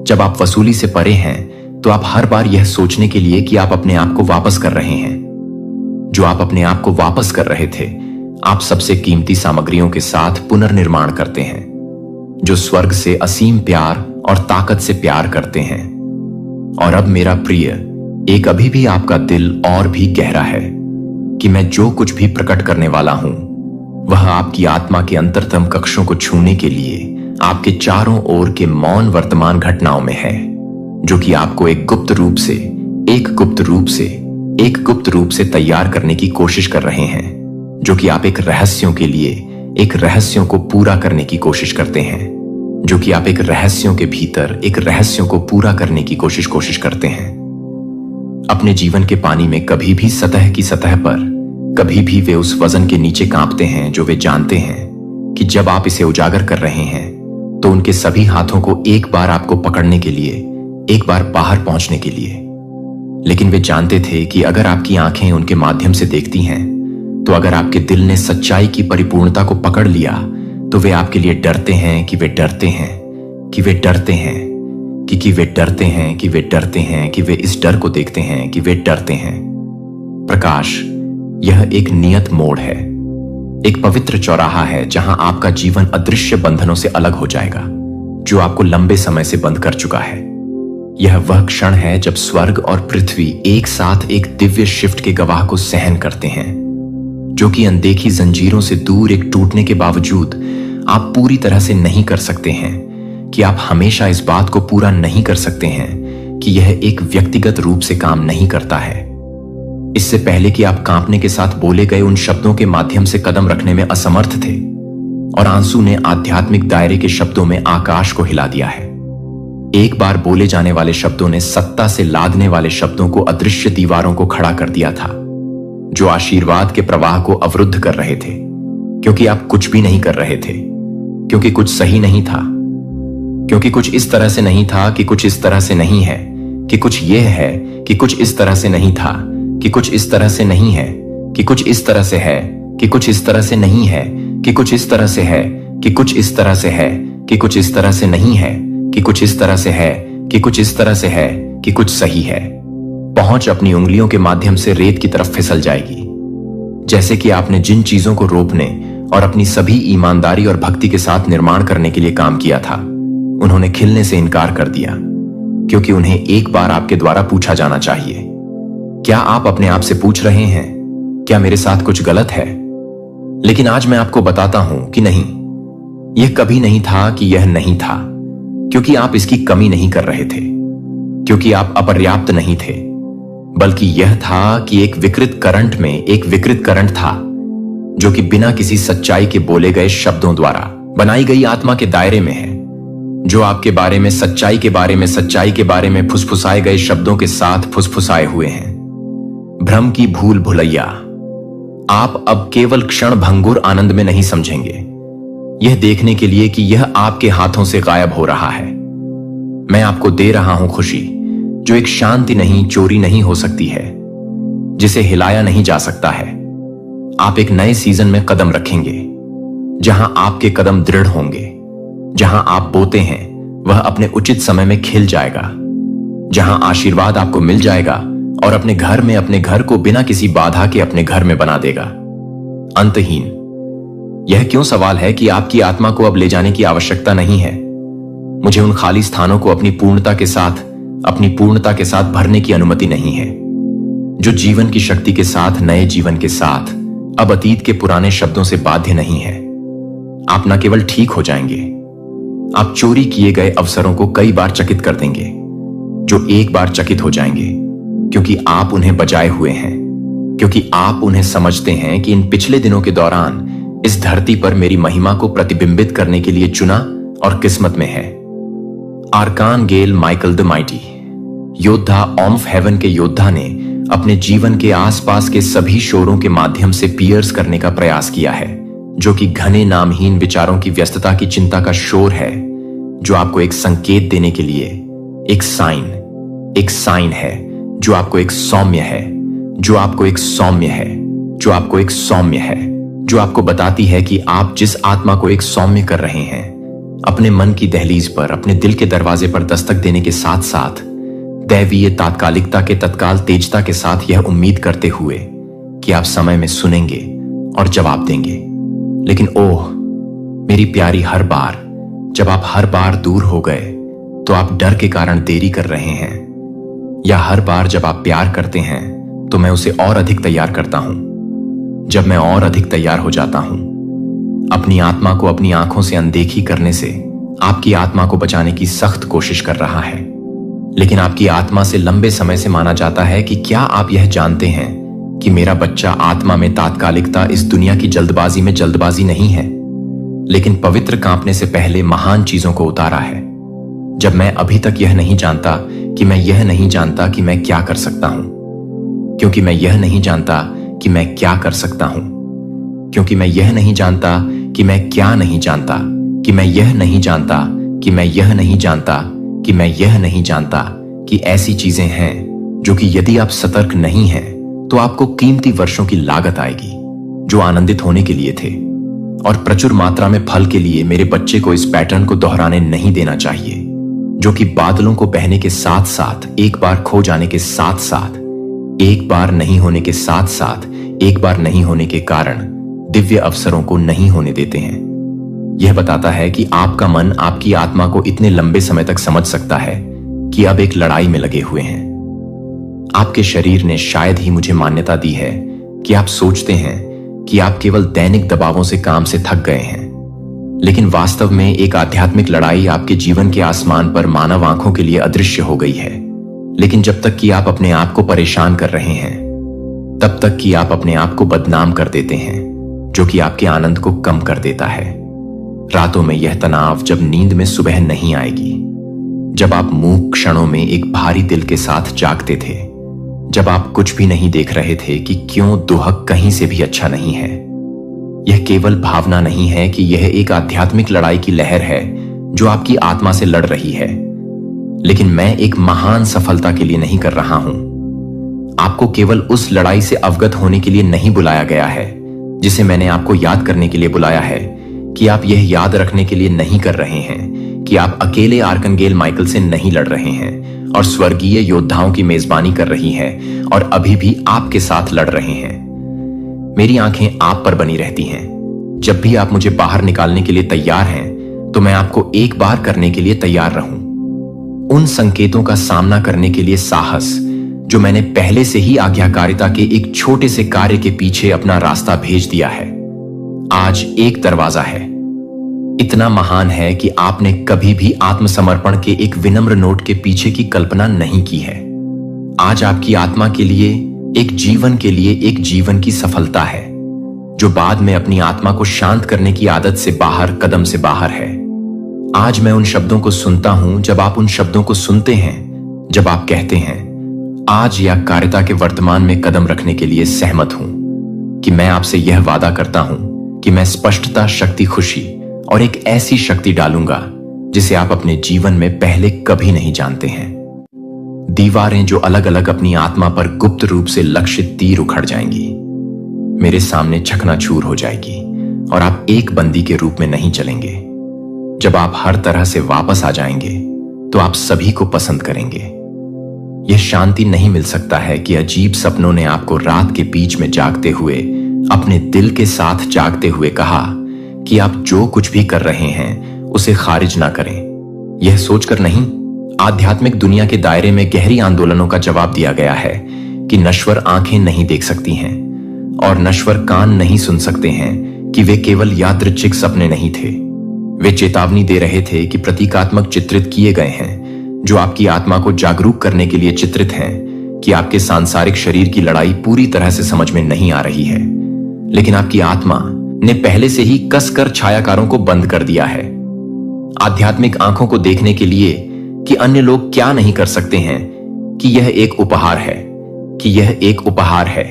जब आप वसूली से परे हैं, तो आप हर बार यह सोचने के लिए कि आप अपने आप को वापस कर रहे हैं। जो आप अपने आप को वापस कर रहे थे, आप सबसे कीमती सामग्रियों के साथ पुनर्निर्माण करते हैं, जो स्वर्ग से असीम प्यार और ताकत से प्यार करते हैं। और अब मेरा प्रिय, एक अभी भी आपका दिल और भी गहरा है कि मैं जो कुछ भी प्रकट करने वाला हूं, वह आपकी आत्मा के अंतरतम कक्षों को छूने के लिए आपके चारों ओर के मौन वर्तमान घटनाओं में है, जो कि आपको एक गुप्त रूप से तैयार करने की कोशिश कर रहे हैं, जो कि आप एक रहस्यों को पूरा करने की कोशिश करते हैं, जो कि आप एक रहस्यों के भीतर एक रहस्यों को पूरा करने की कोशिश करते हैं। अपने जीवन के पानी में कभी भी सतह पर कभी भी वे उस वजन के नीचे कांपते हैं जो वे जानते हैं कि जब आप इसे उजागर कर रहे हैं, तो उनके सभी हाथों को एक बार आपको पकड़ने के लिए, एक बार बाहर पहुंचने के लिए। लेकिन वे जानते थे कि अगर आपकी आंखें उनके माध्यम से देखती हैं, तो अगर आपके दिल ने सच्चाई की परिपूर्णता को पकड़ लिया, तो वे आपके लिए डरते हैं कि वे डरते हैं कि वे डरते हैं कि वे डरते हैं कि वे डरते हैं कि वे इस डर को देखते हैं कि वे डरते हैं। प्रकाश, यह एक नियत मोड़ है, एक पवित्र चौराहा है जहां आपका जीवन अदृश्य बंधनों से अलग हो जाएगा, जो आपको लंबे समय से बंद कर चुका है। यह वह क्षण है जब स्वर्ग और पृथ्वी एक साथ एक दिव्य शिफ्ट के गवाह को सहन करते हैं, जो कि अनदेखी जंजीरों से दूर एक टूटने के बावजूद आप पूरी तरह से नहीं कर सकते हैं, कि आप हमेशा इस बात को पूरा नहीं कर सकते हैं कि यह एक व्यक्तिगत रूप से काम नहीं करता है। इससे पहले कि आप कांपने के साथ बोले गए उन शब्दों के माध्यम से कदम रखने में असमर्थ थे, और आंसू ने आध्यात्मिक दायरे के शब्दों में आकाश को हिला दिया है। एक बार बोले जाने वाले शब्दों ने सत्ता से लादने वाले शब्दों को अदृश्य दीवारों को खड़ा कर दिया था, जो आशीर्वाद के प्रवाह को अवरुद्ध कर रहे थे, क्योंकि आप कुछ भी नहीं कर रहे थे, क्योंकि कुछ सही नहीं था, क्योंकि कुछ इस तरह से नहीं था कि कुछ इस तरह से नहीं है, कि कुछ यह है कि कुछ इस तरह से नहीं था, कि कुछ इस तरह से नहीं है, कि कुछ इस तरह से है, कि कुछ इस तरह से नहीं है, कि कुछ इस तरह से है, कि कुछ इस तरह से है, कि कुछ इस तरह से नहीं है, कि कुछ इस तरह से है, कि कुछ इस तरह से है, कि कुछ सही है। पहुंच अपनी उंगलियों के माध्यम से रेत की तरफ फिसल जाएगी, जैसे कि आपने जिन चीजों को रोपने और अपनी सभी ईमानदारी और भक्ति के साथ निर्माण करने के लिए काम किया था, उन्होंने खिलने से इनकार कर दिया, क्योंकि उन्हें एक बार आपके द्वारा पूछा जाना चाहिए। क्या आप अपने आप से पूछ रहे हैं, क्या मेरे साथ कुछ गलत है? लेकिन आज मैं आपको बताता हूं कि नहीं, यह कभी नहीं था कि यह नहीं था, क्योंकि आप इसकी कमी नहीं कर रहे थे, क्योंकि आप अपर्याप्त नहीं थे, बल्कि यह था कि एक विकृत करंट में एक विकृत करंट था जो कि बिना किसी सच्चाई के बोले गए शब्दों द्वारा बनाई गई आत्मा के दायरे में है, जो आपके बारे में सच्चाई के बारे में सच्चाई के बारे में फुसफुसाए गए शब्दों के साथ फुसफुसाए हुए हैं। भ्रम की भूल भुलैया आप अब केवल क्षण भंगुर आनंद में नहीं समझेंगे, यह देखने के लिए कि यह आपके हाथों से गायब हो रहा है। मैं आपको दे रहा हूं खुशी जो एक शांति नहीं, चोरी नहीं हो सकती है, जिसे हिलाया नहीं जा सकता है। आप एक नए सीजन में कदम रखेंगे, जहां आपके कदम दृढ़ होंगे, जहां आप बोते हैं वह अपने उचित समय में खिल जाएगा, जहां आशीर्वाद आपको मिल जाएगा और अपने घर को बिना किसी बाधा के अपने घर में बना देगा। अंतहीन यह क्यों सवाल है कि आपकी आत्मा को अब ले जाने की आवश्यकता नहीं है। मुझे उन खाली स्थानों को अपनी पूर्णता के साथ भरने की अनुमति नहीं है, जो जीवन की शक्ति के साथ, नए जीवन के साथ, अब अतीत के पुराने शब्दों से बाध्य नहीं है। आप न केवल ठीक हो जाएंगे, आप चोरी किए गए अवसरों को कई बार चकित कर देंगे, जो एक बार चकित हो जाएंगे, क्योंकि आप उन्हें बजाए हुए हैं, क्योंकि आप उन्हें समझते हैं कि इन पिछले दिनों के दौरान इस धरती पर मेरी महिमा को प्रतिबिंबित करने के लिए चुना और किस्मत में है। आर्कानगेल माइकल द माइटी, योद्धा ऑफ हेवन के योद्धा ने अपने जीवन के आसपास के सभी शोरों के माध्यम से पियर्स करने का प्रयास किया है, जो कि घने नामहीन विचारों की व्यस्तता की चिंता का शोर है, जो आपको एक संकेत देने के लिए एक साइन है, जो आपको एक सौम्य है, जो आपको बताती है कि आप जिस आत्मा को एक सौम्य कर रहे हैं, अपने मन की दहलीज पर, अपने दिल के दरवाजे पर दस्तक देने के साथ साथ दैवीय तात्कालिकता के तत्काल तेजता के साथ यह उम्मीद करते हुए कि आप समय में सुनेंगे और जवाब देंगे। लेकिन ओह मेरी प्यारी, हर बार जब आप हर बार दूर हो गए तो आप डर के कारण देरी कर रहे हैं, या हर बार जब आप प्यार करते हैं तो मैं उसे और अधिक तैयार करता हूं। जब मैं और अधिक तैयार हो जाता हूं, अपनी आत्मा को अपनी आंखों से अनदेखी करने से आपकी आत्मा को बचाने की सख्त कोशिश कर रहा है। लेकिन आपकी आत्मा से लंबे समय से माना जाता है कि क्या आप यह जानते हैं कि मेरा बच्चा आत्मा में तात्कालिकता इस दुनिया की जल्दबाजी में जल्दबाजी नहीं है, लेकिन पवित्र कांपने से पहले महान चीजों को उतारा है। जब मैं अभी तक यह नहीं जानता कि मैं यह नहीं जानता कि मैं क्या कर सकता हूं, क्योंकि मैं यह नहीं जानता कि मैं क्या कर सकता हूं, क्योंकि मैं यह नहीं जानता कि मैं क्या नहीं जानता, कि मैं यह नहीं जानता कि मैं यह नहीं जानता कि मैं यह नहीं जानता कि ऐसी चीजें हैं जो कि यदि आप सतर्क नहीं हैं तो आपको कीमती वर्षों की लागत आएगी, जो आनंदित होने के लिए थे और प्रचुर मात्रा में फल के लिए मेरे बच्चे को इस पैटर्न को दोहराने नहीं देना चाहिए, जो कि बादलों को बहने के साथ साथ, एक बार खो जाने के साथ साथ, एक बार नहीं होने के साथ साथ, एक बार नहीं होने के कारण दिव्य अवसरों को नहीं होने देते हैं। यह बताता है कि आपका मन आपकी आत्मा को इतने लंबे समय तक समझ सकता है कि अब एक लड़ाई में लगे हुए हैं। आपके शरीर ने शायद ही मुझे मान्यता दी है कि आप सोचते हैं कि आप केवल दैनिक दबावों से काम से थक गए हैं, लेकिन वास्तव में एक आध्यात्मिक लड़ाई आपके जीवन के आसमान पर मानव आंखों के लिए अदृश्य हो गई है। लेकिन जब तक कि आप अपने आप को परेशान कर रहे हैं, तब तक कि आप अपने आप को बदनाम कर देते हैं, जो कि आपके आनंद को कम कर देता है। रातों में यह तनाव जब नींद में सुबह नहीं आएगी, जब आप मूक क्षणों में एक भारी दिल के साथ जागते थे, जब आप कुछ भी नहीं देख रहे थे कि क्यों दुहक कहीं से भी अच्छा नहीं है। यह केवल भावना नहीं है कि यह एक आध्यात्मिक लड़ाई की लहर है जो आपकी आत्मा से लड़ रही है, लेकिन मैं एक महान सफलता के लिए नहीं कर रहा हूं। आपको केवल उस लड़ाई से अवगत होने के लिए नहीं बुलाया गया है जिसे मैंने आपको याद करने के लिए बुलाया है, कि आप यह याद रखने के लिए नहीं कर रहे हैं कि आप अकेले आर्कनगेल माइकल से नहीं लड़ रहे हैं और स्वर्गीय योद्धाओं की मेजबानी कर रही हैं और अभी भी आपके साथ लड़ रहे हैं। मेरी आंखें आप पर बनी रहती हैं। जब भी आप मुझे बाहर निकालने के लिए तैयार हैं, तो मैं आपको एक बार करने के लिए तैयार रहूं। उन संकेतों का सामना करने के लिए साहस जो मैंने पहले से ही आज्ञाकारिता के एक छोटे से कार्य के पीछे अपना रास्ता भेज दिया है। आज एक दरवाजा है, इतना महान है कि आपने कभी भी आत्मसमर्पण के एक विनम्र नोट के पीछे की कल्पना नहीं की है। आज आपकी आत्मा के लिए एक जीवन की सफलता है, जो बाद में अपनी आत्मा को शांत करने की आदत से बाहर, कदम से बाहर है। आज मैं उन शब्दों को सुनता हूं जब आप उन शब्दों को सुनते हैं, जब आप कहते हैं आज या कार्यता के वर्तमान में कदम रखने के लिए सहमत हूं कि मैं आपसे यह वादा करता हूं कि मैं स्पष्टता, शक्ति, खुशी और एक ऐसी शक्ति डालूंगा जिसे आप अपने जीवन में पहले कभी नहीं जानते हैं। दीवारें जो अलग अलग अपनी आत्मा पर गुप्त रूप से लक्षित तीर उखड़ जाएंगी, मेरे सामने चकनाचूर हो जाएगी और आप एक बंदी के रूप में नहीं चलेंगे। जब आप हर तरह से वापस आ जाएंगे तो आप सभी को पसंद करेंगे। यह शांति नहीं मिल सकता है कि अजीब सपनों ने आपको रात के बीच में जागते हुए, अपने दिल के साथ जागते हुए कहा कि आप जो कुछ भी कर रहे हैं उसे खारिज ना करें। यह सोचकर नहीं, आध्यात्मिक दुनिया के दायरे में गहरी आंदोलनों का जवाब दिया गया है कि नश्वर आंखें नहीं देख सकती हैं और नश्वर कान नहीं सुन सकते हैं कि वे केवल यादृच्छिक सपने नहीं थे। वे चेतावनी दे रहे थे कि प्रतीकात्मक चित्रित किए गए हैं, जो आपकी आत्मा को जागरूक करने के लिए चित्रित हैं कि आपके सांसारिक शरीर की लड़ाई पूरी तरह से समझ में नहीं आ रही है, लेकिन आपकी आत्मा ने पहले से ही कसकर छायाकारों को बंद कर दिया है। आध्यात्मिक आंखों को देखने के लिए कि अन्य लोग क्या नहीं कर सकते हैं, कि यह एक उपहार है, कि यह एक उपहार है।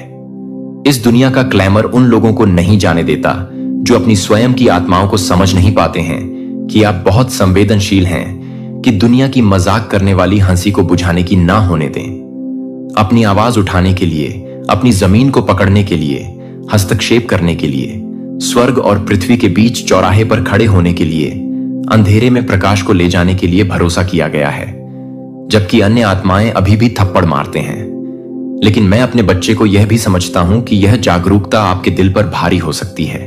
इस दुनिया का ग्लैमर उन लोगों को नहीं जाने देता जो अपनी स्वयं की आत्माओं को समझ नहीं पाते हैं कि आप बहुत संवेदनशील हैं, कि दुनिया की मजाक करने वाली हंसी को बुझाने की ना होने दें। अपनी आवाज उठाने के लिए, अपनी जमीन को पकड़ने के लिए, हस्तक्षेप करने के लिए, स्वर्ग और पृथ्वी के बीच चौराहे पर खड़े होने के लिए, अंधेरे में प्रकाश को ले जाने के लिए भरोसा किया गया है, जबकि अन्य आत्माएं अभी भी थप्पड़ मारते हैं। लेकिन मैं अपने बच्चे को यह भी समझता हूं कि यह जागरूकता आपके दिल पर भारी हो सकती है।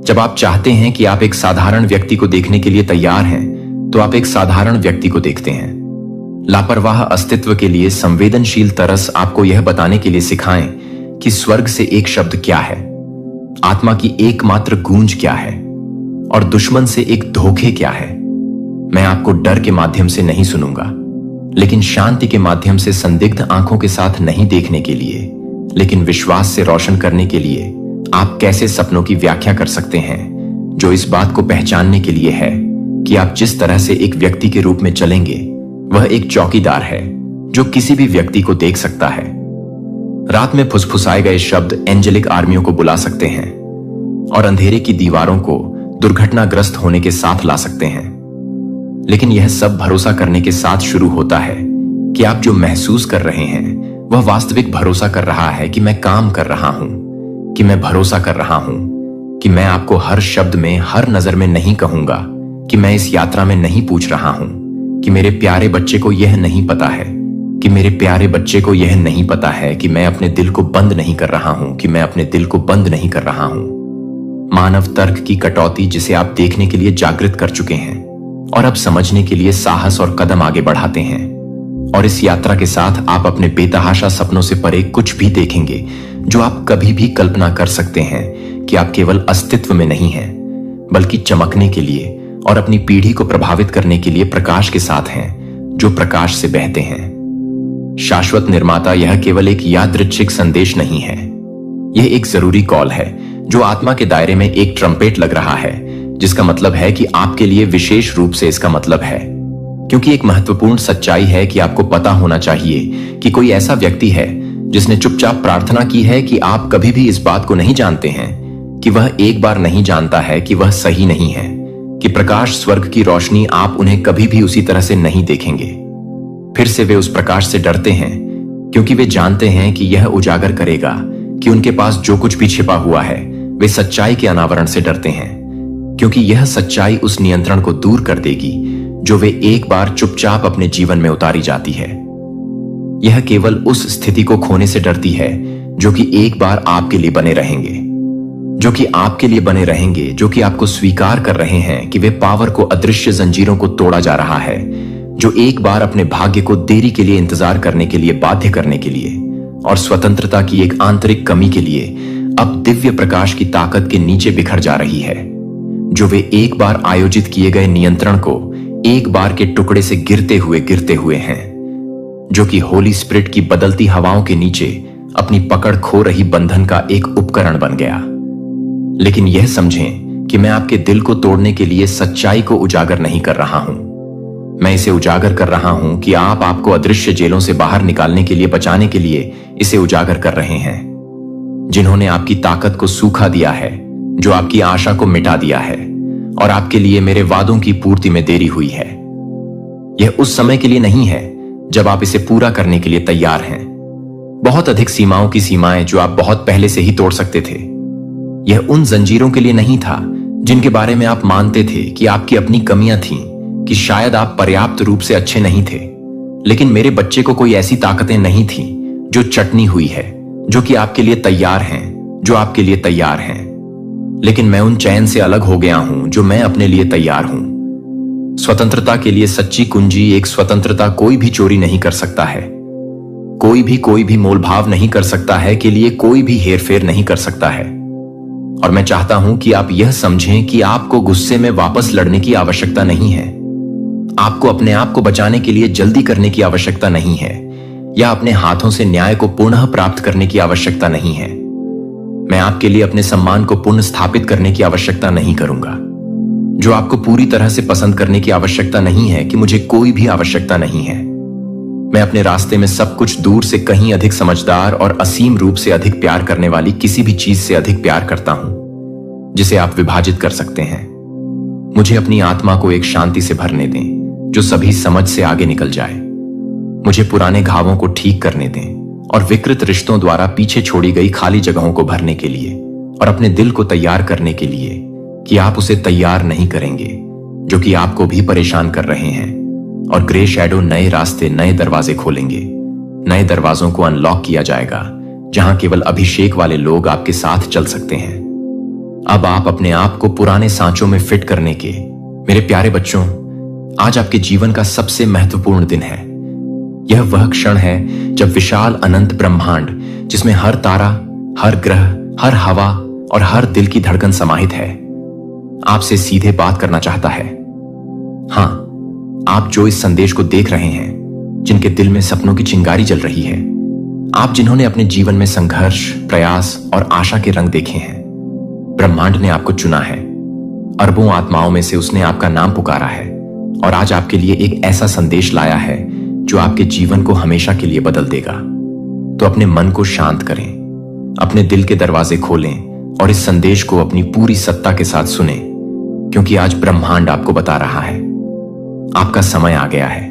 जब आप चाहते हैं कि आप एक साधारण व्यक्ति को देखने के लिए तैयार हैं, तो आप एक साधारण व्यक्ति को देखते हैं। लापरवाह अस्तित्व के लिए संवेदनशील तरस आपको यह बताने के लिए सिखाएं कि स्वर्ग से एक शब्द क्या है, आत्मा की एकमात्र गूंज क्या है और दुश्मन से एक धोखे क्या है। मैं आपको डर के माध्यम से नहीं सुनूंगा, लेकिन शांति के माध्यम से संदिग्ध आंखों के साथ नहीं देखने के लिए, लेकिन विश्वास से रोशन करने के लिए आप कैसे सपनों की व्याख्या कर सकते हैं, जो इस बात को पहचानने के लिए है कि आप जिस तरह से एक व्यक्ति के रूप में चलेंगे वह एक चौकीदार है जो किसी भी व्यक्ति को देख सकता है। रात में फुसफुसाए गए शब्द एंजेलिक आर्मियों को बुला सकते हैं और अंधेरे की दीवारों को दुर्घटनाग्रस्त होने के साथ ला सकते हैं। लेकिन यह सब भरोसा करने के साथ शुरू होता है कि आप जो महसूस कर रहे हैं वह वास्तविक भरोसा कर रहा है कि मैं काम कर रहा हूं, कि मैं भरोसा कर रहा हूं, कि मैं आपको हर शब्द में, हर नजर में नहीं कहूंगा, कि मैं इस यात्रा में नहीं पूछ रहा हूं कि मेरे प्यारे बच्चे को यह नहीं पता है, कि मेरे प्यारे बच्चे को यह नहीं पता है कि मैं अपने दिल को बंद नहीं कर रहा हूं, कि मैं अपने दिल को बंद नहीं कर रहा हूं। मानव तर्क की कटौती जिसे आप देखने के लिए जागृत कर चुके हैं और अब समझने के लिए साहस और कदम आगे बढ़ाते हैं। और इस यात्रा के साथ आप अपने बेतहाशा सपनों से परे कुछ भी देखेंगे जो आप कभी भी कल्पना कर सकते हैं कि आप केवल अस्तित्व में नहीं हैं, बल्कि चमकने के लिए और अपनी पीढ़ी को प्रभावित करने के लिए प्रकाश के साथ हैं, जो प्रकाश से बहते हैं। शाश्वत निर्माता यह केवल एक यादृच्छिक संदेश नहीं है, यह एक जरूरी कॉल है जो आत्मा के दायरे में एक ट्रम्पेट लग रहा है, जिसका मतलब है कि आपके लिए विशेष रूप से इसका मतलब है, क्योंकि एक महत्वपूर्ण सच्चाई है कि आपको पता होना चाहिए कि कोई ऐसा व्यक्ति है जिसने चुपचाप प्रार्थना की है कि आप कभी भी इस बात को नहीं जानते हैं कि वह एक बार नहीं जानता है कि वह सही नहीं है, कि प्रकाश, स्वर्ग की रोशनी, आप उन्हें कभी भी उसी तरह से नहीं देखेंगे। फिर से वे उस प्रकाश से डरते हैं क्योंकि वे जानते हैं कि यह उजागर करेगा कि उनके पास जो कुछ भी छिपा हुआ है। वे सच्चाई के अनावरण से डरते हैं क्योंकि यह सच्चाई उस नियंत्रण को दूर कर देगी जो वे एक बार चुपचाप अपने जीवन में उतारी जाती है। यह केवल उस स्थिति को खोने से डरती है जो कि एक बार आपके लिए बने रहेंगे, जो कि आपके लिए बने रहेंगे, जो कि आपको स्वीकार कर रहे हैं कि वे पावर को, अदृश्य जंजीरों को तोड़ा जा रहा है, जो एक बार अपने भाग्य को देरी के लिए इंतजार करने के लिए बाध्य करने के लिए और स्वतंत्रता की एक आंतरिक कमी के लिए अब दिव्य प्रकाश की ताकत के नीचे बिखर जा रही है, जो वे एक बार आयोजित किए गए नियंत्रण को एक बार के टुकड़े से गिरते हुए हैं, जो कि होली स्पिरिट की बदलती हवाओं के नीचे अपनी पकड़ खो रही बंधन का एक उपकरण बन गया। लेकिन यह समझें कि मैं आपके दिल को तोड़ने के लिए सच्चाई को उजागर नहीं कर रहा हूं। मैं इसे उजागर कर रहा हूं कि आप आपको अदृश्य जेलों से बाहर निकालने के लिए, बचाने के लिए इसे उजागर कर रहे हैं। जिन्होंने आपकी ताकत को सूखा दिया है, जो आपकी आशा को मिटा दिया है और आपके लिए मेरे वादों की पूर्ति में देरी हुई है। यह उस समय के लिए नहीं है जब आप इसे पूरा करने के लिए तैयार हैं। बहुत अधिक सीमाओं की सीमाएं जो आप बहुत पहले से ही तोड़ सकते थे। यह उन जंजीरों के लिए नहीं था जिनके बारे में आप मानते थे कि आपकी अपनी कमियां थीं, कि शायद आप पर्याप्त रूप से अच्छे नहीं थे। लेकिन मेरे बच्चे को कोई ऐसी ताकतें नहीं थीं जो चटनी हुई है, जो कि आपके लिए तैयार हैं, जो आपके लिए तैयार हैं। लेकिन मैं उन चैन से अलग हो गया हूं जो मैं अपने लिए तैयार हूं। स्वतंत्रता के लिए सच्ची कुंजी, एक स्वतंत्रता कोई भी चोरी नहीं कर सकता है, कोई भी मोलभाव नहीं कर सकता है, के लिए कोई भी हेरफेर नहीं कर सकता है। और मैं चाहता हूं कि आप यह समझें कि आपको गुस्से में वापस लड़ने की आवश्यकता नहीं है। आपको अपने आप को बचाने के लिए जल्दी करने की आवश्यकता नहीं है, या अपने हाथों से न्याय को पुनः प्राप्त करने की आवश्यकता नहीं है। मैं आपके लिए अपने सम्मान को पुनः स्थापित करने की आवश्यकता नहीं करूंगा। जो आपको पूरी तरह से पसंद करने की आवश्यकता नहीं है, कि मुझे कोई भी आवश्यकता नहीं है। मैं अपने रास्ते में सब कुछ दूर से कहीं अधिक समझदार और असीम रूप से अधिक प्यार करने वाली किसी भी चीज से अधिक प्यार करता हूं जिसे आप विभाजित कर सकते हैं। मुझे अपनी आत्मा को एक शांति से भरने दें जो सभी समझ से आगे निकल जाए। मुझे पुराने घावों को ठीक करने दें और विकृत रिश्तों द्वारा पीछे छोड़ी गई खाली जगहों को भरने के लिए, और अपने दिल को तैयार करने के लिए कि आप उसे तैयार नहीं करेंगे जो कि आपको भी परेशान कर रहे हैं। और ग्रे शैडो नए रास्ते, नए दरवाजे खोलेंगे। नए दरवाजों को अनलॉक किया जाएगा जहां केवल अभिषेक वाले लोग आपके साथ चल सकते हैं। अब आप अपने आप को पुराने सांचों में फिट करने के, मेरे प्यारे बच्चों, आज आपके जीवन का सबसे महत्वपूर्ण दिन है। यह वह क्षण है जब विशाल अनंत ब्रह्मांड, जिसमें हर तारा, हर ग्रह, हर हवा और हर दिल की धड़कन समाहित है, आपसे सीधे बात करना चाहता है। हां, आप जो इस संदेश को देख रहे हैं, जिनके दिल में सपनों की चिंगारी जल रही है, आप जिन्होंने अपने जीवन में संघर्ष, प्रयास और आशा के रंग देखे हैं, ब्रह्मांड ने आपको चुना है। अरबों आत्माओं में से उसने आपका नाम पुकारा है और आज आपके लिए एक ऐसा संदेश लाया है जो आपके जीवन को हमेशा के लिए बदल देगा। तो अपने मन को शांत करें, अपने दिल के दरवाजे खोलें और इस संदेश को अपनी पूरी सत्ता के साथ सुने, क्योंकि आज ब्रह्मांड आपको बता रहा है, आपका समय आ गया है।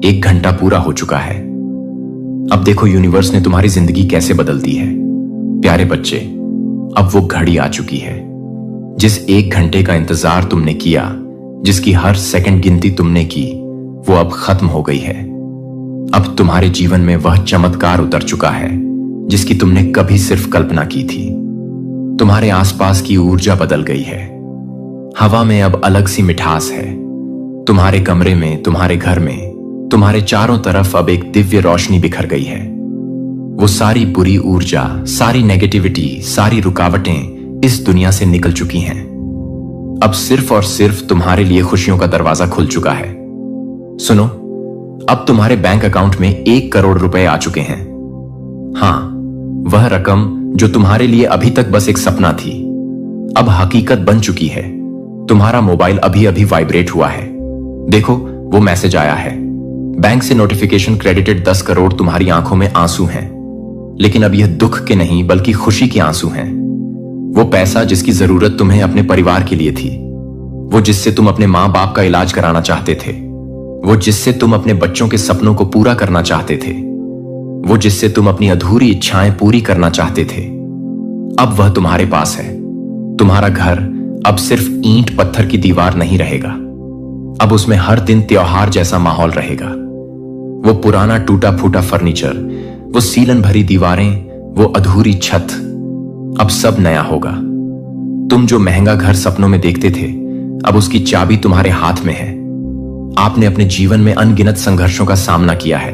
1 घंटा पूरा हो चुका है। अब देखो यूनिवर्स ने तुम्हारी जिंदगी कैसे बदल दी है। प्यारे बच्चे, अब वो घड़ी आ चुकी है। जिस 1 घंटे का इंतजार तुमने किया, जिसकी हर सेकंड गिनती तुमने की, वो अब खत्म हो गई है। अब तुम्हारे जीवन में वह चमत्कार उतर चुका है जिसकी तुमने कभी सिर्फ कल्पना की थी। तुम्हारे आसपास की ऊर्जा बदल गई है। हवा में अब अलग सी मिठास है। तुम्हारे कमरे में, तुम्हारे घर में, तुम्हारे चारों तरफ अब एक दिव्य रोशनी बिखर गई है। वो सारी बुरी ऊर्जा, सारी नेगेटिविटी, सारी रुकावटें इस दुनिया से निकल चुकी हैं। अब सिर्फ और सिर्फ तुम्हारे लिए खुशियों का दरवाजा खुल चुका है। सुनो, अब तुम्हारे बैंक अकाउंट में 1 करोड़ रुपए आ चुके हैं। हां, वह रकम जो तुम्हारे लिए अभी तक बस एक सपना थी, अब हकीकत बन चुकी है। तुम्हारा मोबाइल अभी अभी वाइब्रेट हुआ है। देखो, वो मैसेज आया है, बैंक से नोटिफिकेशन क्रेडिटेड 10 करोड़। तुम्हारी आंखों में आंसू हैं, लेकिन अब यह दुख के नहीं बल्कि खुशी के आंसू हैं। वो पैसा जिसकी जरूरत तुम्हें अपने परिवार के लिए थी, वो जिससे तुम अपने मां बाप का इलाज कराना चाहते थे, वो जिससे तुम अपने बच्चों के सपनों को पूरा करना चाहते थे, वो जिससे तुम अपनी अधूरी इच्छाएं पूरी करना चाहते थे, अब वह तुम्हारे पास है। तुम्हारा घर अब सिर्फ ईंट पत्थर की दीवार नहीं रहेगा, अब उसमें हर दिन त्योहार जैसा माहौल रहेगा। वो पुराना टूटा फूटा फर्नीचर, वो सीलन भरी दीवारें, वो अधूरी छत, अब सब नया होगा। तुम जो महंगा घर सपनों में देखते थे, अब उसकी चाबी तुम्हारे हाथ में है। आपने अपने जीवन में अनगिनत संघर्षों का सामना किया है।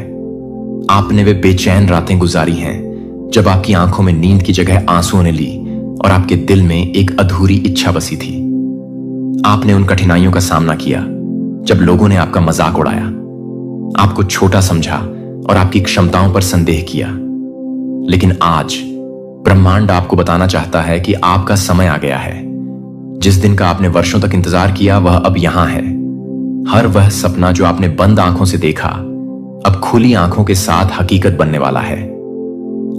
आपने वे बेचैन रातें गुजारी हैं जब आपकी आंखों में नींद की जगह आंसुओं ने ली और आपके दिल में एक अधूरी इच्छा बसी थी। आपने उन कठिनाइयों का सामना किया जब लोगों ने आपका मजाक उड़ाया, आपको छोटा समझा और आपकी क्षमताओं पर संदेह किया। लेकिन आज ब्रह्मांड आपको बताना चाहता है कि आपका समय आ गया है। जिस दिन का आपने वर्षों तक इंतजार किया वह अब यहां है। हर वह सपना जो आपने बंद आंखों से देखा अब खुली आंखों के साथ हकीकत बनने वाला है।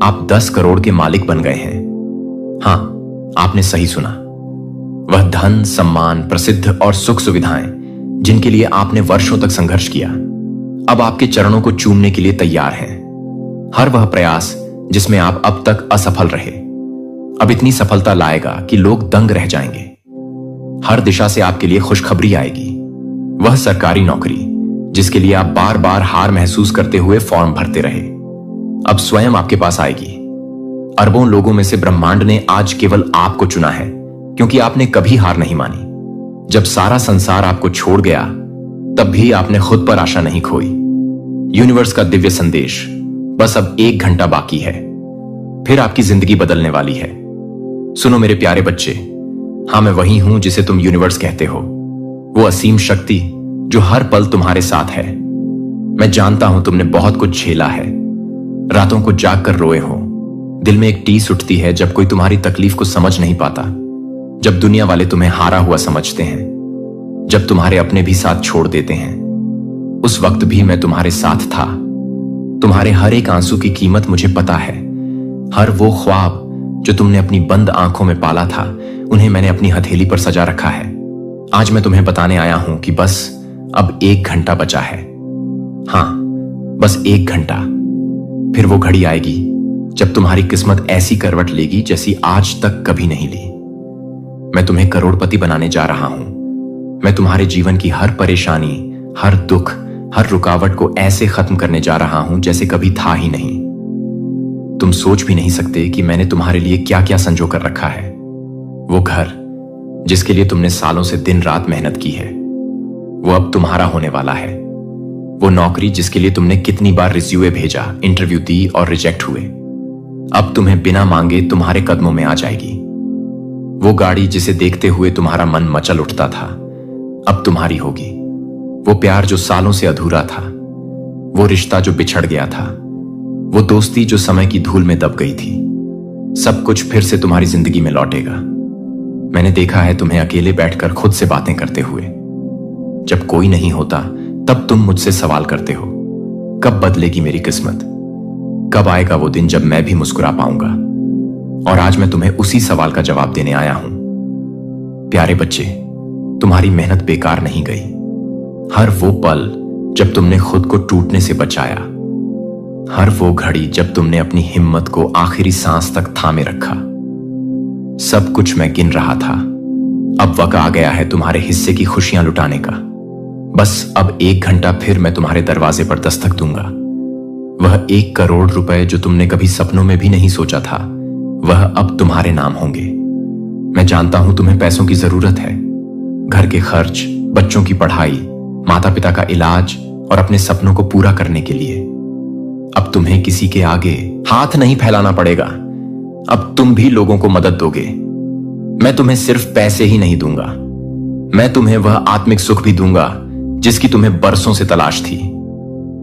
आप 10 करोड़ के मालिक बन गए हैं। हां, आपने सही सुना। वह धन, सम्मान, प्रसिद्ध और सुख सुविधाएं जिनके लिए आपने वर्षों तक संघर्ष किया अब आपके चरणों को चूमने के लिए तैयार हैं। हर वह प्रयास जिसमें आप अब तक असफल रहे अब इतनी सफलता लाएगा कि लोग दंग रह जाएंगे। हर दिशा से आपके लिए खुशखबरी आएगी। वह सरकारी नौकरी जिसके लिए आप बार बार हार महसूस करते हुए फॉर्म भरते रहे अब स्वयं आपके पास आएगी। अरबों लोगों में से ब्रह्मांड ने आज केवल आपको चुना है क्योंकि आपने कभी हार नहीं मानी। जब सारा संसार आपको छोड़ गया तब भी आपने खुद पर आशा नहीं खोई। यूनिवर्स का दिव्य संदेश, बस अब 1 घंटा बाकी है, फिर आपकी जिंदगी बदलने वाली है। सुनो मेरे प्यारे बच्चे, हां मैं वही हूं जिसे तुम यूनिवर्स कहते हो, वो असीम शक्ति जो हर पल तुम्हारे साथ है। मैं जानता हूं तुमने बहुत कुछ झेला है, रातों को जाग कर रोए हो, दिल में एक टीस उठती है जब कोई तुम्हारी तकलीफ को समझ नहीं पाता, जब दुनिया वाले तुम्हें हारा हुआ समझते हैं, जब तुम्हारे अपने भी साथ छोड़ देते हैं। उस वक्त भी मैं तुम्हारे साथ था। तुम्हारे हर एक आंसू की कीमत मुझे पता है। हर वो ख्वाब जो तुमने अपनी बंद आंखों में पाला था उन्हें मैंने अपनी हथेली पर सजा रखा है। आज मैं तुम्हें बताने आया हूं कि बस अब 1 घंटा बचा है। हां, बस 1 घंटा। फिर वो घड़ी आएगी जब तुम्हारी किस्मत ऐसी करवट लेगी जैसी आज तक कभी नहीं ली। मैं तुम्हें करोड़पति बनाने जा रहा हूं। मैं तुम्हारे जीवन की हर परेशानी, हर दुख, हर रुकावट को ऐसे खत्म करने जा रहा हूं जैसे कभी था ही नहीं। तुम सोच भी नहीं सकते कि मैंने तुम्हारे लिए क्या क्या संजो कर रखा है। वो घर जिसके लिए तुमने सालों से दिन रात मेहनत की है वो अब तुम्हारा होने वाला है। वो नौकरी जिसके लिए तुमने कितनी बार रिज्यूमे भेजा, इंटरव्यू दी और रिजेक्ट हुए, अब तुम्हें बिना मांगे तुम्हारे कदमों में आ जाएगी। वो गाड़ी जिसे देखते हुए तुम्हारा मन मचल उठता था अब तुम्हारी होगी। वो प्यार जो सालों से अधूरा था, वो रिश्ता जो बिछड़ गया था, वो दोस्ती जो समय की धूल में दब गई थी, सब कुछ फिर से तुम्हारी जिंदगी में लौटेगा। मैंने देखा है तुम्हें अकेले बैठकर खुद से बातें करते हुए। जब कोई नहीं होता तब तुम मुझसे सवाल करते हो, कब बदलेगी मेरी किस्मत, कब आएगा वो दिन जब मैं भी मुस्कुरा पाऊंगा। और आज मैं तुम्हें उसी सवाल का जवाब देने आया हूं। प्यारे बच्चे, तुम्हारी मेहनत बेकार नहीं गई। हर वो पल जब तुमने खुद को टूटने से बचाया, हर वो घड़ी जब तुमने अपनी हिम्मत को आखिरी सांस तक थामे रखा, सब कुछ मैं गिन रहा था। अब वक्त आ गया है तुम्हारे हिस्से की खुशियां लुटाने का। बस अब 1 घंटा फिर मैं तुम्हारे दरवाजे पर दस्तक दूंगा। वह 1 करोड़ रुपए जो तुमने कभी सपनों में भी नहीं सोचा था, वह अब तुम्हारे नाम होंगे। मैं जानता हूं तुम्हें पैसों की जरूरत है, घर के खर्च, बच्चों की पढ़ाई, माता पिता का इलाज और अपने सपनों को पूरा करने के लिए। अब तुम्हें किसी के आगे हाथ नहीं फैलाना पड़ेगा। अब तुम भी लोगों को मदद दोगे। मैं तुम्हें सिर्फ पैसे ही नहीं दूंगा, मैं तुम्हें वह आत्मिक सुख भी दूंगा जिसकी तुम्हें बरसों से तलाश थी।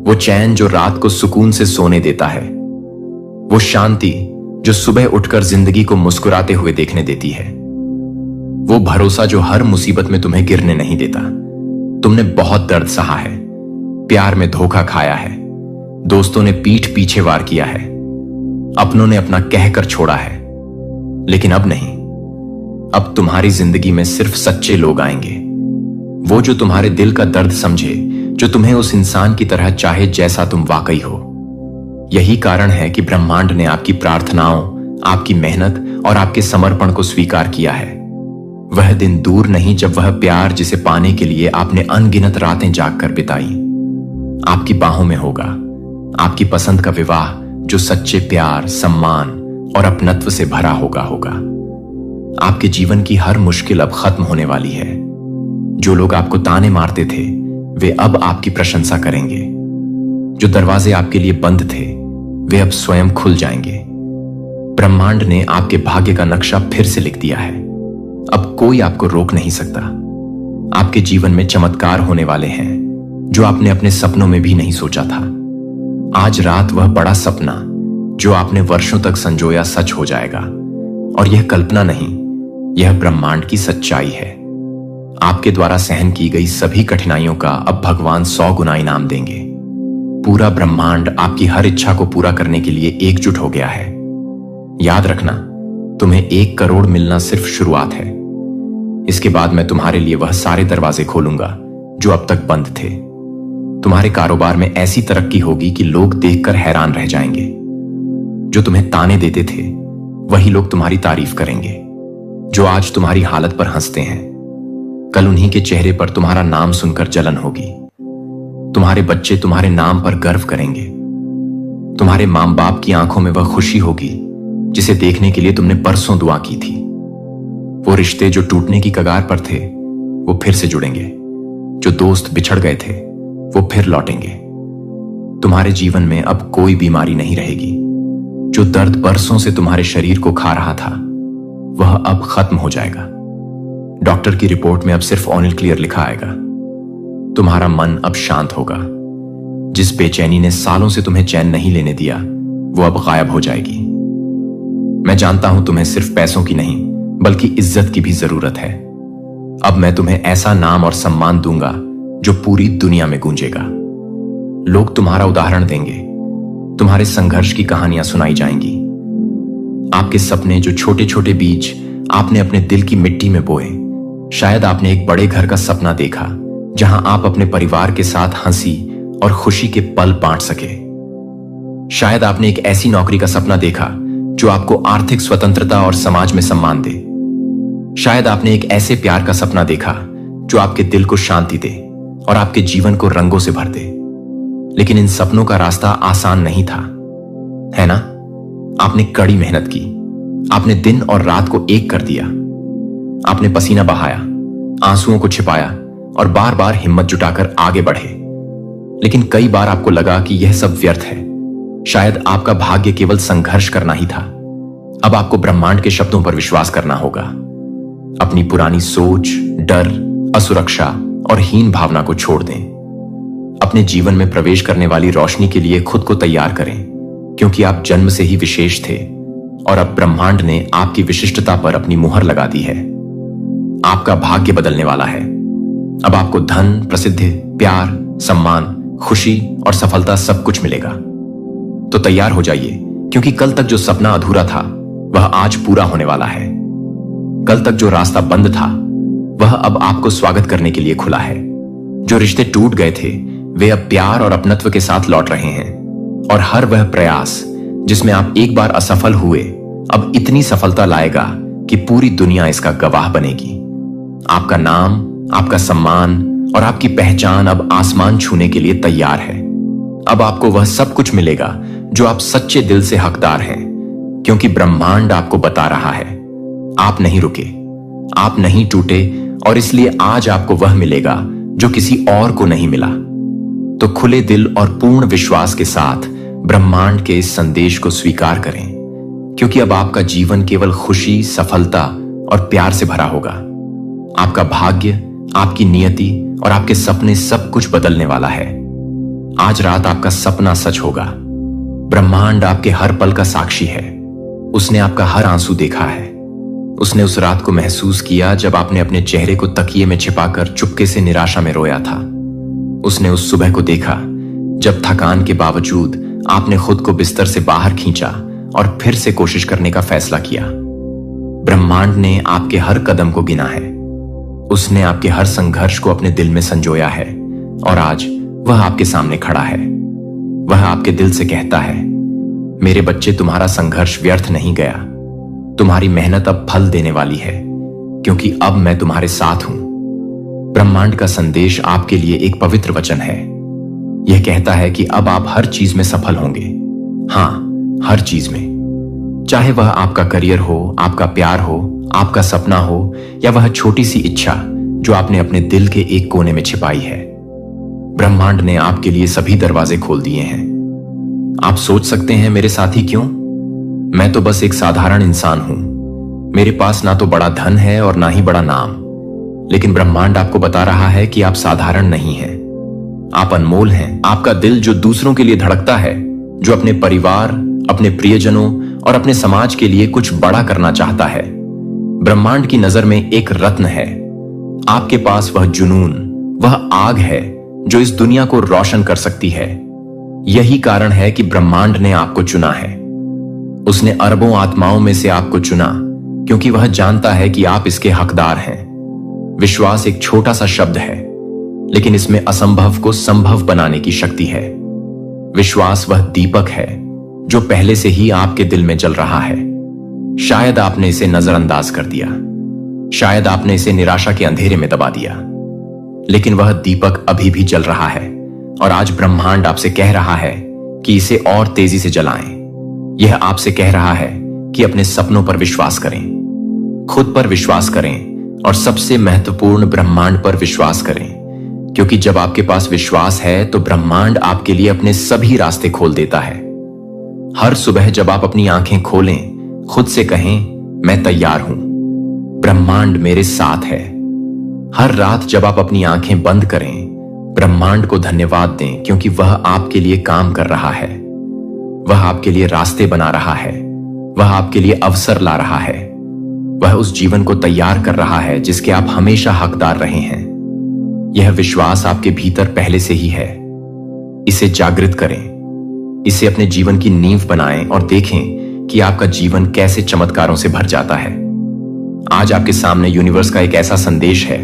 वो चैन जो रात को सुकून से सोने देता है, वो शांति जो सुबह उठकर जिंदगी को मुस्कुराते हुए देखने देती है, वो भरोसा जो हर मुसीबत में तुम्हें गिरने नहीं देता। तुमने बहुत दर्द सहा है, प्यार में धोखा खाया है, दोस्तों ने पीठ पीछे वार किया है, अपनों ने अपना कहकर छोड़ा है। लेकिन अब नहीं, अब तुम्हारी जिंदगी में सिर्फ सच्चे लोग आएंगे, वो जो तुम्हारे दिल का दर्द समझे, जो तुम्हें उस इंसान की तरह चाहे जैसा तुम वाकई हो। यही कारण है कि ब्रह्मांड ने आपकी प्रार्थनाओं, आपकी मेहनत और आपके समर्पण को स्वीकार किया है। वह दिन दूर नहीं जब वह प्यार जिसे पाने के लिए आपने अनगिनत रातें जागकर बिताई आपकी बाहों में होगा। आपकी पसंद का विवाह जो सच्चे प्यार, सम्मान और अपनत्व से भरा होगा। आपके जीवन की हर मुश्किल अब खत्म होने वाली है। जो लोग आपको ताने मारते थे वे अब आपकी प्रशंसा करेंगे। जो दरवाजे आपके लिए बंद थे वे अब स्वयं खुल जाएंगे। ब्रह्मांड ने आपके भाग्य का नक्शा फिर से लिख दिया है। अब कोई आपको रोक नहीं सकता। आपके जीवन में चमत्कार होने वाले हैं जो आपने अपने सपनों में भी नहीं सोचा था। आज रात वह बड़ा सपना जो आपने वर्षों तक संजोया सच हो जाएगा। और यह कल्पना नहीं, यह ब्रह्मांड की सच्चाई है। आपके द्वारा सहन की गई सभी कठिनाइयों का अब भगवान 100 गुना इनाम देंगे। पूरा ब्रह्मांड आपकी हर इच्छा को पूरा करने के लिए एकजुट हो गया है। याद रखना, तुम्हें 1 करोड़ मिलना सिर्फ शुरुआत है। इसके बाद मैं तुम्हारे लिए वह सारे दरवाजे खोलूंगा जो अब तक बंद थे। तुम्हारे कारोबार में ऐसी तरक्की होगी कि लोग देखकर हैरान रह जाएंगे। जो तुम्हें ताने देते थे वही लोग तुम्हारी तारीफ करेंगे। जो आज तुम्हारी हालत पर हंसते हैं, कल उन्हीं के चेहरे पर तुम्हारा नाम सुनकर जलन होगी। तुम्हारे बच्चे तुम्हारे नाम पर गर्व करेंगे। तुम्हारे मां बाप की आंखों में वह खुशी होगी जिसे देखने के लिए तुमने परसों दुआ की थी। वो रिश्ते जो टूटने की कगार पर थे वो फिर से जुड़ेंगे। जो दोस्त बिछड़ गए थे वो फिर लौटेंगे। तुम्हारे जीवन में अब कोई बीमारी नहीं रहेगी। जो दर्द बरसों से तुम्हारे शरीर को खा रहा था वह अब खत्म हो जाएगा। डॉक्टर की रिपोर्ट में अब सिर्फ ऑल क्लियर लिखा आएगा। तुम्हारा मन अब शांत होगा। जिस बेचैनी ने सालों से तुम्हें चैन नहीं लेने दिया वो अब गायब हो जाएगी। मैं जानता हूं तुम्हें सिर्फ पैसों की नहीं बल्कि इज्जत की भी जरूरत है। अब मैं तुम्हें ऐसा नाम और सम्मान दूंगा जो पूरी दुनिया में गूंजेगा। लोग तुम्हारा उदाहरण देंगे। तुम्हारे संघर्ष की कहानियां सुनाई जाएंगी। आपके सपने जो छोटे छोटे बीज आपने अपने दिल की मिट्टी में बोए। शायद आपने एक बड़े घर का सपना देखा जहां आप अपने परिवार के साथ हंसी और खुशी के पल बांट सके। शायद आपने एक ऐसी नौकरी का सपना देखा जो आपको आर्थिक स्वतंत्रता और समाज में सम्मान दे। शायद आपने एक ऐसे प्यार का सपना देखा जो आपके दिल को शांति दे और आपके जीवन को रंगों से भर दे। लेकिन इन सपनों का रास्ता आसान नहीं था, है ना? आपने कड़ी मेहनत की। आपने दिन और रात को एक कर दिया। आपने पसीना बहाया, आंसुओं को छिपाया और बार बार हिम्मत जुटाकर आगे बढ़े। लेकिन कई बार आपको लगा कि यह सब व्यर्थ है। शायद आपका भाग्य केवल संघर्ष करना ही था। अब आपको ब्रह्मांड के शब्दों पर विश्वास करना होगा। अपनी पुरानी सोच, डर, असुरक्षा और हीन भावना को छोड़ दें। अपने जीवन में प्रवेश करने वाली रोशनी के लिए खुद को तैयार करें, क्योंकि आप जन्म से ही विशेष थे और अब ब्रह्मांड ने आपकी विशिष्टता पर अपनी मुहर लगा दी है। आपका भाग्य बदलने वाला है। अब आपको धन, प्रसिद्धि, प्यार, सम्मान, खुशी और सफलता सब कुछ मिलेगा। तो तैयार हो जाइए, क्योंकि कल तक जो सपना अधूरा था वह आज पूरा होने वाला है। कल तक जो रास्ता बंद था वह अब आपको स्वागत करने के लिए खुला है। जो रिश्ते टूट गए थे वे अब प्यार और अपनत्व के साथ लौट रहे हैं। और हर वह प्रयास जिसमें आप एक बार असफल हुए अब इतनी सफलता लाएगा कि पूरी दुनिया इसका गवाह बनेगी। आपका नाम, आपका सम्मान और आपकी पहचान अब आसमान छूने के लिए तैयार है। अब आपको वह सब कुछ मिलेगा जो आप सच्चे दिल से हकदार हैं, क्योंकि ब्रह्मांड आपको बता रहा है आप नहीं रुके, आप नहीं टूटे, और इसलिए आज आपको वह मिलेगा जो किसी और को नहीं मिला। तो खुले दिल और पूर्ण विश्वास के साथ ब्रह्मांड के इस संदेश को स्वीकार करें, क्योंकि अब आपका जीवन केवल खुशी, सफलता और प्यार से भरा होगा। आपका भाग्य, आपकी नियति और आपके सपने सब कुछ बदलने वाला है। आज रात आपका सपना सच होगा। ब्रह्मांड आपके हर पल का साक्षी है। उसने आपका हर आंसू देखा है। उसने उस रात को महसूस किया जब आपने अपने चेहरे को तकिए में छिपाकर चुपके से निराशा में रोया था। उसने उस सुबह को देखा जब थकान के बावजूद आपने खुद को बिस्तर से बाहर खींचा और फिर से कोशिश करने का फैसला किया। ब्रह्मांड ने आपके हर कदम को गिना है। उसने आपके हर संघर्ष को अपने दिल में संजोया है और आज वह आपके सामने खड़ा है। वह आपके दिल से कहता है, मेरे बच्चे, तुम्हारा संघर्ष व्यर्थ नहीं गया। तुम्हारी मेहनत अब फल देने वाली है, क्योंकि अब मैं तुम्हारे साथ हूं। ब्रह्मांड का संदेश आपके लिए एक पवित्र वचन है। यह कहता है कि अब आप हर चीज में सफल होंगे। हां, हर चीज में। चाहे वह आपका करियर हो, आपका प्यार हो, आपका सपना हो, या वह छोटी सी इच्छा जो आपने अपने दिल के एक कोने में छिपाई है। ब्रह्मांड ने आपके लिए सभी दरवाजे खोल दिए हैं। आप सोच सकते हैं, मेरे साथी क्यों? मैं तो बस एक साधारण इंसान हूं। मेरे पास ना तो बड़ा धन है और ना ही बड़ा नाम। लेकिन ब्रह्मांड आपको बता रहा है कि आप साधारण नहीं हैं। आप अनमोल हैं। आपका दिल जो दूसरों के लिए धड़कता है, जो अपने परिवार, अपने प्रियजनों और अपने समाज के लिए कुछ बड़ा करना चाहता है, ब्रह्मांड की नजर में एक रत्न है। आपके पास वह जुनून, वह आग है जो इस दुनिया को रोशन कर सकती है। यही कारण है कि ब्रह्मांड ने आपको चुना है। उसने अरबों आत्माओं में से आपको चुना क्योंकि वह जानता है कि आप इसके हकदार हैं। विश्वास एक छोटा सा शब्द है, लेकिन इसमें असंभव को संभव बनाने की शक्ति है। विश्वास वह दीपक है जो पहले से ही आपके दिल में जल रहा है। शायद आपने इसे नजरअंदाज कर दिया, शायद आपने इसे निराशा के अंधेरे में दबा दिया, लेकिन वह दीपक अभी भी जल रहा है और आज ब्रह्मांड आपसे कह रहा है कि इसे और तेजी से जलाएं। यह आपसे कह रहा है कि अपने सपनों पर विश्वास करें, खुद पर विश्वास करें और सबसे महत्वपूर्ण ब्रह्मांड पर विश्वास करें, क्योंकि जब आपके पास विश्वास है तो ब्रह्मांड आपके लिए अपने सभी रास्ते खोल देता है। हर सुबह जब आप अपनी आंखें खोलें, खुद से कहें, मैं तैयार हूं, ब्रह्मांड मेरे साथ है। हर रात जब आप अपनी आंखें बंद करें, ब्रह्मांड को धन्यवाद दें, क्योंकि वह आपके लिए काम कर रहा है। वह आपके लिए रास्ते बना रहा है, वह आपके लिए अवसर ला रहा है, वह उस जीवन को तैयार कर रहा है जिसके आप हमेशा हकदार रहे हैं। यह विश्वास आपके भीतर पहले से ही है। इसे जागृत करें, इसे अपने जीवन की नींव बनाएं और देखें कि आपका जीवन कैसे चमत्कारों से भर जाता है। आज आपके सामने यूनिवर्स का एक ऐसा संदेश है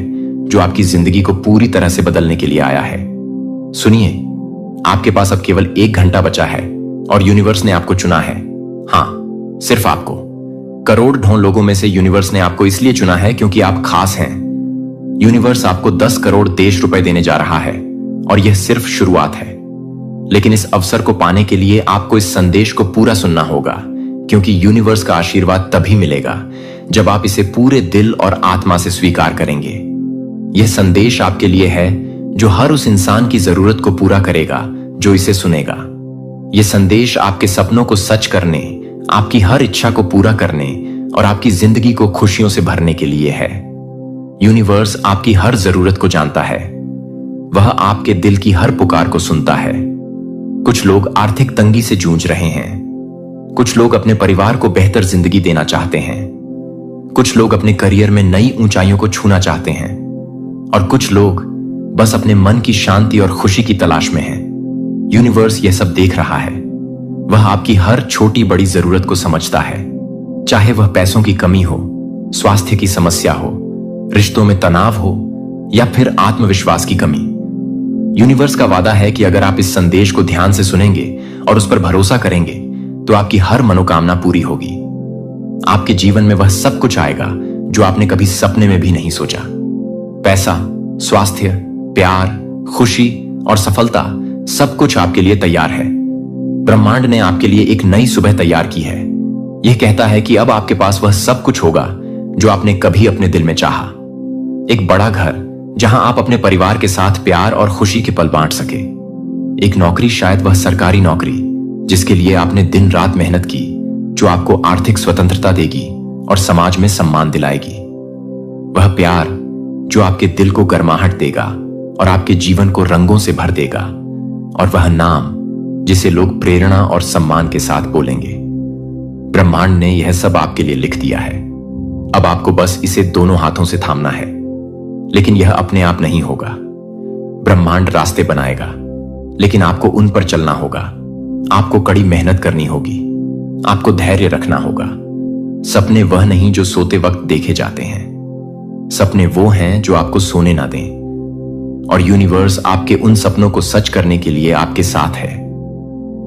जो आपकी जिंदगी को पूरी तरह से बदलने के लिए आया है। सुनिए, आपके पास अब केवल 1 घंटा बचा है और यूनिवर्स ने आपको चुना है। हां, सिर्फ आपको। करोड़ लोगों में से यूनिवर्स ने आपको इसलिए चुना है क्योंकि आप खास हैं। यूनिवर्स आपको 10 करोड़ देश रुपए देने जा रहा है और यह सिर्फ शुरुआत है। लेकिन इस अवसर को पाने के लिए आपको इस संदेश को पूरा सुनना होगा, क्योंकि यूनिवर्स का आशीर्वाद तभी मिलेगा जब आप इसे पूरे दिल और आत्मा से स्वीकार करेंगे। यह संदेश आपके लिए है जो हर उस इंसान की जरूरत को पूरा करेगा जो इसे सुनेगा। यह संदेश आपके सपनों को सच करने, आपकी हर इच्छा को पूरा करने और आपकी जिंदगी को खुशियों से भरने के लिए है। यूनिवर्स आपकी हर जरूरत को जानता है। वह आपके दिल की हर पुकार को सुनता है। कुछ लोग आर्थिक तंगी से जूझ रहे हैं, कुछ लोग अपने परिवार को बेहतर जिंदगी देना चाहते हैं, कुछ लोग अपने करियर में नई ऊंचाइयों को छूना चाहते हैं और कुछ लोग बस अपने मन की शांति और खुशी की तलाश में हैं। यूनिवर्स यह सब देख रहा है। वह आपकी हर छोटी बड़ी जरूरत को समझता है, चाहे वह पैसों की कमी हो, स्वास्थ्य की समस्या हो, रिश्तों में तनाव हो या फिर आत्मविश्वास की कमी। यूनिवर्स का वादा है कि अगर आप इस संदेश को ध्यान से सुनेंगे और उस पर भरोसा करेंगे तो आपकी हर मनोकामना पूरी होगी। आपके जीवन में वह सब कुछ आएगा जो आपने कभी सपने में भी नहीं सोचा। पैसा, स्वास्थ्य, प्यार, खुशी और सफलता, सब कुछ आपके लिए तैयार है। ब्रह्मांड ने आपके लिए एक नई सुबह तैयार की है। यह कहता है कि अब आपके पास वह सब कुछ होगा जो आपने कभी अपने दिल में चाहा। एक बड़ा घर जहां आप अपने परिवार के साथ प्यार और खुशी के पल बांट सके। एक नौकरी, शायद वह सरकारी नौकरी जिसके लिए आपने दिन रात मेहनत की, जो आपको आर्थिक स्वतंत्रता देगी और समाज में सम्मान दिलाएगी। वह प्यार जो आपके दिल को गर्माहट देगा और आपके जीवन को रंगों से भर देगा। और वह नाम जिसे लोग प्रेरणा और सम्मान के साथ बोलेंगे। ब्रह्मांड ने यह सब आपके लिए लिख दिया है। अब आपको बस इसे दोनों हाथों से थामना है। लेकिन यह अपने आप नहीं होगा। ब्रह्मांड रास्ते बनाएगा, लेकिन आपको उन पर चलना होगा। आपको कड़ी मेहनत करनी होगी, आपको धैर्य रखना होगा। सपने वह नहीं जो सोते वक्त देखे जाते हैं, सपने वो हैं जो आपको सोने ना दें। और यूनिवर्स आपके उन सपनों को सच करने के लिए आपके साथ है।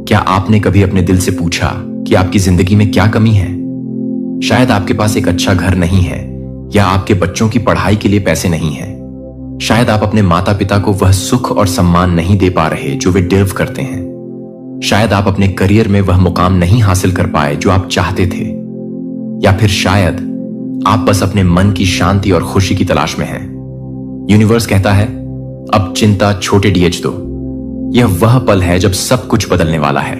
क्या आपने कभी अपने दिल से पूछा कि आपकी जिंदगी में क्या कमी है? शायद आपके पास एक अच्छा घर नहीं है, या आपके बच्चों की पढ़ाई के लिए पैसे नहीं हैं। शायद आप अपने माता पिता को वह सुख और सम्मान नहीं दे पा रहे जो वे डिजर्व करते हैं। शायद आप अपने करियर में वह मुकाम नहीं हासिल कर पाए जो आप चाहते थे। या फिर शायद आप बस अपने मन की शांति और खुशी की तलाश में हैं। यूनिवर्स कहता है, अब चिंता छोटे डीएच दो। यह वह पल है जब सब कुछ बदलने वाला है।